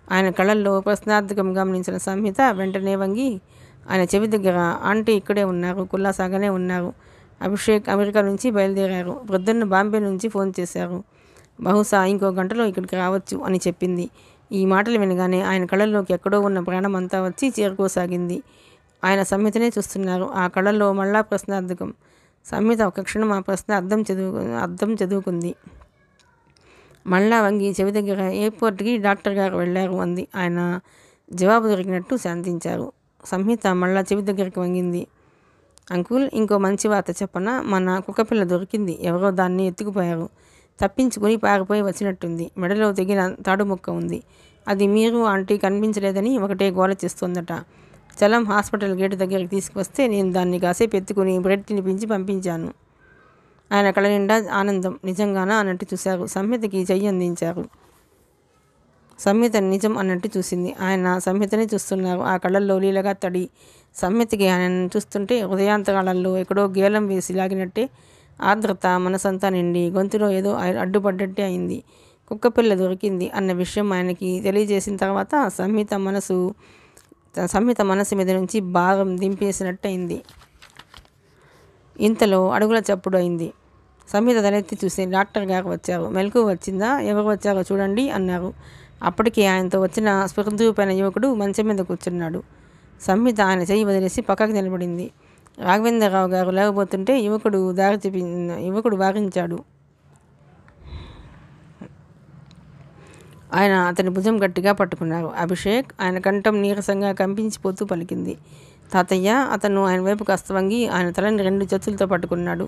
ఆయన కళ్ళల్లో ప్రశ్నార్థకం గమనించిన సంహిత వెంటనే వంగి ఆయన చెవి దగ్గర, ఆంటీ ఇక్కడే ఉన్నారు, కుల్లాసాగానే ఉన్నారు. అభిషేక్ అమెరికా నుంచి బయలుదేరారు. ప్రొద్దున్న బాంబే నుంచి ఫోన్ చేశారు. బహుశా ఇంకో గంటలో ఇక్కడికి రావచ్చు అని చెప్పింది. ఈ మాటలు వినగానే ఆయన కళ్ళల్లోకి ఎక్కడో ఉన్న ప్రాణం అంతా వచ్చి చేరుకోసాగింది. ఆయన సంహితనే చూస్తున్నారు. ఆ కళ్ళల్లో మళ్ళా ప్రశ్నార్థకం. సంహిత ఒక క్షణం ఆ ప్రశ్న అర్థం చదువుకుంది. మళ్ళా వంగి చెవి దగ్గర, ఎయిర్పోర్ట్కి డాక్టర్ గారు వెళ్ళారు అంది. ఆయన జవాబు దొరికినట్టు శాంతించారు. సంహిత మళ్ళా చెవి దగ్గరికి వంగింది. అంకుల్, ఇంకో మంచి వార్త చెప్పనా? మన కుక్కపిల్ల దొరికింది. ఎవరో దాన్ని ఎత్తుకుపోయారు. తప్పించుకుని పారిపోయి వచ్చినట్టుంది. మెడలో తెగిన తాడు ముక్క ఉంది. అది మీరు ఆంటీ కనిపించలేదని ఒకటే గోల చేస్తోందట. చలం హాస్పిటల్ గేటు దగ్గరికి తీసుకువస్తే నేను దాన్ని కాసేపు ఎత్తుకుని బ్రెడ్ తినిపించి పంపించాను. ఆయన కళ్ళ నిండా ఆనందం. నిజంగానా అన్నట్టు చూశారు. సంహితకి చెయ్యి అందించారు. సంహిత నిజం అన్నట్టు చూసింది. ఆయన సంహితని చూస్తున్నారు. ఆ కళ్ళల్లో లీలగా తడి. సంహితకి ఆయనను చూస్తుంటే హృదయాంతరాళంలో ఎక్కడో గేలం వేసి లాగినట్టే ఆర్ద్రత మనసంతా నిండి గొంతులో ఏదో అడ్డుపడ్డట్టే అయింది. కుక్కపిల్ల దొరికింది అన్న విషయం ఆయనకి తెలియజేసిన తర్వాత సంహిత మనసు మీద నుంచి భారం దింపేసినట్టయింది. ఇంతలో అడుగుల చప్పుడు అయింది. సంహిత తలెత్తి చూసి డాక్టర్ గారు వచ్చారు. మెలకు వచ్చిందా? ఎవరు వచ్చారో చూడండి అన్నారు. అప్పటికి ఆయనతో వచ్చిన స్పృహదూపైన యువకుడు మంచం మీద కూర్చున్నాడు. సంహిత ఆయన చెయ్యి వదిలేసి పక్కకు నిలబడింది. రాఘవేంద్రరావు గారు లేకపోతుంటే యువకుడు వారించాడు. ఆయన అతని భుజం గట్టిగా పట్టుకున్నారు. అభిషేక్ ఆయన కంఠం నీరసంగా కంపించిపోతూ పలికింది. తాతయ్య. అతను ఆయన వైపు కాస్త వంగి ఆయన తలని 2 చేతులతో పట్టుకున్నాడు.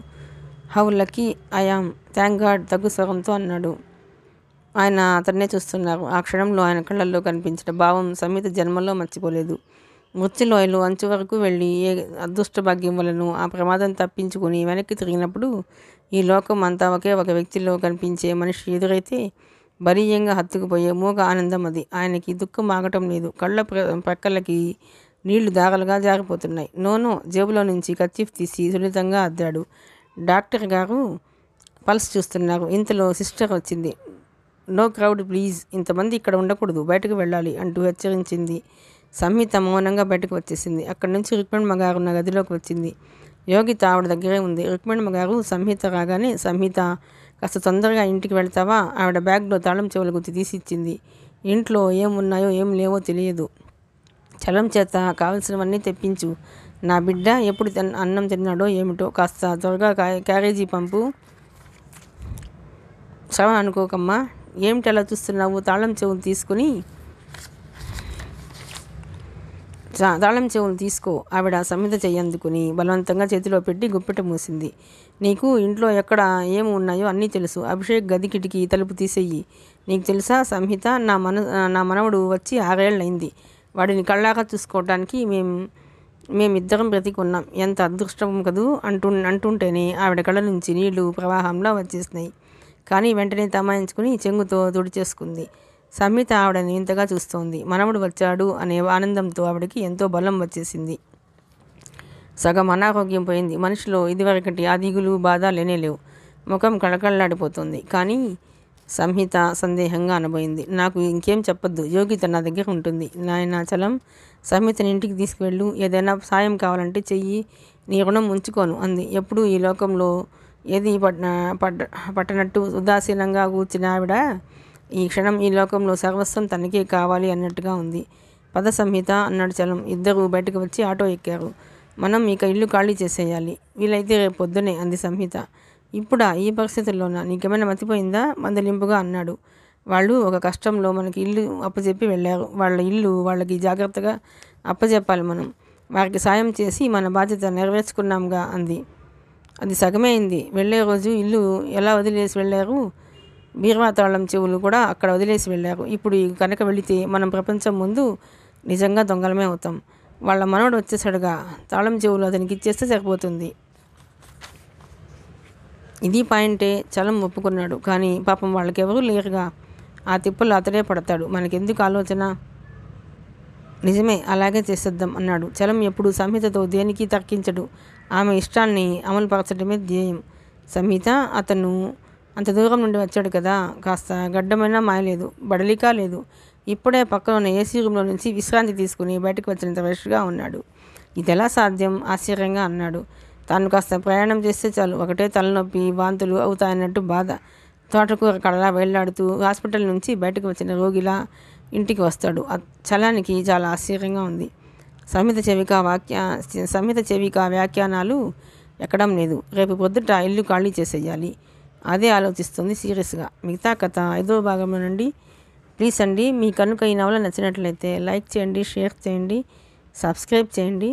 How lucky I'm, thank God తగ్గు స్వరంతో అన్నాడు. ఆయన అతన్నే చూస్తున్నారు. ఆ క్షణంలో ఆయన కళ్ళల్లో కనిపించిన భావం సంహిత జన్మలో మర్చిపోలేదు. మృత్యులోయలు అంచు వరకు వెళ్ళి ఏ అదృష్ట భాగ్యం వలన ఆ ప్రమాదం తప్పించుకుని వెనక్కి తిరిగినప్పుడు ఈ లోకం అంతా ఒకే ఒక వ్యక్తిలో కనిపించే మనిషి ఎదురైతే బలీయంగా హత్తుకుపోయే మూగ ఆనందం అది. ఆయనకి దుఃఖం ఆగటం లేదు. కళ్ళ ప్రక్కలకి నీళ్లు దాగలుగా జారిపోతున్నాయి. నోనో జేబులో నుంచి కర్చీఫ్ తీసి సున్నితంగా అద్దాడు. డాక్టర్ గారు పల్స్ చూస్తున్నారు. ఇంతలో సిస్టర్ వచ్చింది. నో క్రౌడ్ ప్లీజ్, ఇంతమంది ఇక్కడ ఉండకూడదు, బయటకు వెళ్ళాలి అంటూ హెచ్చరించింది. సంహిత మౌనంగా బయటకు వచ్చేసింది. అక్కడి నుంచి రుక్మిణమ్మ గారు ఉన్న గదిలోకి వచ్చింది. యోగిత ఆవిడ దగ్గరే ఉంది. రుక్మిణమ్మ గారు సంహిత రాగానే, సంహిత కాస్త తొందరగా ఇంటికి వెళ్తావా? ఆవిడ బ్యాగ్లో తాళం చెవుల గుర్తు తీసిచ్చింది. ఇంట్లో ఏమున్నాయో ఏం లేవో తెలియదు. చలం చేత కావలసినవన్నీ తెప్పించు. నా బిడ్డ ఎప్పుడు అన్నం తిన్నాడో ఏమిటో, కాస్త త్వరగా క్యారేజీ పంపు. శ్రమ అనుకోకమ్మా. ఏమిటి అలా చూస్తున్నావు? తాళం చెవులు తీసుకో. ఆవిడ సంహిత చెయ్యందుకుని బలవంతంగా చేతిలో పెట్టి గుప్పెట మూసింది. నీకు ఇంట్లో ఎక్కడ ఏమి ఉన్నాయో అన్నీ తెలుసు. అభిషేక్ గది కిటికీ తలుపు తీసేయి. నీకు తెలుసా సంహిత, నా మనవడు వచ్చి 6 ఏళ్ళయింది. వాడిని కళ్ళాగా చూసుకోవటానికి మేమిద్దరం బ్రతికున్నాం. ఎంత అదృష్టం కదూ అంటుంటేనే ఆవిడ కళ్ళ నుంచి నీళ్లు ప్రవాహంలో వచ్చేసినాయి. కానీ వెంటనే తమాయించుకుని చెంగుతో తుడిచేసుకుంది. సంహిత ఆవిడని ఇంతగా చూస్తోంది. మనవడు వచ్చాడు అనే ఆనందంతో ఆవిడకి ఎంతో బలం వచ్చేసింది. సగం అనారోగ్యం పోయింది. మనిషిలో ఇదివరకటి ఆ దిగులు బాధ లేనేలేవు. ముఖం కళకళలాడిపోతుంది. కానీ సంహిత సందేహంగా అనబోయింది. నాకు ఇంకేం చెప్పొద్దు, యోగిత నా దగ్గర ఉంటుంది. నాయన చలం, సంహితని ఇంటికి తీసుకువెళ్ళు. ఏదైనా సాయం కావాలంటే చెయ్యి, నీ రుణం ఉంచుకోను అంది. ఎప్పుడూ ఈ లోకంలో ఏది పట్టనట్టు ఉదాసీనంగా కూర్చిన ఆవిడ ఈ క్షణం ఈ లోకంలో సర్వస్వం తనకే కావాలి అన్నట్టుగా ఉంది. పద సంహిత అన్నాడు చలం. ఇద్దరు బయటకు వచ్చి ఆటో ఎక్కారు. మనం ఇక ఇల్లు ఖాళీ చేసేయాలి, వీలైతే రేపు పొద్దునే అంది సంహిత. ఇప్పుడా? ఈ పరిస్థితుల్లోనా? నీకేమైనా మతిపోయిందా? మందలింపుగా అన్నాడు. వాళ్ళు ఒక కష్టంలో మనకి ఇల్లు అప్పచెప్పి వెళ్ళారు. వాళ్ళ ఇల్లు వాళ్ళకి జాగ్రత్తగా అప్పచెప్పాలి మనం. వారికి సాయం చేసి మన బాధ్యత నెరవేర్చుకున్నాంగా అంది. అది సగమే అయింది. వెళ్ళే రోజు ఇల్లు ఎలా వదిలేసి వెళ్ళారు? బీరువా తాళం చెవులు కూడా అక్కడ వదిలేసి వెళ్ళారు. ఇప్పుడు కనుక వెళితే మనం ప్రపంచం ముందు నిజంగా దొంగలమే అవుతాం. వాళ్ళ మనవడు వచ్చేసాడుగా, తాళం చెవులు అతనికి ఇచ్చేస్తే సరిపోతుంది. ఇది పాయింటే. చలం ఒప్పుకున్నాడు. కానీ పాపం వాళ్ళకెవరూ లేరుగా. ఆ తిప్పలు అతడే పడతాడు. మనకెందుకు ఆలోచన? నిజమే, అలాగే చేసేద్దాం అన్నాడు. చలం ఎప్పుడు సంహితతో దేనికి తర్కించడు. ఆమె ఇష్టాన్ని అమలుపరచడమే ధ్యేయం. సంహిత, అతను అంత దూరం నుండి వచ్చాడు కదా, కాస్త గడ్డమైనా మాయలేదు, బడలికా లేదు. ఇప్పుడే పక్కన ఏసీ రూమ్లో నుంచి విశ్రాంతి తీసుకుని బయటకు వచ్చినంత ఫ్రెష్గా ఉన్నాడు. ఇదెలా సాధ్యం? ఆశ్చర్యంగా అన్నాడు. తాను కాస్త ప్రయాణం చేస్తే చాలు ఒకటే తలనొప్పి, వాంతులు అవుతాయన్నట్టు బాధ. తోటకూర కళలా వేళ్లాడుతూ హాస్పిటల్ నుంచి బయటకు వచ్చిన రోగిలా ఇంటికి వస్తాడు. చలానికి చాలా ఆశ్చర్యంగా ఉంది. సంహిత చెవిక వ్యాఖ్యానాలు ఎక్కడం లేదు. రేపు పొద్దుట ఇల్లు ఖాళీ చేసేయాలి. అదే ఆలోచిస్తుంది సీరియస్గా. మిగతా కథ 5వ భాగంలోనండి. ప్లీజ్ అండి, మీ కనుక ఈ నవల నచ్చినట్లయితే లైక్ చేయండి, షేర్ చేయండి, సబ్స్క్రైబ్ చేయండి.